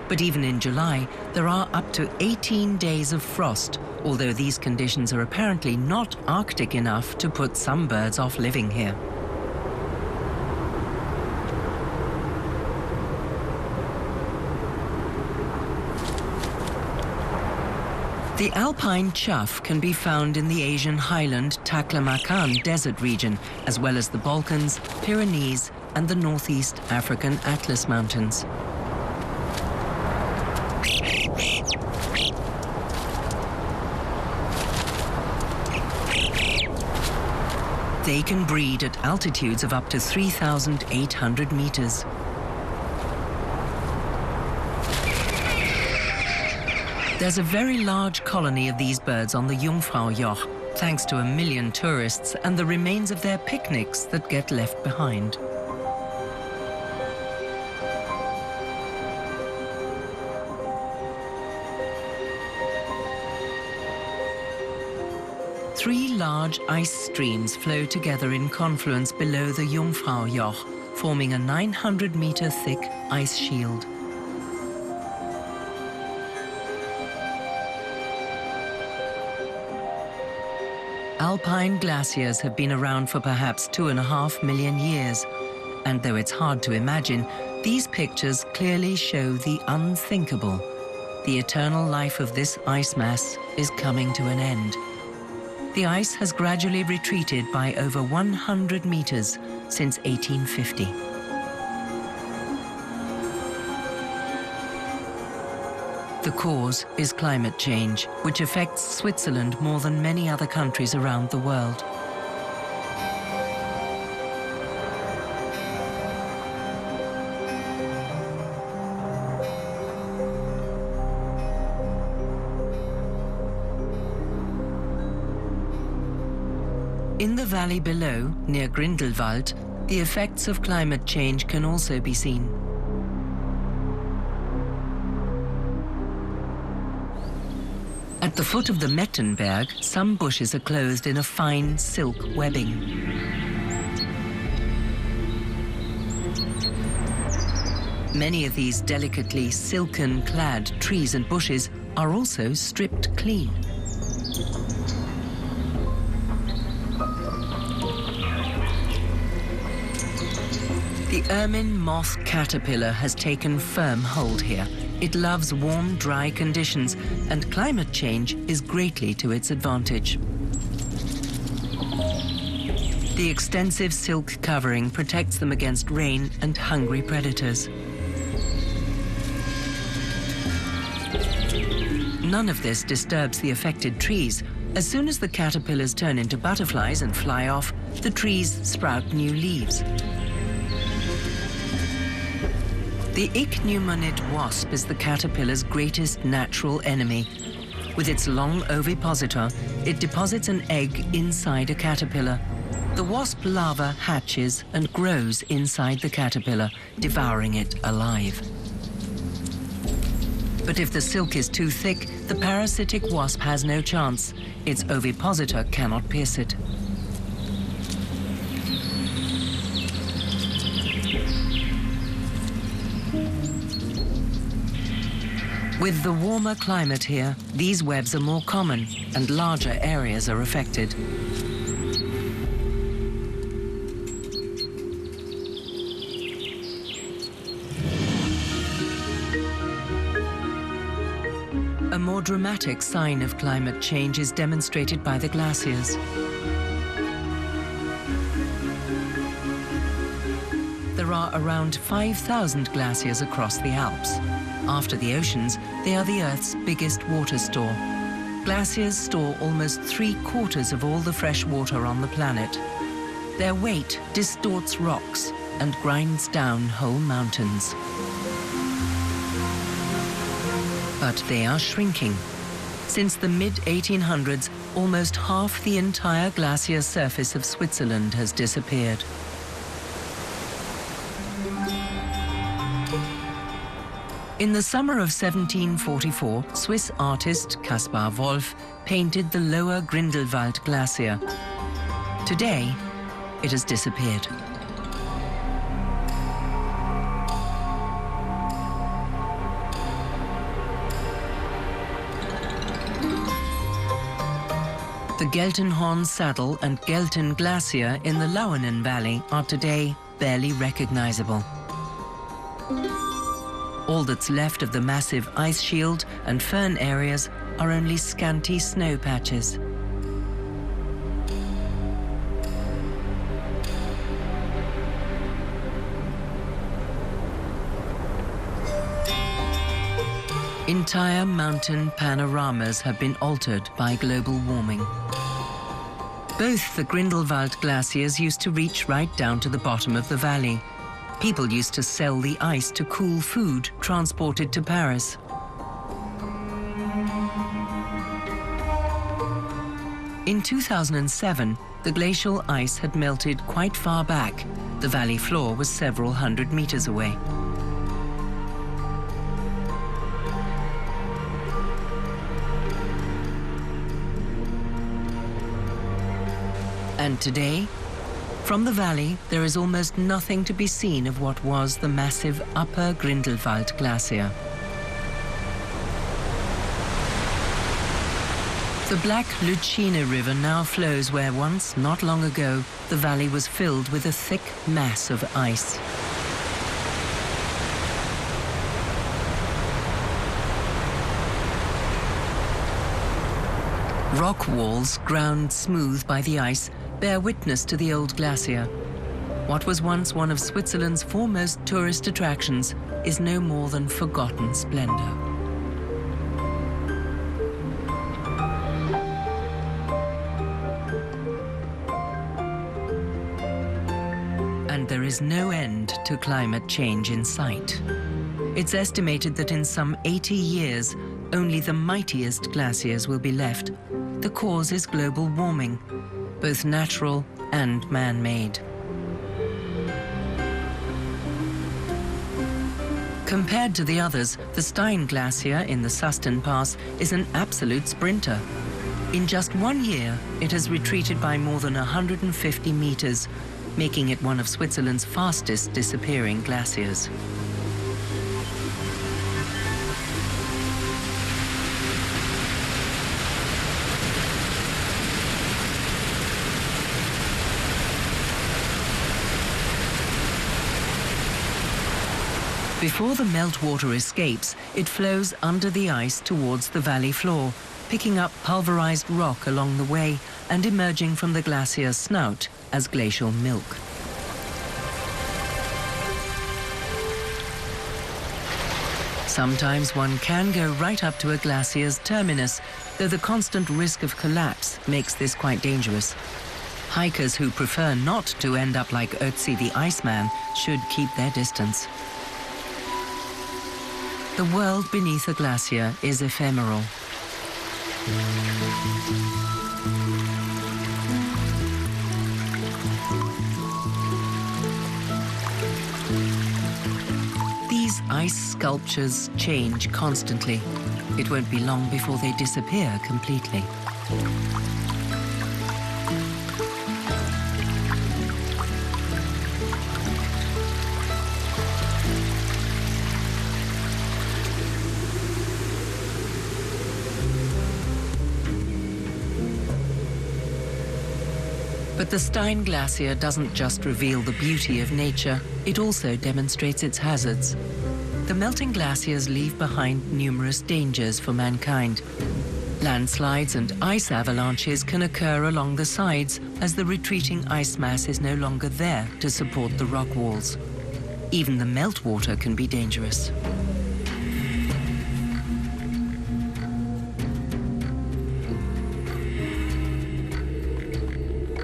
A: But even in July, there are up to 18 days of frost, although these conditions are apparently not Arctic enough to put some birds off living here. The alpine chough can be found in the Asian highland Taklamakan desert region, as well as the Balkans, Pyrenees, and the northeast African Atlas Mountains. They can breed at altitudes of up to 3,800 meters. There's a very large colony of these birds on the Jungfraujoch, thanks to 1 million tourists and the remains of their picnics that get left behind. Three large ice streams flow together in confluence below the Jungfraujoch, forming a 900-meter thick ice shield. Alpine glaciers have been around for perhaps 2.5 million years, and though it's hard to imagine, these pictures clearly show the unthinkable. The eternal life of this ice mass is coming to an end. The ice has gradually retreated by over 100 meters since 1850. The cause is climate change, which affects Switzerland more than many other countries around the world. In the valley below, near Grindelwald, the effects of climate change can also be seen. At the foot of the Mettenberg, some bushes are clothed in a fine silk webbing. Many of these delicately silken-clad trees and bushes are also stripped clean. The ermine moth caterpillar has taken firm hold here. It loves warm, dry conditions, and climate change is greatly to its advantage. The extensive silk covering protects them against rain and hungry predators. None of this disturbs the affected trees. As soon as the caterpillars turn into butterflies and fly off, the trees sprout new leaves. The ichneumoniid wasp is the caterpillar's greatest natural enemy. With its long ovipositor, it deposits an egg inside a caterpillar. The wasp larva hatches and grows inside the caterpillar, devouring it alive. But if the silk is too thick, the parasitic wasp has no chance. Its ovipositor cannot pierce it. With the warmer climate here, these webs are more common and larger areas are affected. A more dramatic sign of climate change is demonstrated by the glaciers. There are around 5,000 glaciers across the Alps. After the oceans, they are the Earth's biggest water store. Glaciers store almost 3/4 of all the fresh water on the planet. Their weight distorts rocks and grinds down whole mountains. But they are shrinking. Since the mid-1800s, almost half the entire glacier surface of Switzerland has disappeared. In the summer of 1744, Swiss artist Caspar Wolf painted the lower Grindelwald glacier. Today, it has disappeared. The Geltenhorn Saddle and Gelten Glacier in the Lauenen Valley are today barely recognizable. All that's left of the massive ice shield and fern areas are only scanty snow patches. Entire mountain panoramas have been altered by global warming. Both the Grindelwald glaciers used to reach right down to the bottom of the valley. People used to sell the ice to cool food transported to Paris. In 2007, the glacial ice had melted quite far back. The valley floor was several hundred meters away. And today, from the valley, there is almost nothing to be seen of what was the massive Upper Grindelwald glacier. The Black Lütschine River now flows where once, not long ago, the valley was filled with a thick mass of ice. Rock walls, ground smooth by the ice, bear witness to the old glacier. What was once one of Switzerland's foremost tourist attractions is no more than forgotten splendor. And there is no end to climate change in sight. It's estimated that in some 80 years, only the mightiest glaciers will be left. The cause is global warming, both natural and man-made. Compared to the others, the Stein Glacier in the Susten Pass is an absolute sprinter. In just 1 year, it has retreated by more than 150 meters, making it one of Switzerland's fastest disappearing glaciers. Before the meltwater escapes, it flows under the ice towards the valley floor, picking up pulverized rock along the way and emerging from the glacier's snout as glacial milk. Sometimes one can go right up to a glacier's terminus, though the constant risk of collapse makes this quite dangerous. Hikers who prefer not to end up like Ötzi the Iceman should keep their distance. The world beneath a glacier is ephemeral. These ice sculptures change constantly. It won't be long before they disappear completely. But the Stein Glacier doesn't just reveal the beauty of nature, it also demonstrates its hazards. The melting glaciers leave behind numerous dangers for mankind. Landslides and ice avalanches can occur along the sides as the retreating ice mass is no longer there to support the rock walls. Even the meltwater can be dangerous.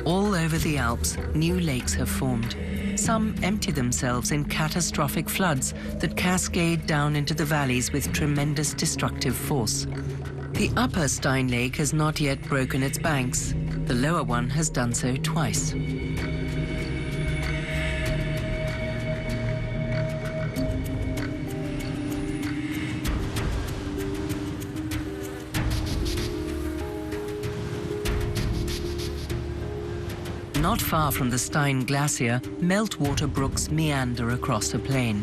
A: All over the Alps, new lakes have formed. Some empty themselves in catastrophic floods that cascade down into the valleys with tremendous destructive force. The upper Stein Lake has not yet broken its banks. The lower one has done so twice. Not far from the Stein Glacier, meltwater brooks meander across a plain.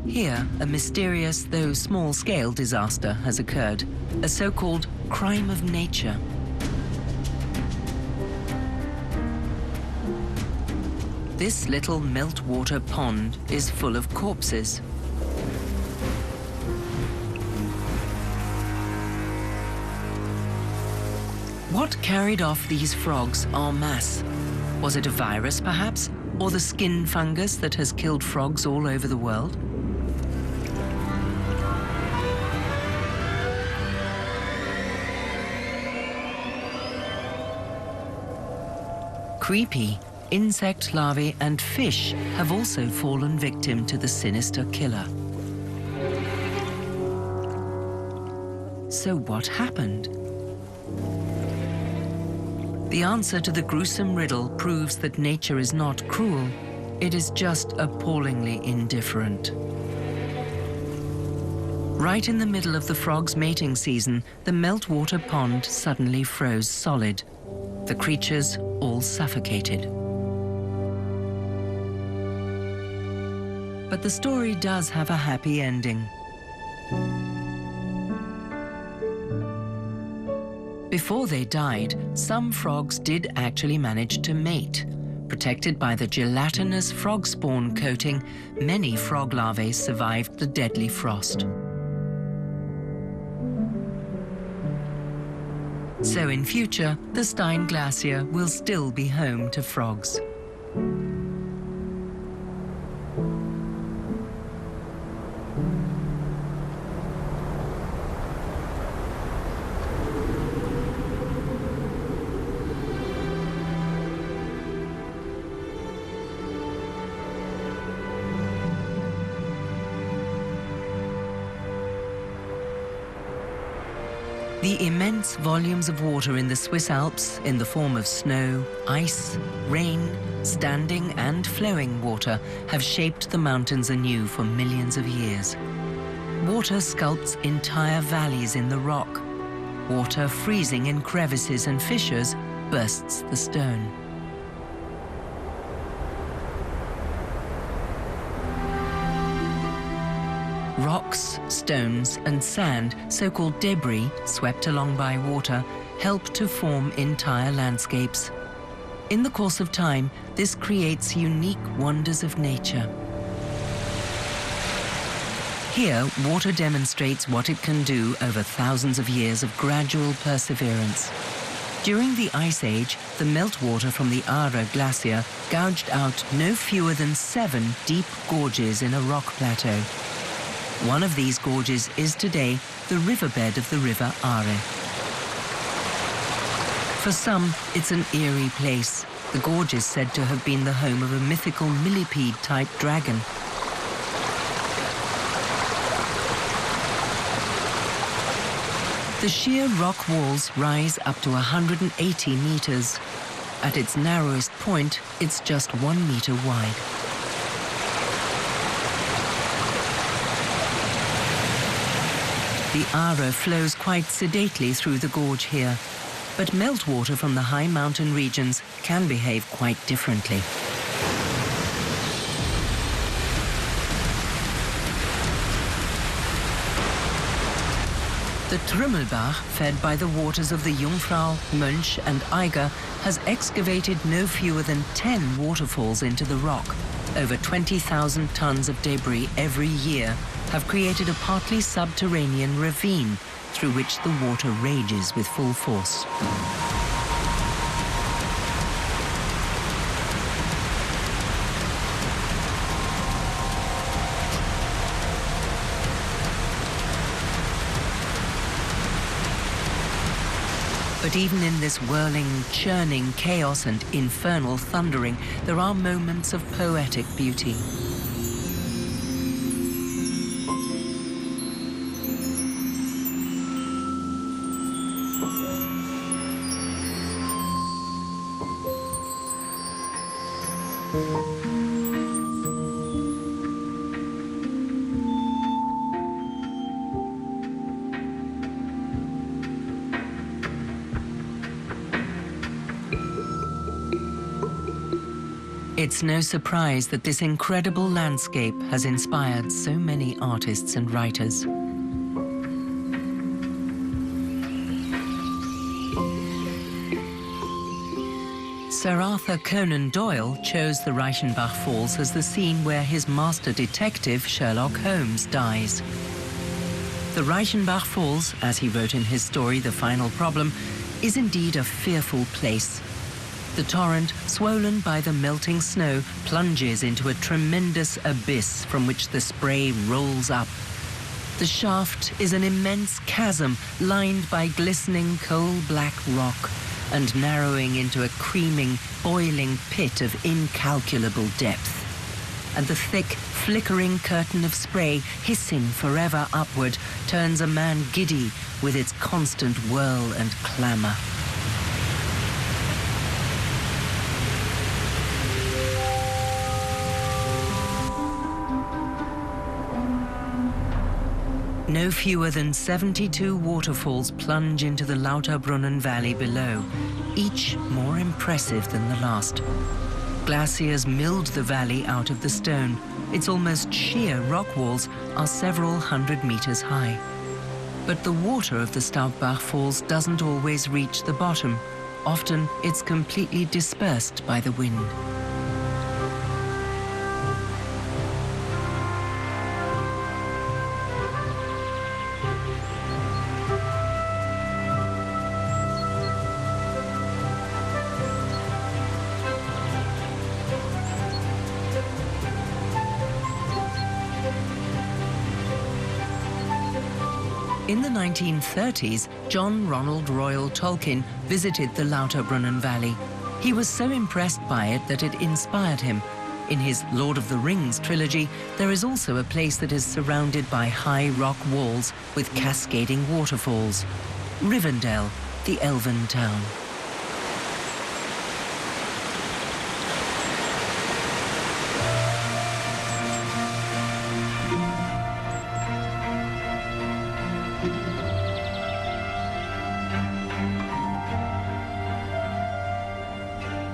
A: Here, a mysterious, though small-scale disaster has occurred, a so-called crime of nature. This little meltwater pond is full of corpses. What carried off these frogs en masse? Was it a virus, perhaps? Or the skin fungus that has killed frogs all over the world? Creepy, insect larvae and fish have also fallen victim to the sinister killer. So what happened? The answer to the gruesome riddle proves that nature is not cruel, it is just appallingly indifferent. Right in the middle of the frog's mating season, the meltwater pond suddenly froze solid. The creatures all suffocated. But the story does have a happy ending. Before they died, some frogs did actually manage to mate. Protected by the gelatinous frog spawn coating, many frog larvae survived the deadly frost. So in future, the Stein Glacier will still be home to frogs. The immense volumes of water in the Swiss Alps, in the form of snow, ice, rain, standing and flowing water, have shaped the mountains anew for millions of years. Water sculpts entire valleys in the rock. Water freezing in crevices and fissures bursts the stone. Rocks, stones and sand, so-called debris, swept along by water, help to form entire landscapes. In the course of time, this creates unique wonders of nature. Here, water demonstrates what it can do over thousands of years of gradual perseverance. During the Ice Age, the meltwater from the Aare Glacier gouged out no fewer than 7 deep gorges in a rock plateau. One of these gorges is today the riverbed of the River Aare. For some, it's an eerie place. The gorge is said to have been the home of a mythical millipede-type dragon. The sheer rock walls rise up to 180 meters. At its narrowest point, it's just 1 meter wide. The Aare flows quite sedately through the gorge here, but meltwater from the high mountain regions can behave quite differently. The Trümmelbach, fed by the waters of the Jungfrau, Mönch and Eiger, has excavated no fewer than 10 waterfalls into the rock. Over 20,000 tons of debris every year have created a partly subterranean ravine through which the water rages with full force. But even in this whirling, churning chaos and infernal thundering, there are moments of poetic beauty. It's no surprise that this incredible landscape has inspired so many artists and writers. Sir Arthur Conan Doyle chose the Reichenbach Falls as the scene where his master detective, Sherlock Holmes, dies. The Reichenbach Falls, as he wrote in his story The Final Problem, is indeed a fearful place. The torrent, swollen by the melting snow, plunges into a tremendous abyss from which the spray rolls up. The shaft is an immense chasm lined by glistening coal-black rock, and narrowing into a creaming, boiling pit of incalculable depth. And the thick, flickering curtain of spray, hissing forever upward, turns a man giddy with its constant whirl and clamour. No fewer than 72 waterfalls plunge into the Lauterbrunnen Valley below, each more impressive than the last. Glaciers milled the valley out of the stone. Its almost sheer rock walls are several hundred meters high. But the water of the Staubbach Falls doesn't always reach the bottom. Often it's completely dispersed by the wind. In the 1930s, John Ronald Royal Tolkien visited the Lauterbrunnen Valley. He was so impressed by it that it inspired him. In his Lord of the Rings trilogy, there is also a place that is surrounded by high rock walls with cascading waterfalls. Rivendell, the elven town.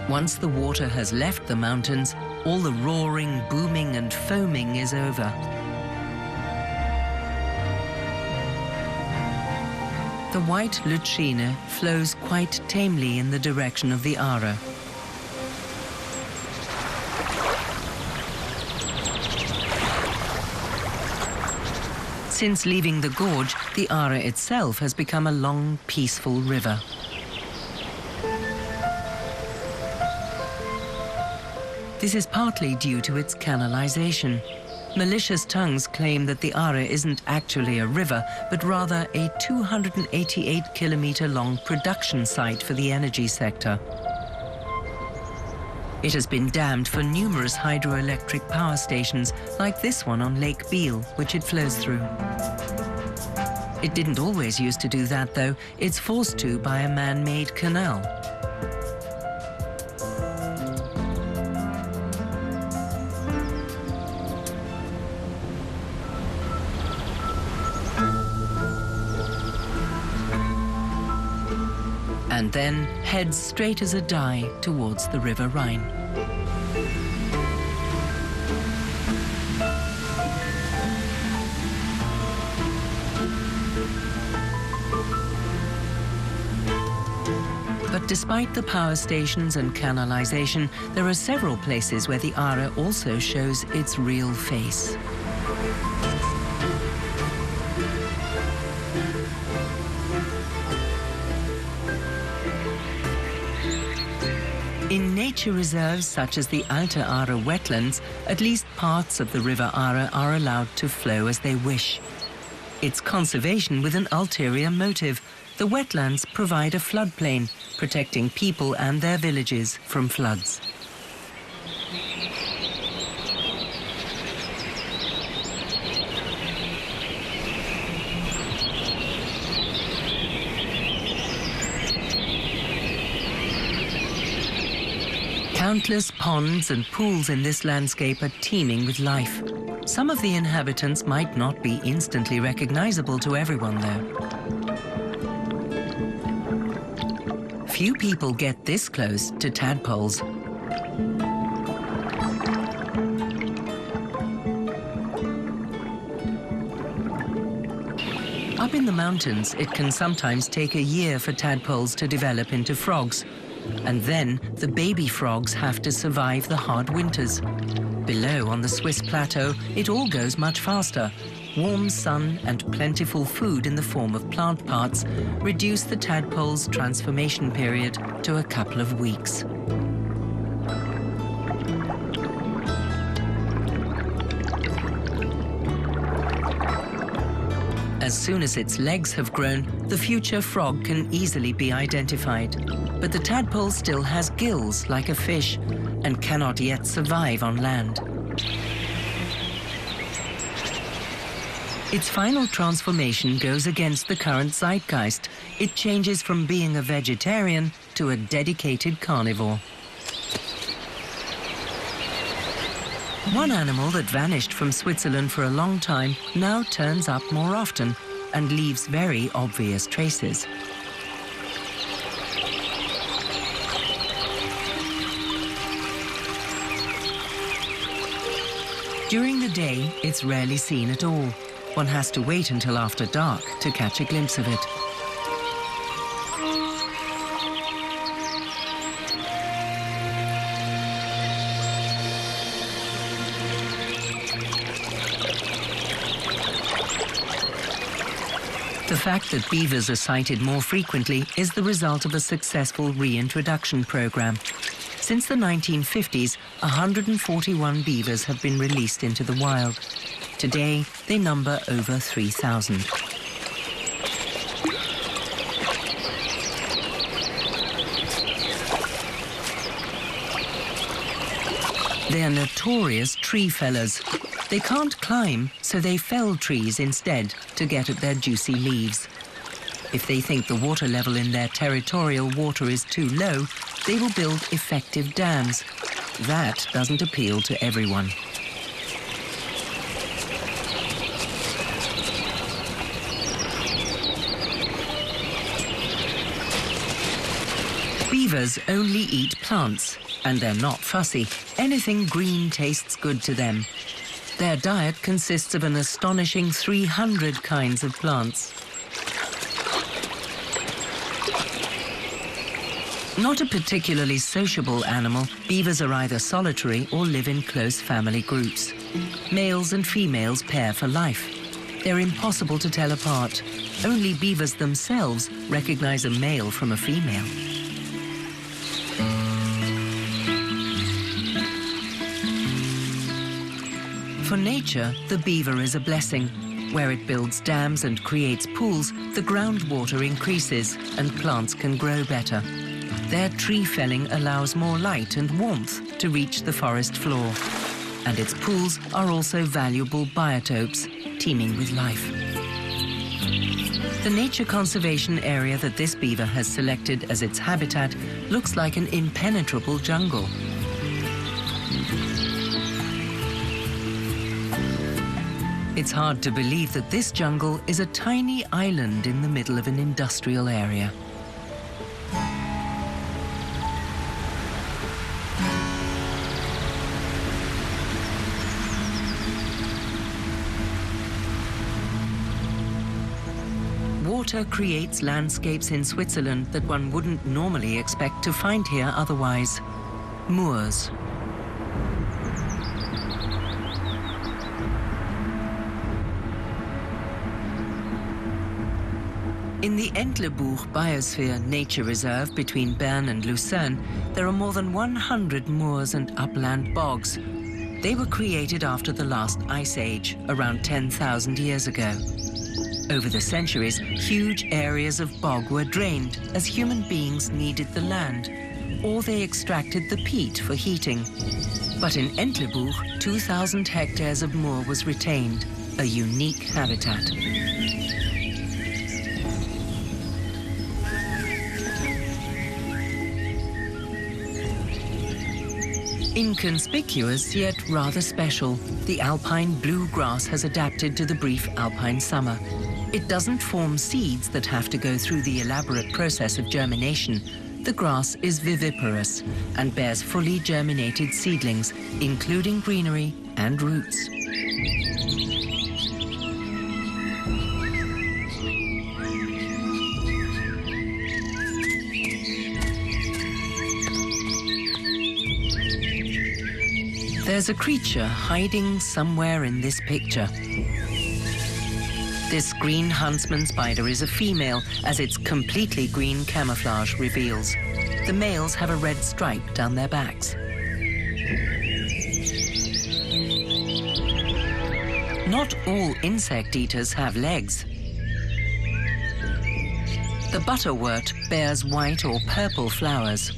A: Once the water has left the mountains, all the roaring, booming and foaming is over. The white Lütschine flows quite tamely in the direction of the Aare. Since leaving the gorge, the Aare itself has become a long, peaceful river. This is partly due to its canalization. Malicious tongues claim that the Aare isn't actually a river, but rather a 288-kilometer-long production site for the energy sector. It has been dammed for numerous hydroelectric power stations, like this one on Lake Biel, which it flows through. It didn't always used to do that, though. It's forced to by a man-made canal. And then heads straight as a die towards the River Rhine. But despite the power stations and canalization, there are several places where the Aare also shows its real face. In nature reserves such as the Alte Aare wetlands, at least parts of the River Aare are allowed to flow as they wish. It's conservation with an ulterior motive. The wetlands provide a floodplain, protecting people and their villages from floods. Countless ponds and pools in this landscape are teeming with life. Some of the inhabitants might not be instantly recognizable to everyone, though. Few people get this close to tadpoles. Up in the mountains, it can sometimes take a year for tadpoles to develop into frogs. And then the baby frogs have to survive the hard winters. Below on the Swiss plateau, it all goes much faster. Warm sun and plentiful food in the form of plant parts reduce the tadpole's transformation period to a couple of weeks. As soon as its legs have grown, the future frog can easily be identified. But the tadpole still has gills like a fish and cannot yet survive on land. Its final transformation goes against the current zeitgeist. It changes from being a vegetarian to a dedicated carnivore. One animal that vanished from Switzerland for a long time now turns up more often and leaves very obvious traces. During the day, it's rarely seen at all. One has to wait until after dark to catch a glimpse of it. The fact that beavers are sighted more frequently is the result of a successful reintroduction program. Since the 1950s, 141 beavers have been released into the wild. Today, they number over 3,000. They are notorious tree fellers. They can't climb, so they fell trees instead to get at their juicy leaves. If they think the water level in their territorial water is too low, they will build effective dams. That doesn't appeal to everyone. Beavers only eat plants, and they're not fussy. Anything green tastes good to them. Their diet consists of an astonishing 300 kinds of plants. Not a particularly sociable animal, beavers are either solitary or live in close family groups. Males and females pair for life. They're impossible to tell apart. Only beavers themselves recognize a male from a female. For nature, the beaver is a blessing. Where it builds dams and creates pools, the groundwater increases and plants can grow better. Their tree felling allows more light and warmth to reach the forest floor. And its pools are also valuable biotopes, teeming with life. The nature conservation area that this beaver has selected as its habitat looks like an impenetrable jungle. It's hard to believe that this jungle is a tiny island in the middle of an industrial area. Water creates landscapes in Switzerland that one wouldn't normally expect to find here otherwise. Moors. In the Entlebuch Biosphere Nature Reserve between Bern and Lucerne, there are more than 100 moors and upland bogs. They were created after the last ice age, around 10,000 years ago. Over the centuries, huge areas of bog were drained as human beings needed the land, or they extracted the peat for heating. But in Entlebuch, 2,000 hectares of moor was retained, a unique habitat. Inconspicuous, yet rather special, the alpine blue grass has adapted to the brief alpine summer. It doesn't form seeds that have to go through the elaborate process of germination. The grass is viviparous and bears fully germinated seedlings, including greenery and roots. There's a creature hiding somewhere in this picture. This green huntsman spider is a female, as its completely green camouflage reveals. The males have a red stripe down their backs. Not all insect eaters have legs. The butterwort bears white or purple flowers.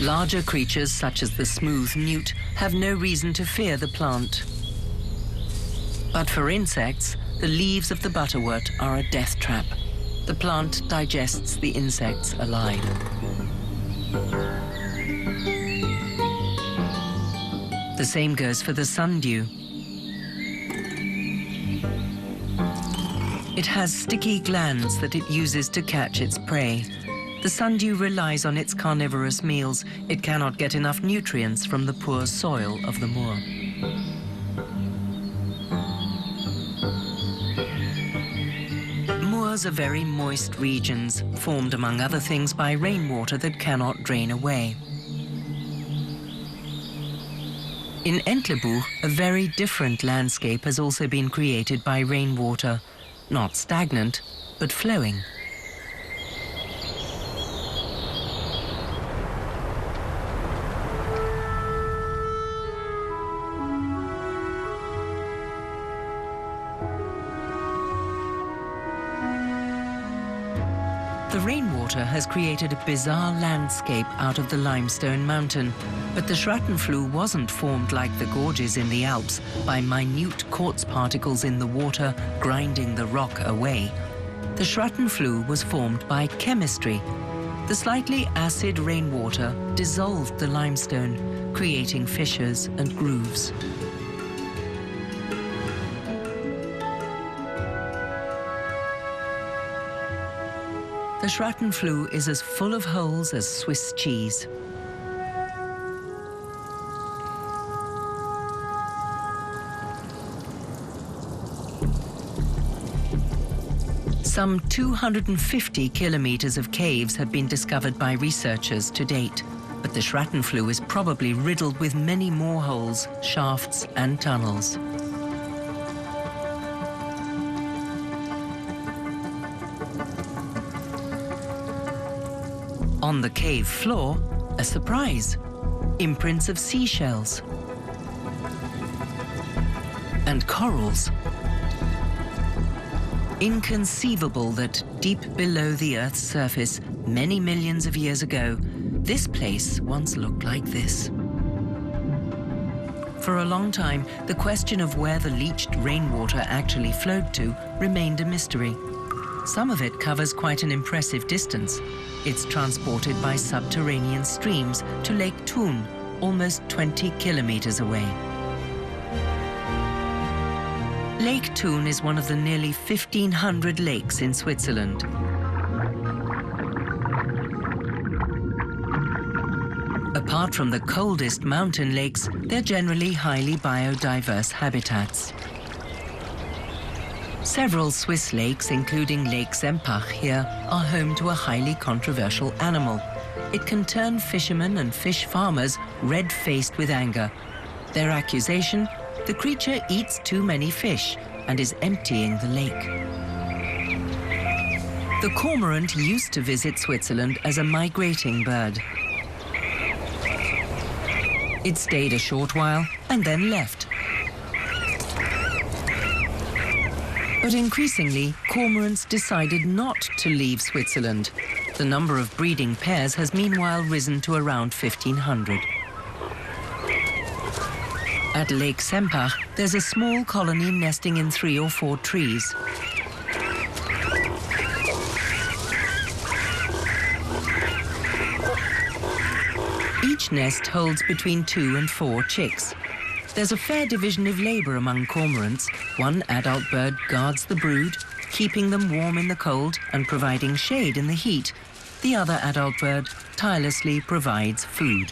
A: Larger creatures such as the smooth newt have no reason to fear the plant. But for insects, the leaves of the butterwort are a death trap. The plant digests the insects alive. The same goes for the sundew. It has sticky glands that it uses to catch its prey. The sundew relies on its carnivorous meals. It cannot get enough nutrients from the poor soil of the moor. Moors are very moist regions, formed among other things by rainwater that cannot drain away. In Entlebuch, a very different landscape has also been created by rainwater. Not stagnant, but flowing. The rainwater has created a bizarre landscape out of the limestone mountain, but the Schrattenfluh wasn't formed like the gorges in the Alps by minute quartz particles in the water grinding the rock away. The Schrattenfluh was formed by chemistry. The slightly acid rainwater dissolved the limestone, creating fissures and grooves. The Schrattenfluh is as full of holes as Swiss cheese. Some 250 kilometers of caves have been discovered by researchers to date, but the Schrattenfluh is probably riddled with many more holes, shafts and tunnels. On the cave floor, a surprise. Imprints of seashells and corals. Inconceivable that deep below the Earth's surface, many millions of years ago, this place once looked like this. For a long time, the question of where the leached rainwater actually flowed to remained a mystery. Some of it covers quite an impressive distance. It's transported by subterranean streams to Lake Thun, almost 20 kilometers away. Lake Thun is one of the nearly 1,500 lakes in Switzerland. Apart from the coldest mountain lakes, they're generally highly biodiverse habitats. Several Swiss lakes, including Lake Sempach here, are home to a highly controversial animal. It can turn fishermen and fish farmers red-faced with anger. Their accusation? The creature eats too many fish and is emptying the lake. The cormorant used to visit Switzerland as a migrating bird. It stayed a short while and then left. But increasingly, cormorants decided not to leave Switzerland. The number of breeding pairs has meanwhile risen to around 1,500. At Lake Sempach, there's a small colony nesting in 3 or 4 trees. Each nest holds between 2 and 4 chicks. There's a fair division of labor among cormorants. One adult bird guards the brood, keeping them warm in the cold and providing shade in the heat. The other adult bird tirelessly provides food.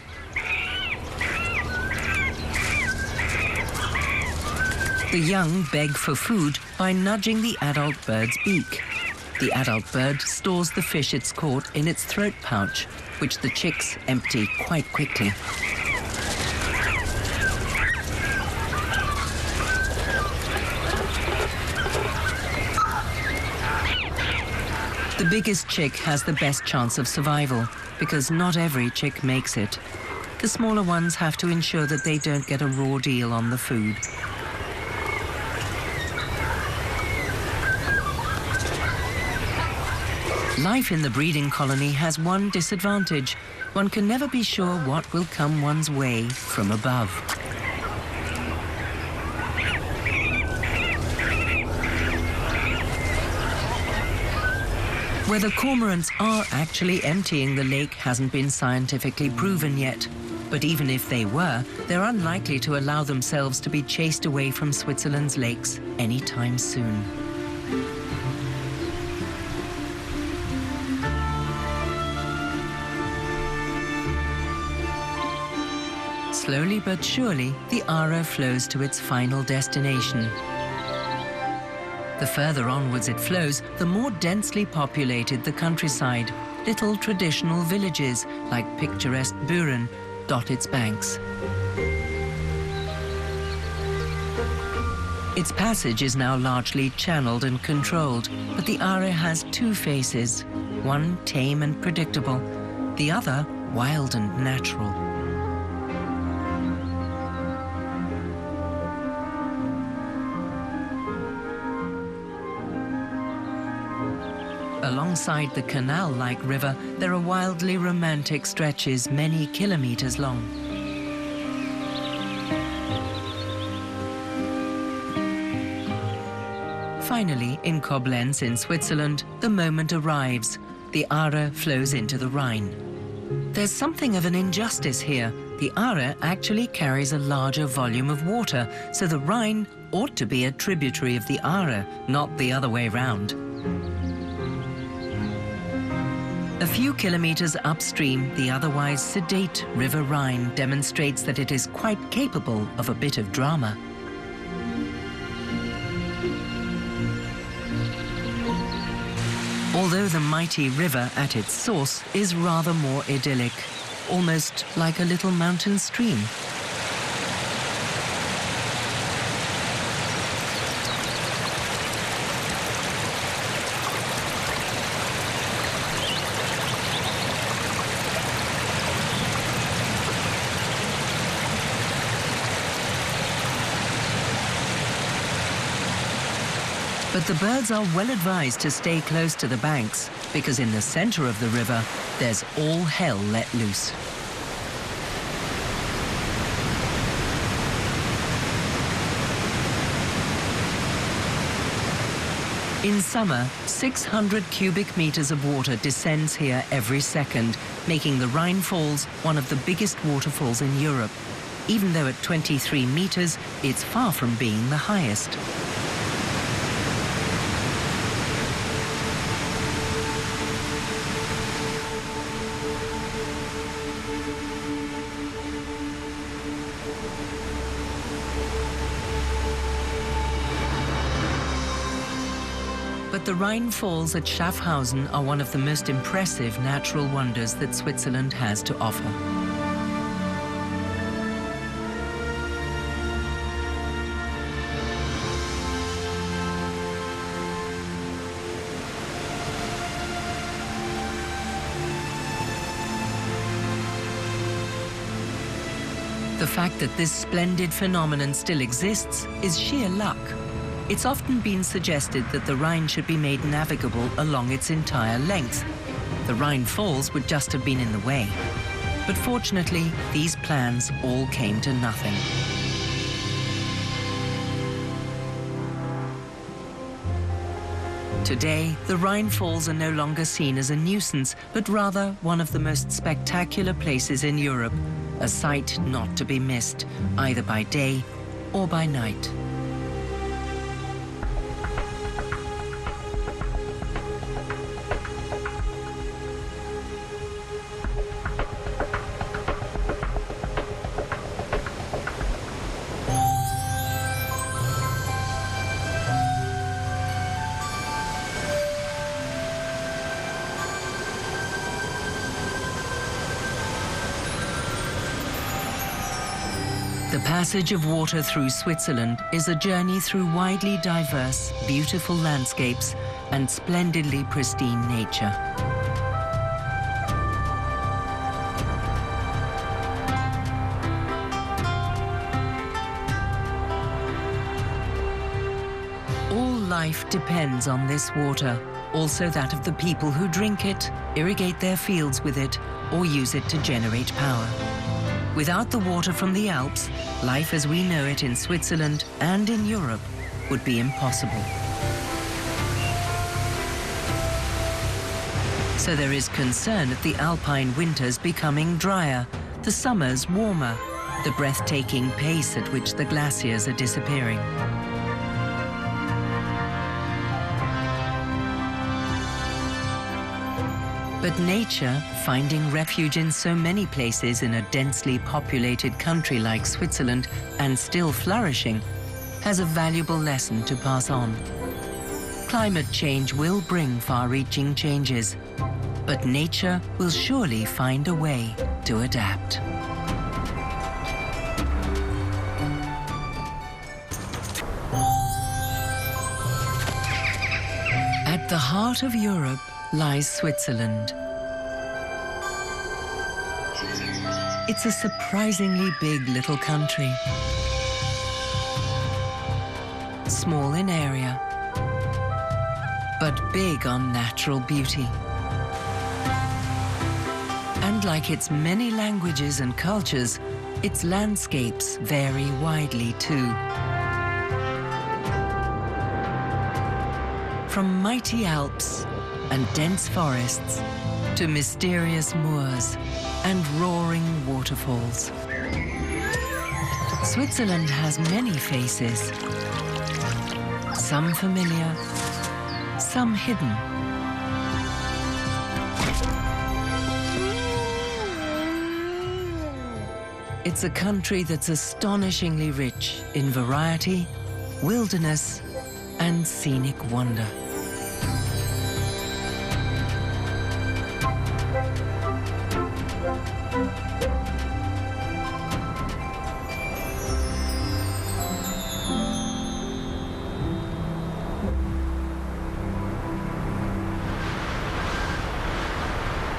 A: The young beg for food by nudging the adult bird's beak. The adult bird stores the fish it's caught in its throat pouch, which the chicks empty quite quickly. The biggest chick has the best chance of survival, because not every chick makes it. The smaller ones have to ensure that they don't get a raw deal on the food. Life in the breeding colony has one disadvantage. One can never be sure what will come one's way from above. Whether cormorants are actually emptying the lake hasn't been scientifically proven yet. But even if they were, they're unlikely to allow themselves to be chased away from Switzerland's lakes anytime soon. Slowly but surely, the Aare flows to its final destination. The further onwards it flows, the more densely populated the countryside. Little traditional villages, like picturesque Buren, dot its banks. Its passage is now largely channeled and controlled, but the Aare has two faces, one tame and predictable, the other wild and natural. Alongside the canal-like river, there are wildly romantic stretches many kilometers long. Finally, in Koblenz in Switzerland, the moment arrives. The Aare flows into the Rhine. There's something of an injustice here. The Aare actually carries a larger volume of water, so the Rhine ought to be a tributary of the Aare, not the other way round. A few kilometers upstream, the otherwise sedate River Rhine demonstrates that it is quite capable of a bit of drama. Although the mighty river at its source is rather more idyllic, almost like a little mountain stream. But the birds are well advised to stay close to the banks, because in the center of the river, there's all hell let loose. In summer, 600 cubic meters of water descends here every second, making the Rhine Falls one of the biggest waterfalls in Europe. Even though at 23 meters, it's far from being the highest. But the Rhine Falls at Schaffhausen are one of the most impressive natural wonders that Switzerland has to offer. The fact that this splendid phenomenon still exists is sheer luck. It's often been suggested that the Rhine should be made navigable along its entire length. The Rhine Falls would just have been in the way. But fortunately, these plans all came to nothing. Today, the Rhine Falls are no longer seen as a nuisance, but rather one of the most spectacular places in Europe, a sight not to be missed, either by day or by night. The passage of water through Switzerland is a journey through widely diverse, beautiful landscapes and splendidly pristine nature. All life depends on this water, also that of the people who drink it, irrigate their fields with it, or use it to generate power. Without the water from the Alps, life as we know it in Switzerland and in Europe would be impossible. So there is concern at the alpine winters becoming drier, the summers warmer, the breathtaking pace at which the glaciers are disappearing. But nature, finding refuge in so many places in a densely populated country like Switzerland and still flourishing, has a valuable lesson to pass on. Climate change will bring far-reaching changes, but nature will surely find a way to adapt. At the heart of Europe lies Switzerland. It's a surprisingly big little country. Small in area, but big on natural beauty. And like its many languages and cultures, its landscapes vary widely too. From mighty Alps and dense forests to mysterious moors and roaring waterfalls. Switzerland has many faces, some familiar, some hidden. It's a country that's astonishingly rich in variety, wilderness, and scenic wonder.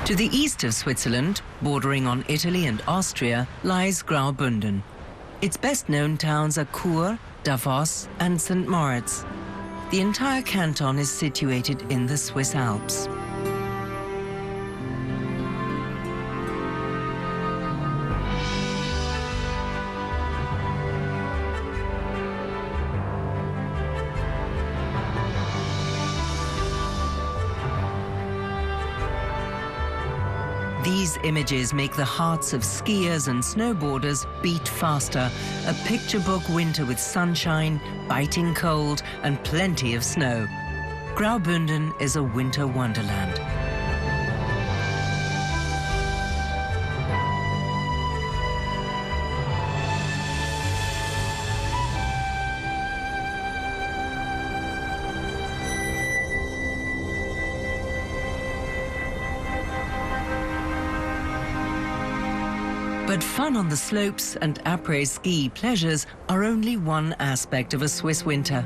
A: To the east of Switzerland, bordering on Italy and Austria, lies Graubünden. Its best-known towns are Chur, Davos, and St. Moritz. The entire canton is situated in the Swiss Alps. These images make the hearts of skiers and snowboarders beat faster. A picture book winter with sunshine, biting cold, and plenty of snow. Graubünden is a winter wonderland. But fun on the slopes and après-ski pleasures are only one aspect of a Swiss winter.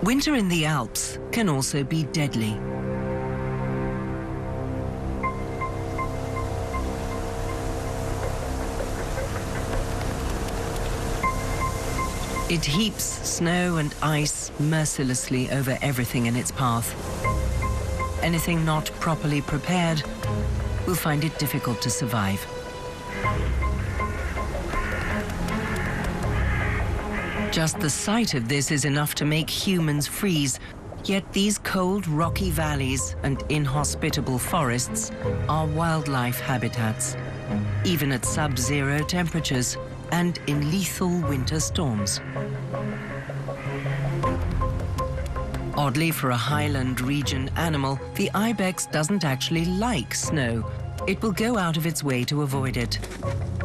A: Winter in the Alps can also be deadly. It heaps snow and ice mercilessly over everything in its path. Anything not properly prepared will find it difficult to survive. Just the sight of this is enough to make humans freeze, yet these cold, rocky valleys and inhospitable forests are wildlife habitats, even at sub-zero temperatures and in lethal winter storms. Oddly, for a highland region animal, the ibex doesn't actually like snow. It will go out of its way to avoid it.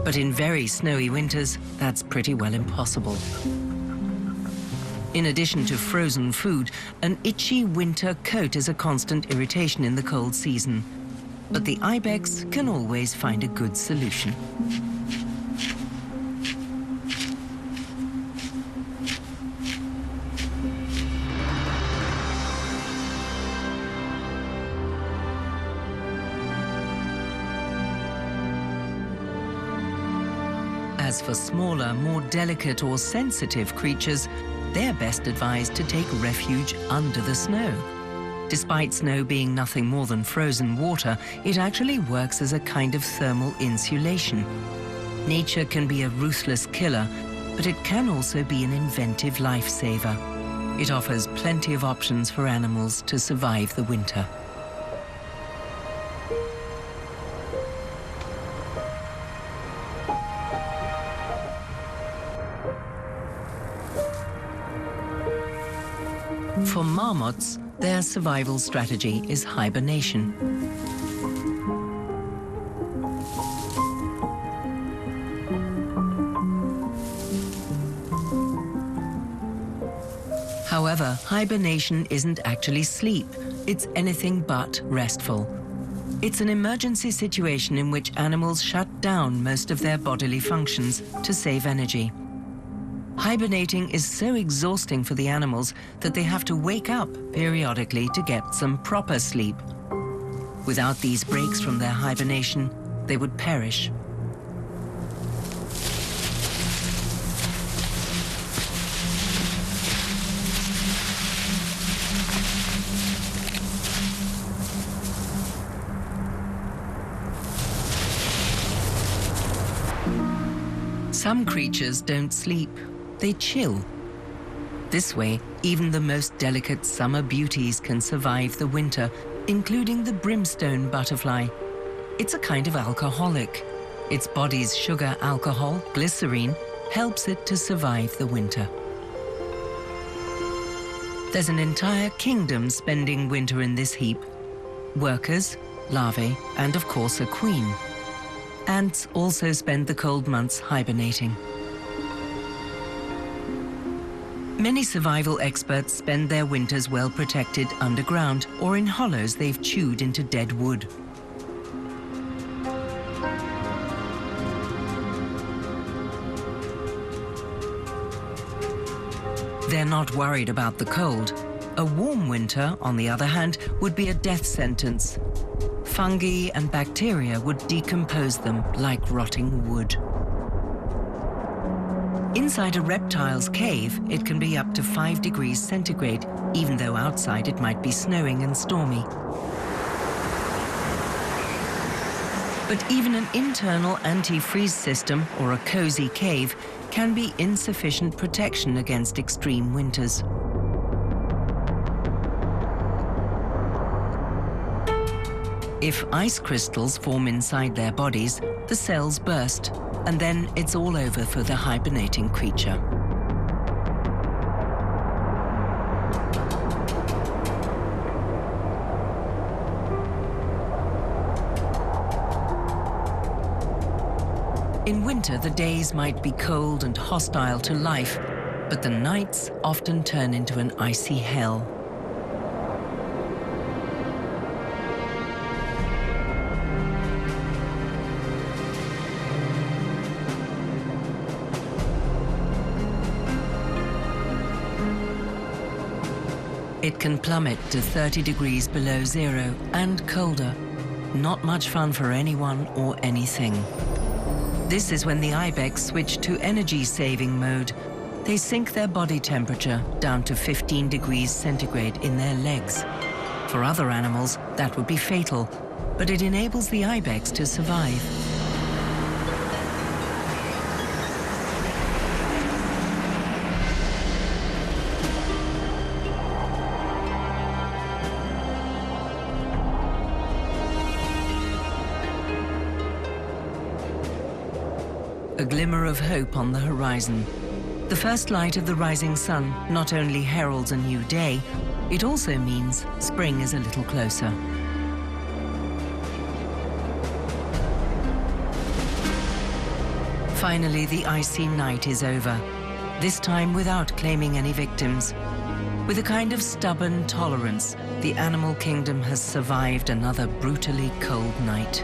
A: But in very snowy winters, that's pretty well impossible. In addition to frozen food, an itchy winter coat is a constant irritation in the cold season. But the ibex can always find a good solution. As for smaller, more delicate or sensitive creatures, they're best advised to take refuge under the snow. Despite snow being nothing more than frozen water, it actually works as a kind of thermal insulation. Nature can be a ruthless killer, but it can also be an inventive lifesaver. It offers plenty of options for animals to survive the winter. For marmots, their survival strategy is hibernation. However, hibernation isn't actually sleep. It's anything but restful. It's an emergency situation in which animals shut down most of their bodily functions to save energy. Hibernating is so exhausting for the animals that they have to wake up periodically to get some proper sleep. Without these breaks from their hibernation, they would perish. Some creatures don't sleep, they chill. This way, even the most delicate summer beauties can survive the winter, including the brimstone butterfly. It's a kind of alcoholic. Its body's sugar alcohol, glycerine, helps it to survive the winter. There's an entire kingdom spending winter in this heap. Workers, larvae, and of course a queen. Ants also spend the cold months hibernating. Many survival experts spend their winters well protected underground or in hollows they've chewed into dead wood. They're not worried about the cold. A warm winter, on the other hand, would be a death sentence. Fungi and bacteria would decompose them like rotting wood. Inside a reptile's cave, it can be up to 5 degrees centigrade, even though outside it might be snowing and stormy. But even an internal anti-freeze system or a cozy cave can be insufficient protection against extreme winters. If ice crystals form inside their bodies, the cells burst, and then it's all over for the hibernating creature. In winter, the days might be cold and hostile to life, but the nights often turn into an icy hell. It can plummet to 30 degrees below zero and colder. Not much fun for anyone or anything. This is when the ibex switch to energy-saving mode. They sink their body temperature down to 15 degrees centigrade in their legs. For other animals, that would be fatal, but it enables the ibex to survive. A glimmer of hope on the horizon. The first light of the rising sun not only heralds a new day, it also means spring is a little closer. Finally, the icy night is over, this time without claiming any victims. With a kind of stubborn tolerance, the animal kingdom has survived another brutally cold night.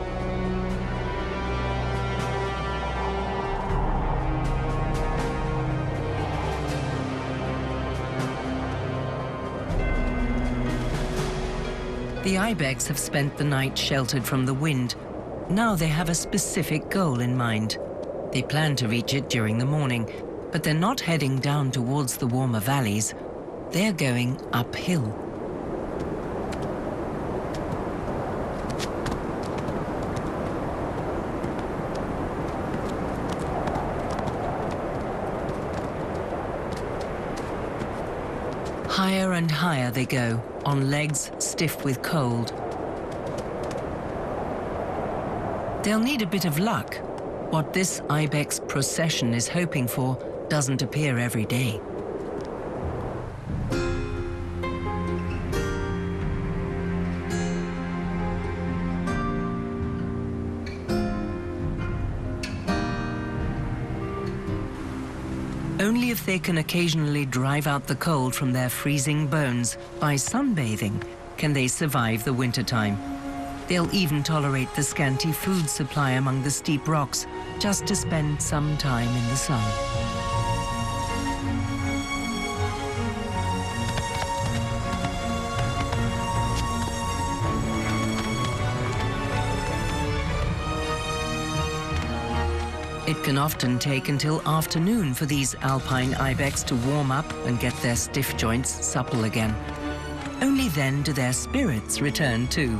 A: The ibex have spent the night sheltered from the wind. Now they have a specific goal in mind. They plan to reach it during the morning, But they're not heading down towards the warmer valleys. They're going uphill. Higher and higher they go, on legs stiff with cold. They'll need a bit of luck. What this ibex procession is hoping for doesn't appear every day. Only if they can occasionally drive out the cold from their freezing bones by sunbathing can they survive the wintertime. They'll even tolerate the scanty food supply among the steep rocks just to spend some time in the sun. It can often take until afternoon for these alpine ibex to warm up and get their stiff joints supple again. Only then do their spirits return too.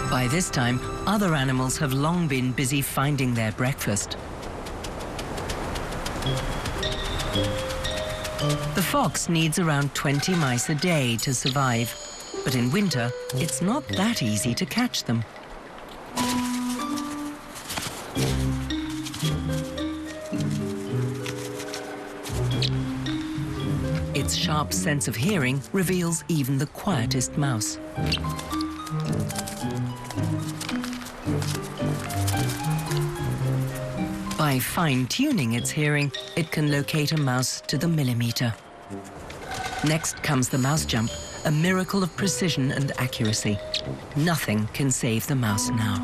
A: By this time, other animals have long been busy finding their breakfast. The fox needs around 20 mice a day to survive, but in winter, it's not that easy to catch them. Its sharp sense of hearing reveals even the quietest mouse. By fine-tuning its hearing, it can locate a mouse to the millimeter. Next comes the mouse jump, a miracle of precision and accuracy. Nothing can save the mouse now.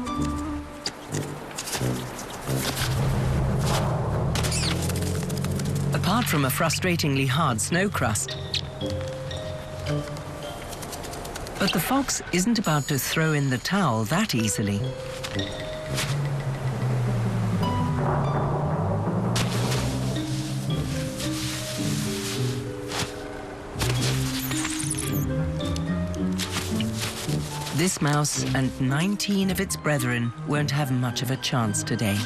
A: Apart from a frustratingly hard snow crust. But the fox isn't about to throw in the towel that easily. This mouse and 19 of its brethren won't have much of a chance today.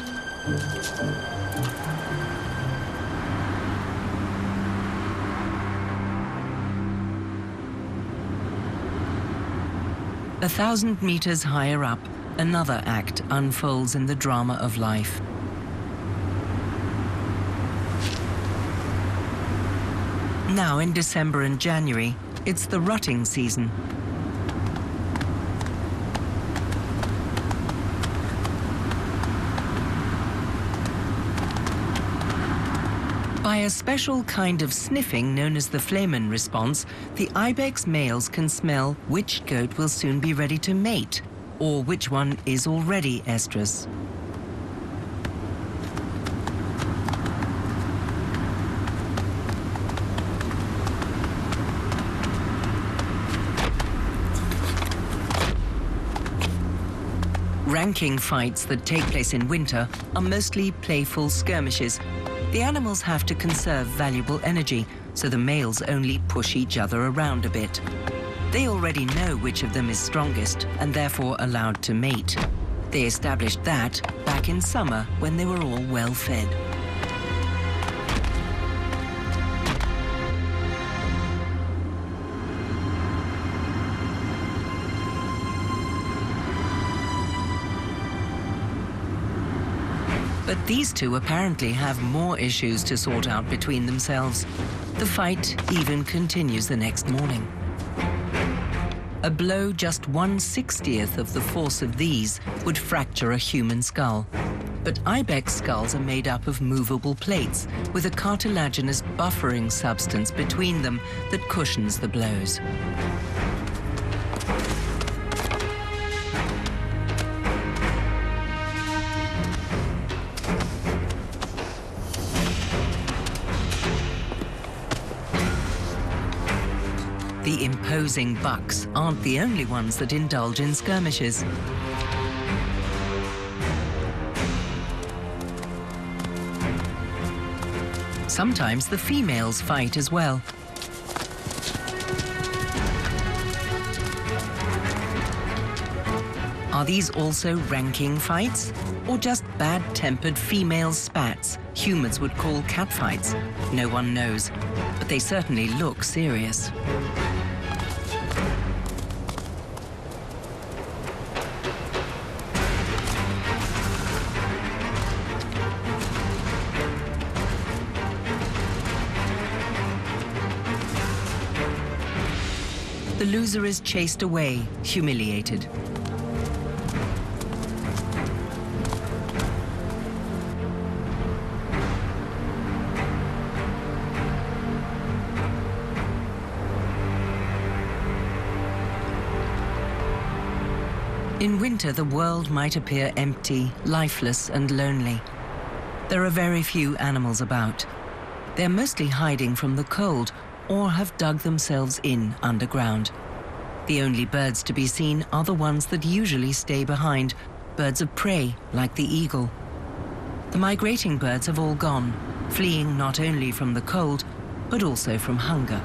A: A 1,000 meters higher up, another act unfolds in the drama of life. Now in December and January, it's the rutting season. By a special kind of sniffing known as the Flehmen response, the ibex males can smell which goat will soon be ready to mate, or which one is already estrus. Ranking fights that take place in winter are mostly playful skirmishes. The animals have to conserve valuable energy, so the males only push each other around a bit. They already know which of them is strongest and therefore allowed to mate. They established that back in summer when they were all well fed. But these two apparently have more issues to sort out between themselves. The fight even continues the next morning. A blow just 1/60th of the force of these would fracture a human skull. But ibex skulls are made up of movable plates with a cartilaginous buffering substance between them that cushions the blows. The imposing bucks aren't the only ones that indulge in skirmishes. Sometimes the females fight as well. Are these also ranking fights? Or just bad-tempered female spats humans would call catfights? No one knows, but they certainly look serious. The loser is chased away, humiliated. In winter, the world might appear empty, lifeless, and lonely. There are very few animals about. They're mostly hiding from the cold or have dug themselves in underground. The only birds to be seen are the ones that usually stay behind, birds of prey like the eagle. The migrating birds have all gone, fleeing not only from the cold, but also from hunger.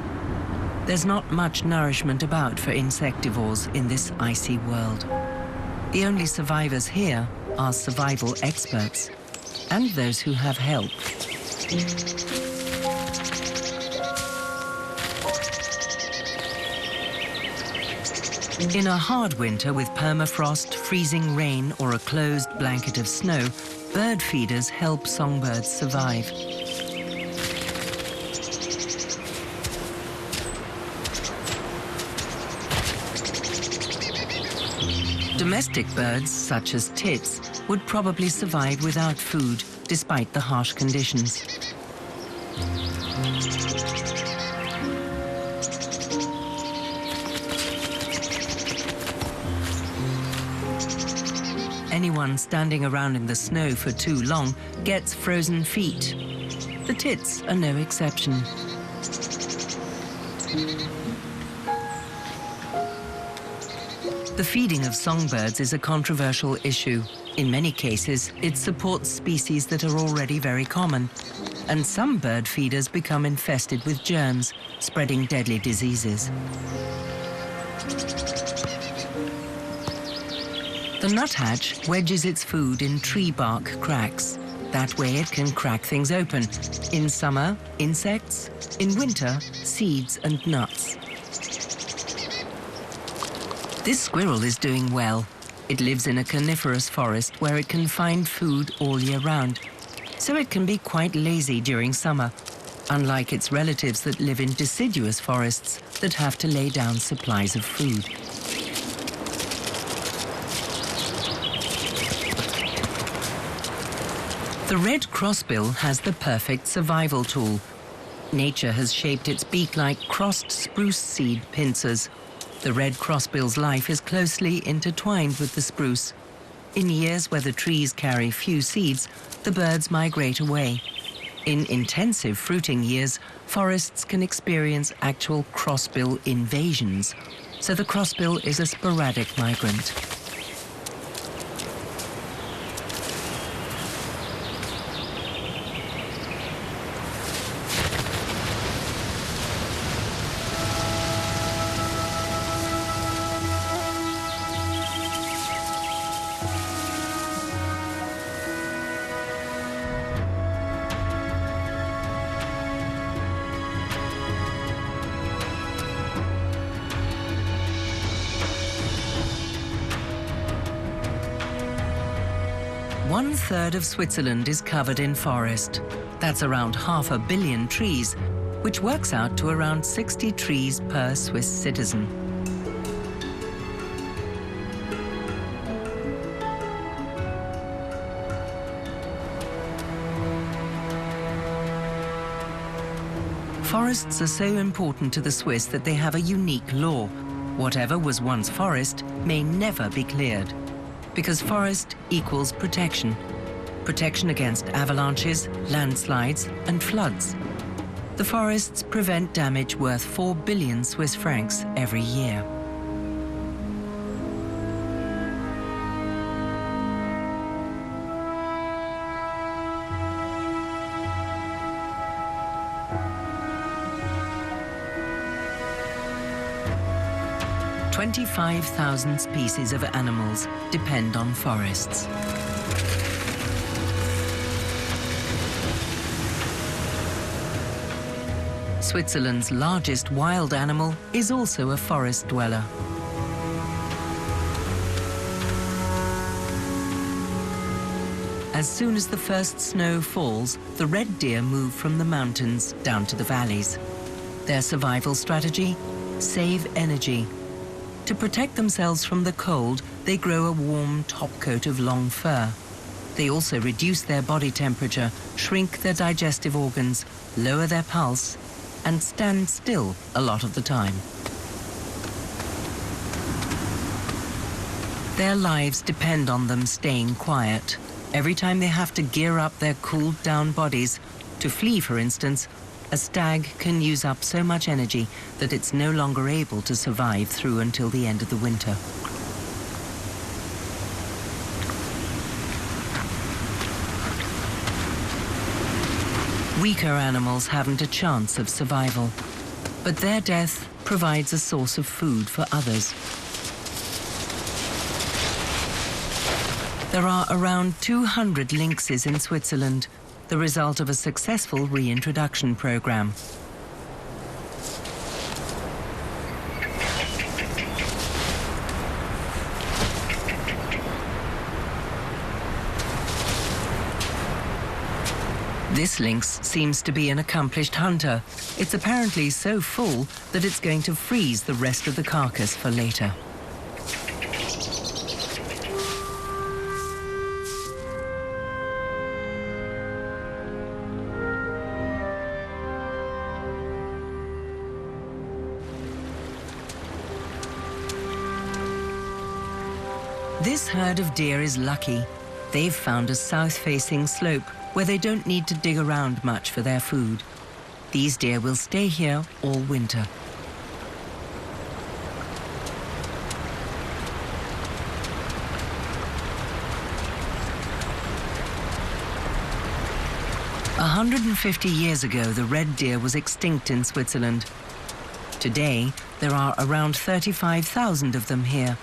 A: There's not much nourishment about for insectivores in this icy world. The only survivors here are survival experts and those who have help. In a hard winter with permafrost, freezing rain, or a closed blanket of snow, bird feeders help songbirds survive. Domestic birds, such as tits, would probably survive without food, despite the harsh conditions. Anyone standing around in the snow for too long gets frozen feet. The tits are no exception. The feeding of songbirds is a controversial issue. In many cases, it supports species that are already very common, and some bird feeders become infested with germs, spreading deadly diseases. The nuthatch wedges its food in tree bark cracks. That way it can crack things open. In summer, insects. In winter, seeds and nuts. This squirrel is doing well. It lives in a coniferous forest where it can find food all year round. So it can be quite lazy during summer, unlike its relatives that live in deciduous forests that have to lay down supplies of food. The red crossbill has the perfect survival tool. Nature has shaped its beak like crossed spruce seed pincers. The red crossbill's life is closely intertwined with the spruce. In years where the trees carry few seeds, the birds migrate away. In intensive fruiting years, forests can experience actual crossbill invasions, so the crossbill is a sporadic migrant. One-third of Switzerland is covered in forest. That's around 500 million trees, which works out to around 60 trees per Swiss citizen. Forests are so important to the Swiss that they have a unique law. Whatever was once forest may never be cleared. Because forest equals protection. Protection against avalanches, landslides, and floods. The forests prevent damage worth 4 billion Swiss francs every year. "25,000 species of animals depend on forests. Switzerland's largest wild animal is also a forest dweller. As soon as the first snow falls, the red deer move from the mountains down to the valleys. Their survival strategy? Save energy. To protect themselves from the cold, they grow a warm topcoat of long fur. They also reduce their body temperature, shrink their digestive organs, lower their pulse, and stand still a lot of the time. Their lives depend on them staying quiet. Every time they have to gear up their cooled down bodies, to flee, for instance, a stag can use up so much energy that it's no longer able to survive through until the end of the winter. Weaker animals haven't a chance of survival, but their death provides a source of food for others. There are around 200 lynxes in Switzerland, the result of a successful reintroduction program. This lynx seems to be an accomplished hunter. It's apparently so full that it's going to freeze the rest of the carcass for later. This herd of deer is lucky. They've found a south-facing slope where they don't need to dig around much for their food. These deer will stay here all winter. A 150 years ago, the red deer was extinct in Switzerland. Today, there are around 35,000 of them here.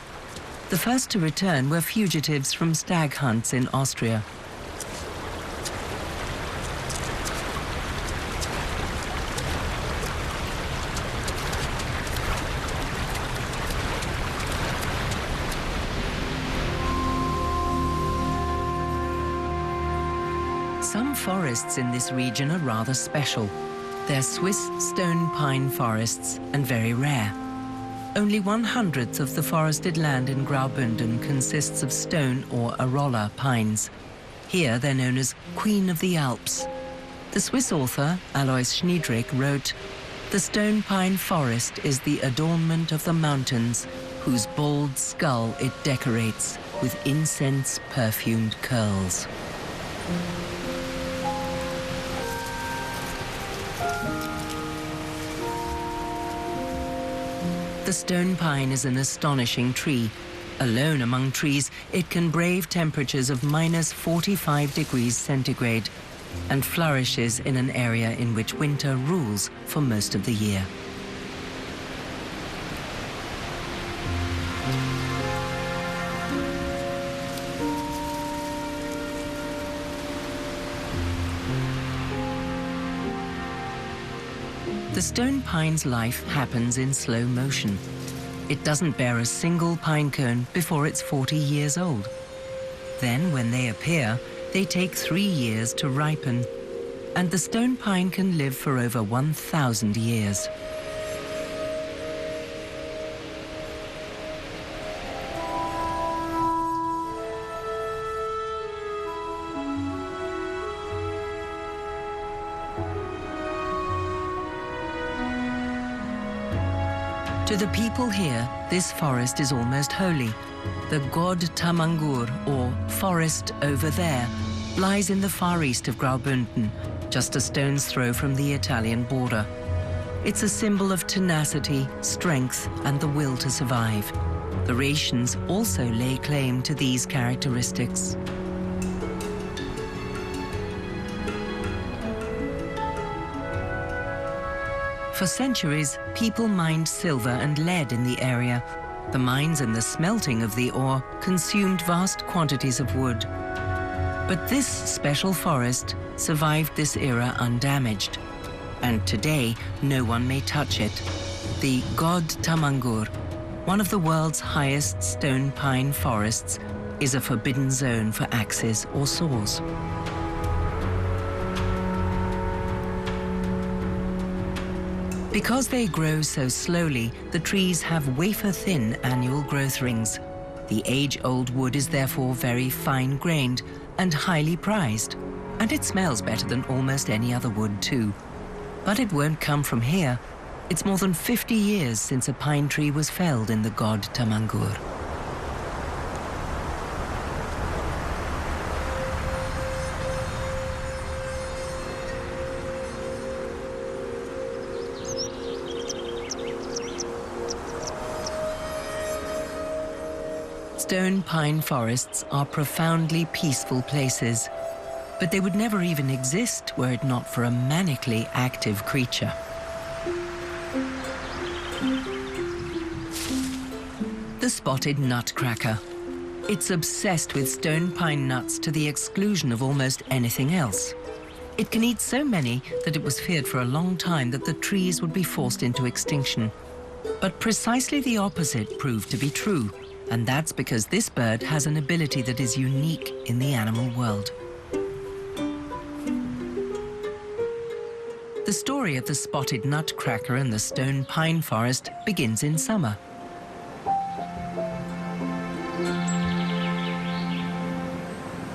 A: The first to return were fugitives from stag hunts in Austria. Some forests in this region are rather special. They're Swiss stone pine forests and very rare. Only 1/100th of the forested land in Graubünden consists of stone or Arolla pines. Here they're known as Queen of the Alps. The Swiss author Alois Schniedrich wrote, "The stone pine forest is the adornment of the mountains, whose bald skull it decorates with incense-perfumed curls." The stone pine is an astonishing tree. Alone among trees, it can brave temperatures of -45 degrees centigrade and flourishes in an area in which winter rules for most of the year. The stone pine's life happens in slow motion. It doesn't bear a single pine cone before it's 40 years old. Then, when they appear, they take 3 years to ripen, and the stone pine can live for over 1,000 years. To the people here, this forest is almost holy. The God Tamangur, or forest over there, lies in the far east of Graubünden, just a stone's throw from the Italian border. It's a symbol of tenacity, strength, and the will to survive. The Rhaetians also lay claim to these characteristics. For centuries, people mined silver and lead in the area. The mines and the smelting of the ore consumed vast quantities of wood. But this special forest survived this era undamaged. And today, no one may touch it. The God Tamangur, one of the world's highest stone pine forests, is a forbidden zone for axes or saws. Because they grow so slowly, the trees have wafer-thin annual growth rings. The age-old wood is therefore very fine-grained and highly prized. And it smells better than almost any other wood too. But it won't come from here. It's more than 50 years since a pine tree was felled in the God Tamangur. Stone pine forests are profoundly peaceful places, but they would never even exist were it not for a manically active creature. The spotted nutcracker. It's obsessed with stone pine nuts to the exclusion of almost anything else. It can eat so many that it was feared for a long time that the trees would be forced into extinction. But precisely the opposite proved to be true. And that's because this bird has an ability that is unique in the animal world. The story of the spotted nutcracker in the stone pine forest begins in summer.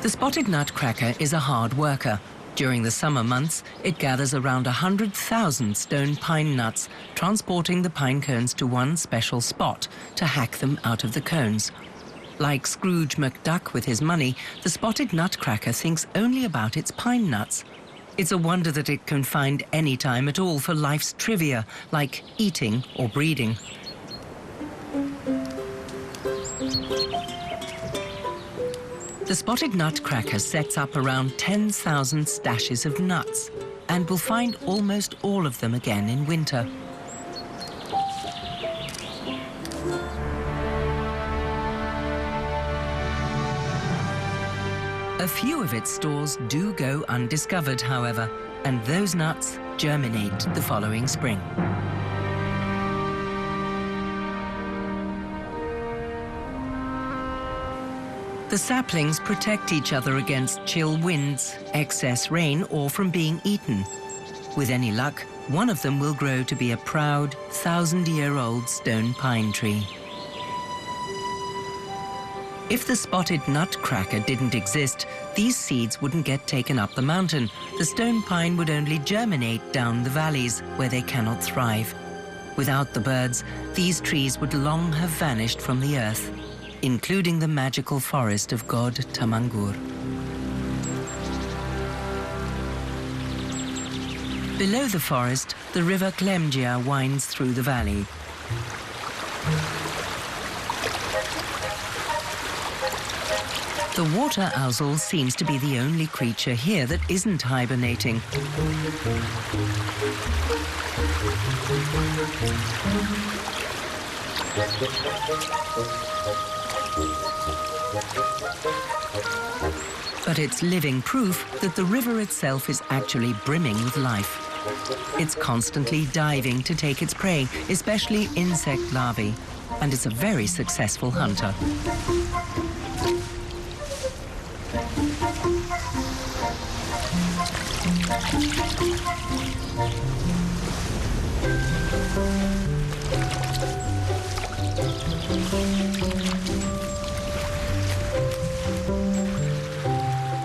A: The spotted nutcracker is a hard worker. During the summer months, it gathers around 100,000 stone pine nuts, transporting the pine cones to one special spot to hack them out of the cones. Like Scrooge McDuck with his money, the spotted nutcracker thinks only about its pine nuts. It's a wonder that it can find any time at all for life's trivia, like eating or breeding. The spotted nutcracker sets up around 10,000 stashes of nuts and will find almost all of them again in winter. A few of its stores do go undiscovered, however, and those nuts germinate the following spring. The saplings protect each other against chill winds, excess rain, or from being eaten. With any luck, one of them will grow to be a proud, 1,000-year-old stone pine tree. If the spotted nutcracker didn't exist, these seeds wouldn't get taken up the mountain. The stone pine would only germinate down the valleys where they cannot thrive. Without the birds, these trees would long have vanished from the earth, including the magical forest of God Tamangur. Below the forest, the river Klemgia winds through the valley. The water ousel seems to be the only creature here that isn't hibernating. But it's living proof that the river itself is actually brimming with life. It's constantly diving to take its prey, especially insect larvae, and it's a very successful hunter.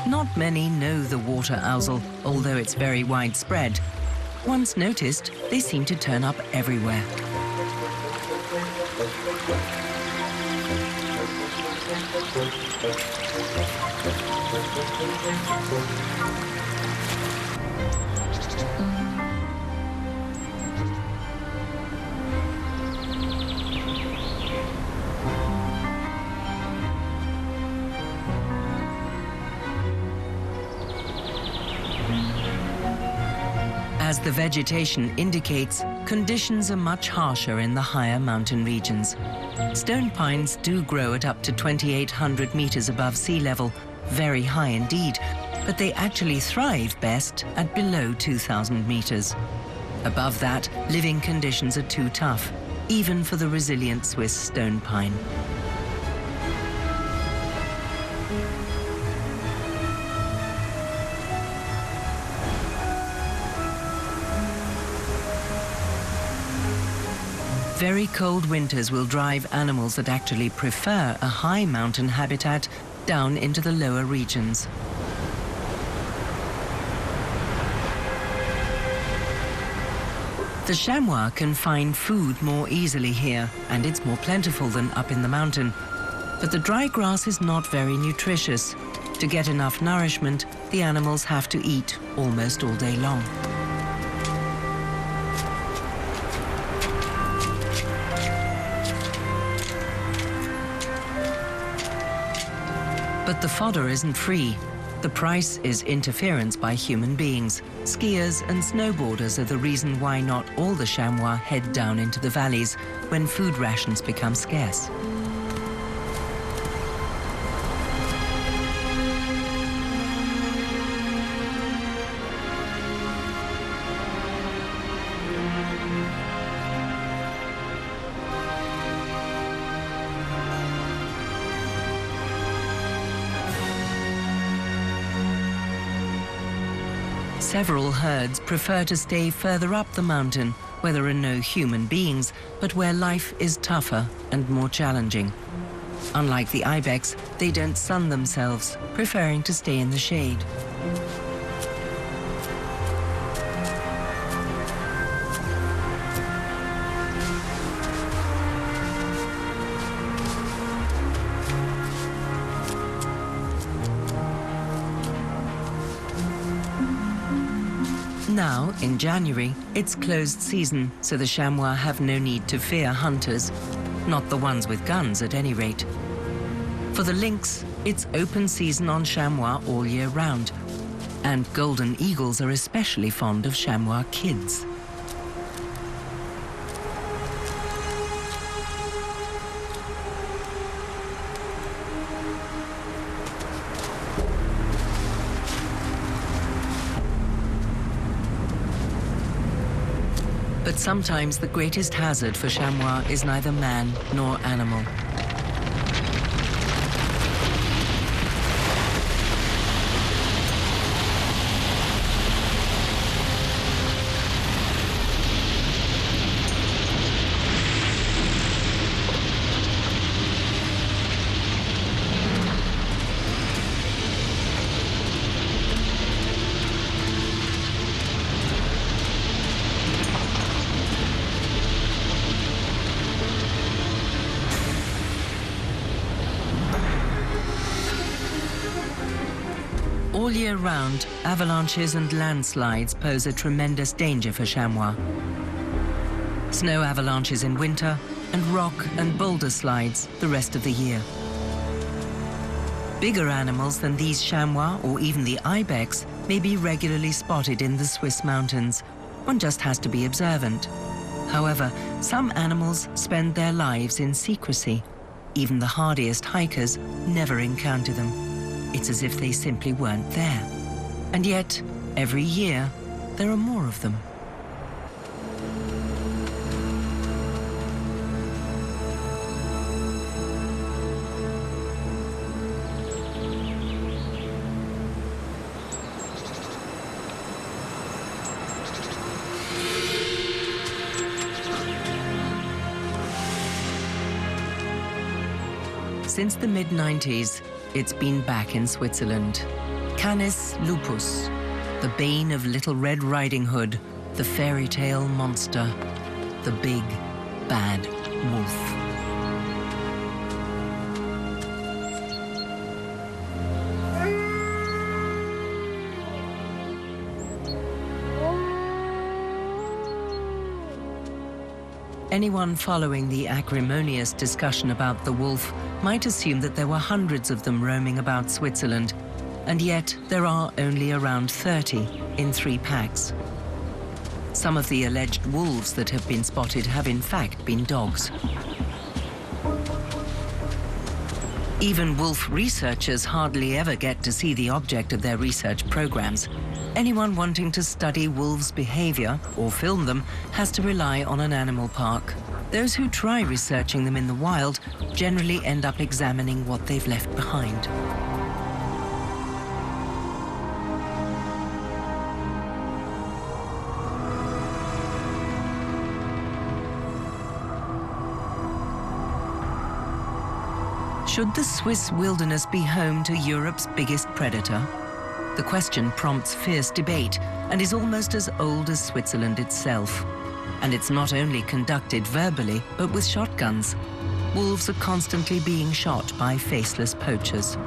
A: Not many know the water ousel, although it's very widespread. Once noticed, they seem to turn up everywhere. As the vegetation indicates, conditions are much harsher in the higher mountain regions. Stone pines do grow at up to 2,800 meters above sea level, very high indeed, but they actually thrive best at below 2,000 meters. Above that, living conditions are too tough, even for the resilient Swiss stone pine. Very cold winters will drive animals that actually prefer a high mountain habitat down into the lower regions. The chamois can find food more easily here, and it's more plentiful than up in the mountain. But the dry grass is not very nutritious. To get enough nourishment, the animals have to eat almost all day long. But the fodder isn't free. The price is interference by human beings. Skiers and snowboarders are the reason why not all the chamois head down into the valleys when food rations become scarce. Several herds prefer to stay further up the mountain, where there are no human beings, but where life is tougher and more challenging. Unlike the ibex, they don't sun themselves, preferring to stay in the shade. Now, in January, it's closed season, so the chamois have no need to fear hunters. Not the ones with guns, at any rate. For the lynx, it's open season on chamois all year round. And golden eagles are especially fond of chamois kids. But sometimes the greatest hazard for chamois is neither man nor animal. All year round, avalanches and landslides pose a tremendous danger for chamois. Snow avalanches in winter and rock and boulder slides the rest of the year. Bigger animals than these chamois or even the ibex may be regularly spotted in the Swiss mountains. One just has to be observant. However, some animals spend their lives in secrecy. Even the hardiest hikers never encounter them. It's as if they simply weren't there. And yet, every year, there are more of them. Since the mid-90s, it's been back in Switzerland. Canis lupus, the bane of Little Red Riding Hood, the fairy tale monster, the big, bad wolf. Anyone following the acrimonious discussion about the wolf might assume that there were hundreds of them roaming about Switzerland, and yet there are only around 30 in 3 packs. Some of the alleged wolves that have been spotted have in fact been dogs. Even wolf researchers hardly ever get to see the object of their research programs. Anyone wanting to study wolves' behavior or film them has to rely on an animal park. Those who try researching them in the wild generally end up examining what they've left behind. Should the Swiss wilderness be home to Europe's biggest predator? The question prompts fierce debate and is almost as old as Switzerland itself. And it's not only conducted verbally, but with shotguns. Wolves are constantly being shot by faceless poachers.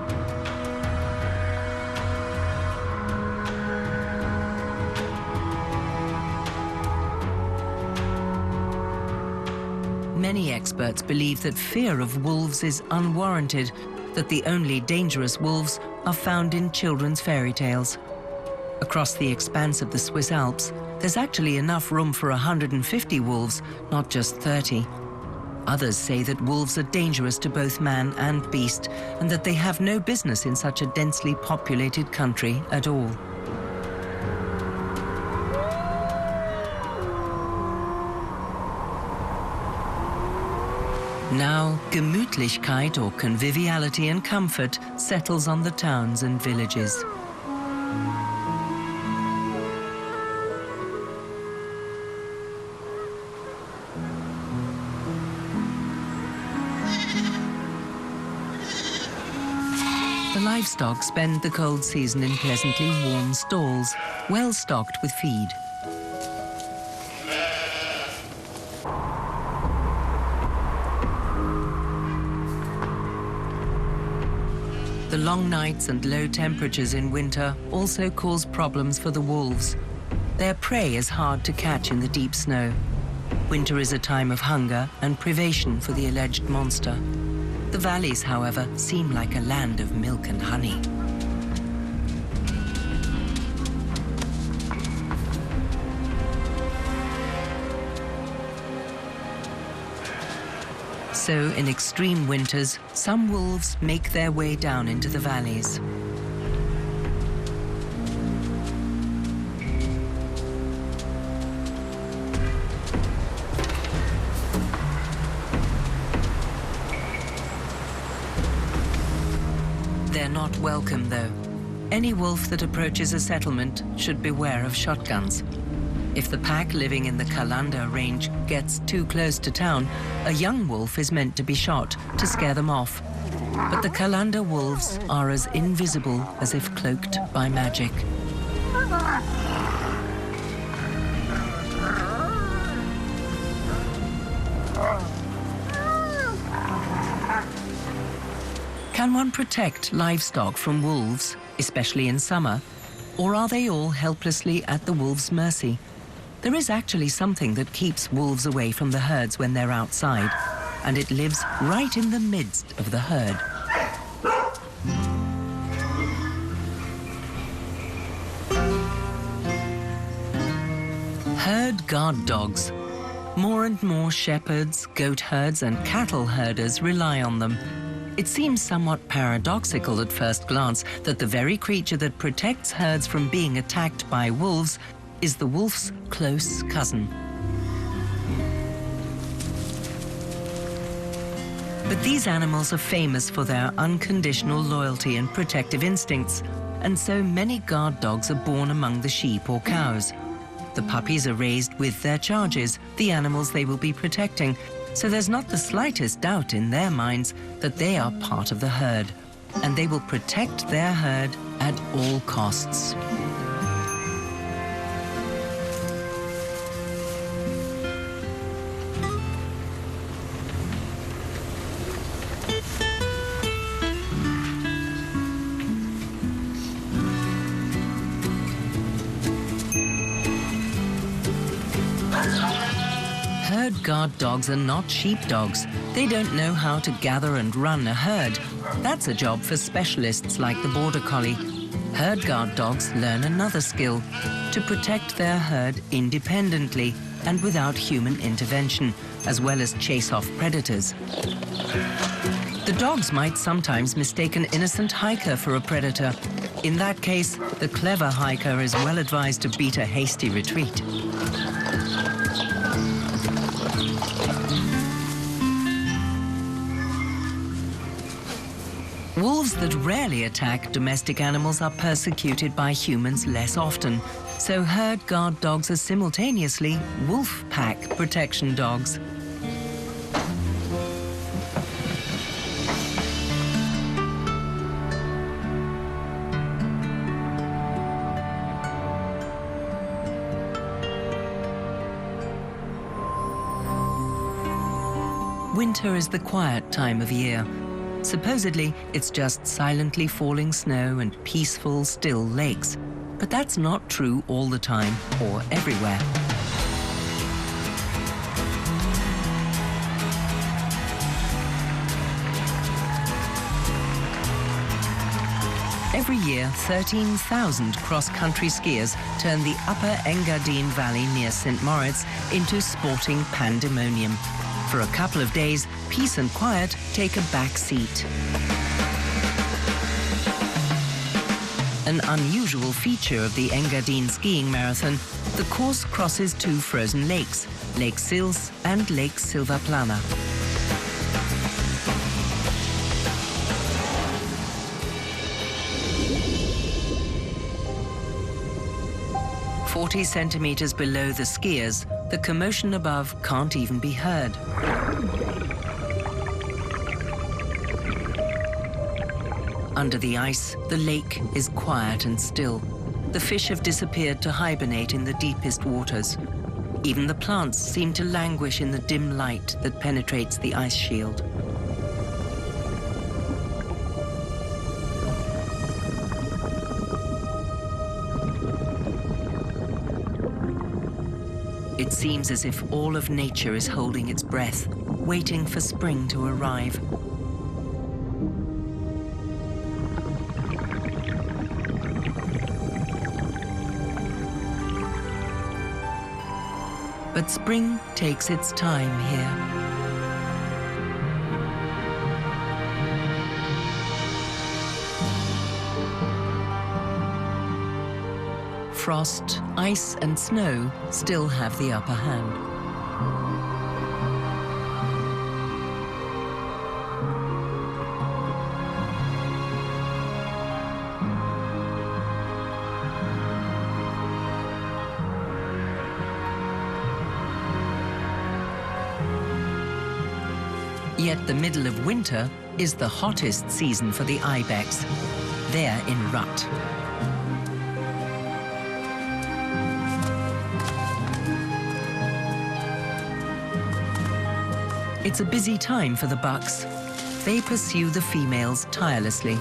A: Many experts believe that fear of wolves is unwarranted, that the only dangerous wolves are found in children's fairy tales. Across the expanse of the Swiss Alps, there's actually enough room for 150 wolves, not just 30. Others say that wolves are dangerous to both man and beast, and that they have no business in such a densely populated country at all. Now, Gemütlichkeit, or conviviality and comfort, settles on the towns and villages. The livestock spend the cold season in pleasantly warm stalls, well stocked with feed. The long nights and low temperatures in winter also cause problems for the wolves. Their prey is hard to catch in the deep snow. Winter is a time of hunger and privation for the alleged monster. The valleys, however, seem like a land of milk and honey. So, in extreme winters, some wolves make their way down into the valleys. They're not welcome, though. Any wolf that approaches a settlement should beware of shotguns. If the pack living in the Kalanda range gets too close to town, a young wolf is meant to be shot to scare them off. But the Kalanda wolves are as invisible as if cloaked by magic. Can one protect livestock from wolves, especially in summer? Or are they all helplessly at the wolves' mercy? There is actually something that keeps wolves away from the herds when they're outside, and it lives right in the midst of the herd. Herd guard dogs. More and more shepherds, goat herds, and cattle herders rely on them. It seems somewhat paradoxical at first glance that the very creature that protects herds from being attacked by wolves is the wolf's close cousin. But these animals are famous for their unconditional loyalty and protective instincts, and so many guard dogs are born among the sheep or cows. The puppies are raised with their charges, the animals they will be protecting, so there's not the slightest doubt in their minds that they are part of the herd, and they will protect their herd at all costs. Herd guard dogs are not sheepdogs. They don't know how to gather and run a herd. That's a job for specialists like the Border Collie. Herd guard dogs learn another skill: to protect their herd independently and without human intervention, as well as chase off predators. The dogs might sometimes mistake an innocent hiker for a predator. In that case, the clever hiker is well advised to beat a hasty retreat. Wolves that rarely attack domestic animals are persecuted by humans less often, so herd guard dogs are simultaneously wolf pack protection dogs. Winter is the quiet time of year. Supposedly, it's just silently falling snow and peaceful, still lakes. But that's not true all the time or everywhere. Every year, 13,000 cross-country skiers turn the upper Engadine Valley near St. Moritz into sporting pandemonium. For a couple of days, peace and quiet take a back seat. An unusual feature of the Engadine skiing marathon, the course crosses two frozen lakes, Lake Sils and Lake Silvaplana. "40 centimeters below the skiers, the commotion above can't even be heard. Under the ice, the lake is quiet and still. The fish have disappeared to hibernate in the deepest waters. Even the plants seem to languish in the dim light that penetrates the ice shield. It seems as if all of nature is holding its breath, waiting for spring to arrive. But spring takes its time here. Frost, ice and snow still have the upper hand. Yet the middle of winter is the hottest season for the ibex. They're in rut. It's a busy time for the bucks. They pursue the females tirelessly.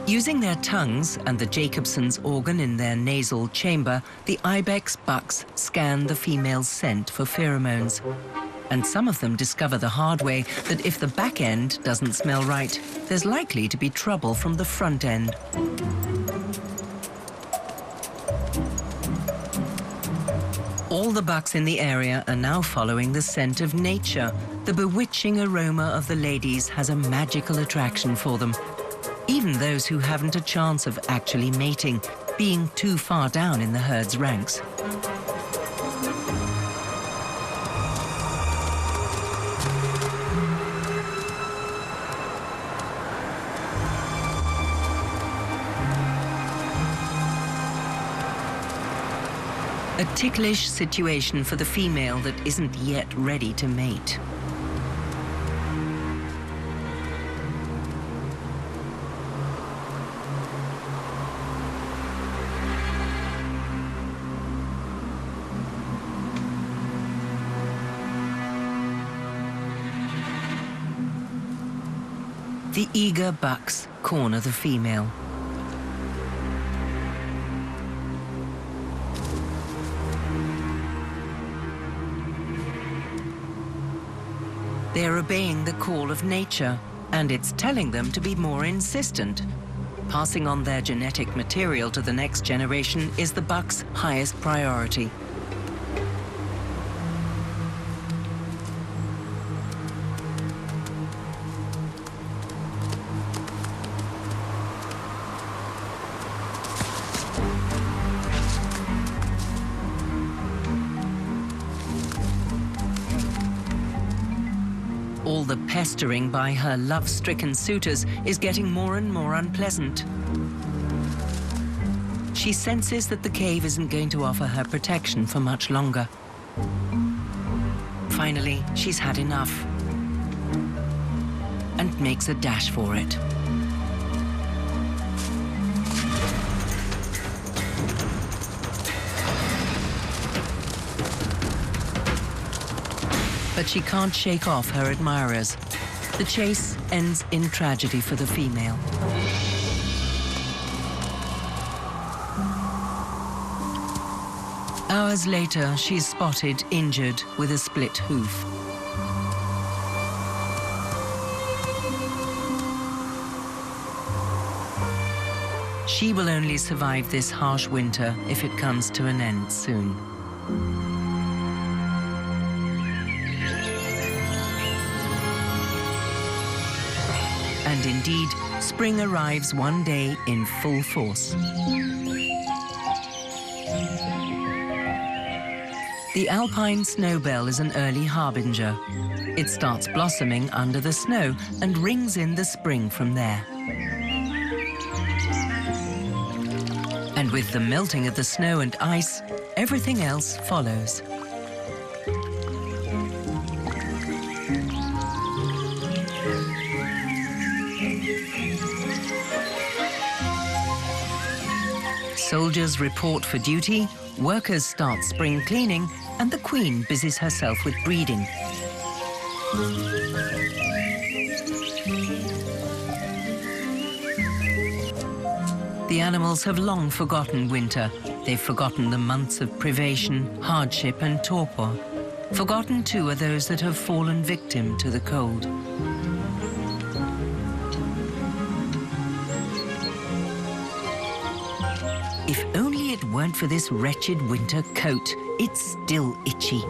A: Using their tongues and the Jacobson's organ in their nasal chamber, the ibex bucks scan the female's scent for pheromones. And some of them discover the hard way that if the back end doesn't smell right, there's likely to be trouble from the front end. All the bucks in the area are now following the scent of nature. The bewitching aroma of the ladies has a magical attraction for them. Even those who haven't a chance of actually mating, being too far down in the herd's ranks. A ticklish situation for the female that isn't yet ready to mate. The eager bucks corner the female. They're obeying the call of nature, and it's telling them to be more insistent. Passing on their genetic material to the next generation is the buck's highest priority. All the pestering by her love-stricken suitors is getting more and more unpleasant. She senses that the cave isn't going to offer her protection for much longer. Finally, she's had enough and makes a dash for it. But she can't shake off her admirers. The chase ends in tragedy for the female. Hours later, she's spotted injured with a split hoof. She will only survive this harsh winter if it comes to an end soon. And indeed, spring arrives one day in full force. The alpine snowbell is an early harbinger. It starts blossoming under the snow and rings in the spring from there. And with the melting of the snow and ice, everything else follows. Soldiers report for duty, workers start spring cleaning, and the queen busies herself with breeding. The animals have long forgotten winter. They've forgotten the months of privation, hardship, and torpor. Forgotten, too, are those that have fallen victim to the cold. If only it weren't for this wretched winter coat, it's still itchy.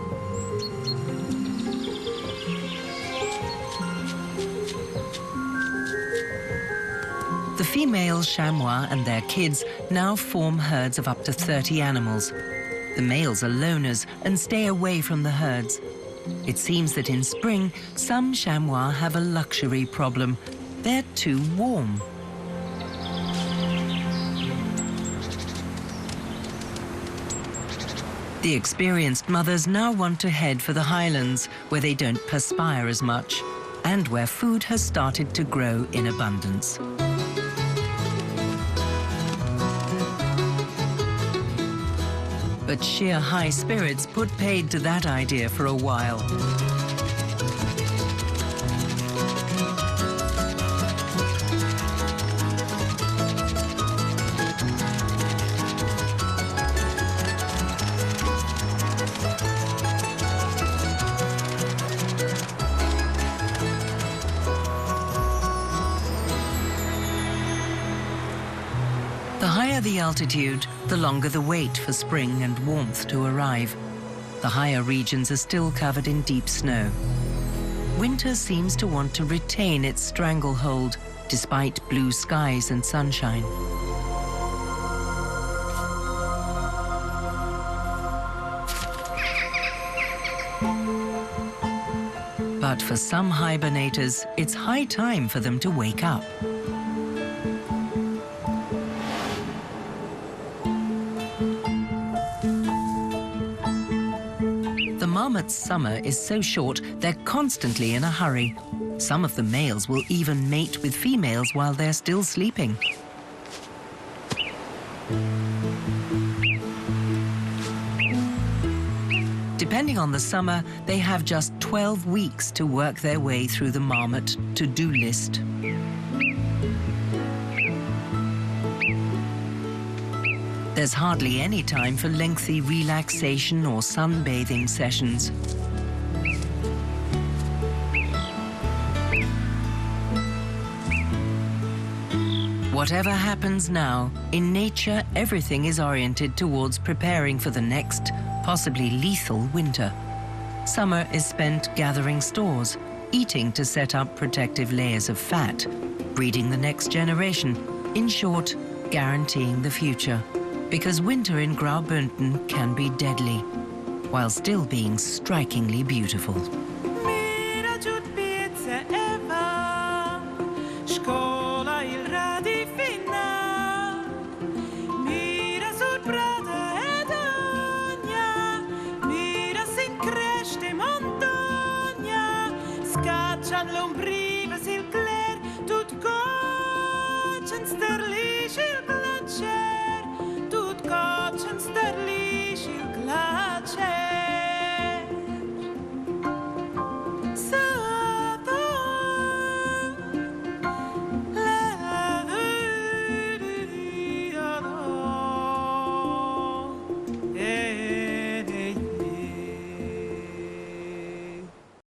A: The female chamois and their kids now form herds of up to 30 animals. The males are loners and stay away from the herds. It seems that in spring, some chamois have a luxury problem. They're too warm. The experienced mothers now want to head for the highlands, where they don't perspire as much, and where food has started to grow in abundance. But sheer high spirits put paid to that idea for a while. The higher the altitude, the longer the wait for spring and warmth to arrive. The higher regions are still covered in deep snow. Winter seems to want to retain its stranglehold, despite blue skies and sunshine. But for some hibernators, it's high time for them to wake up. The marmot's summer is so short, they're constantly in a hurry. Some of the males will even mate with females while they're still sleeping. Depending on the summer, they have just 12 weeks to work their way through the marmot to-do list. There's hardly any time for lengthy relaxation or sunbathing sessions. Whatever happens now, in nature, everything is oriented towards preparing for the next, possibly lethal winter. Summer is spent gathering stores, eating to set up protective layers of fat, breeding the next generation, in short, guaranteeing the future. Because winter in Graubünden can be deadly, while still being strikingly beautiful.
B: Mira giù pizza e va, scola il radi fina. Mira sul prato ed ogna, mira sin crește montagna. Scaccian l'ombriva sil cler, tut gocen sterlisce il glacier, tut gocen sterlisce.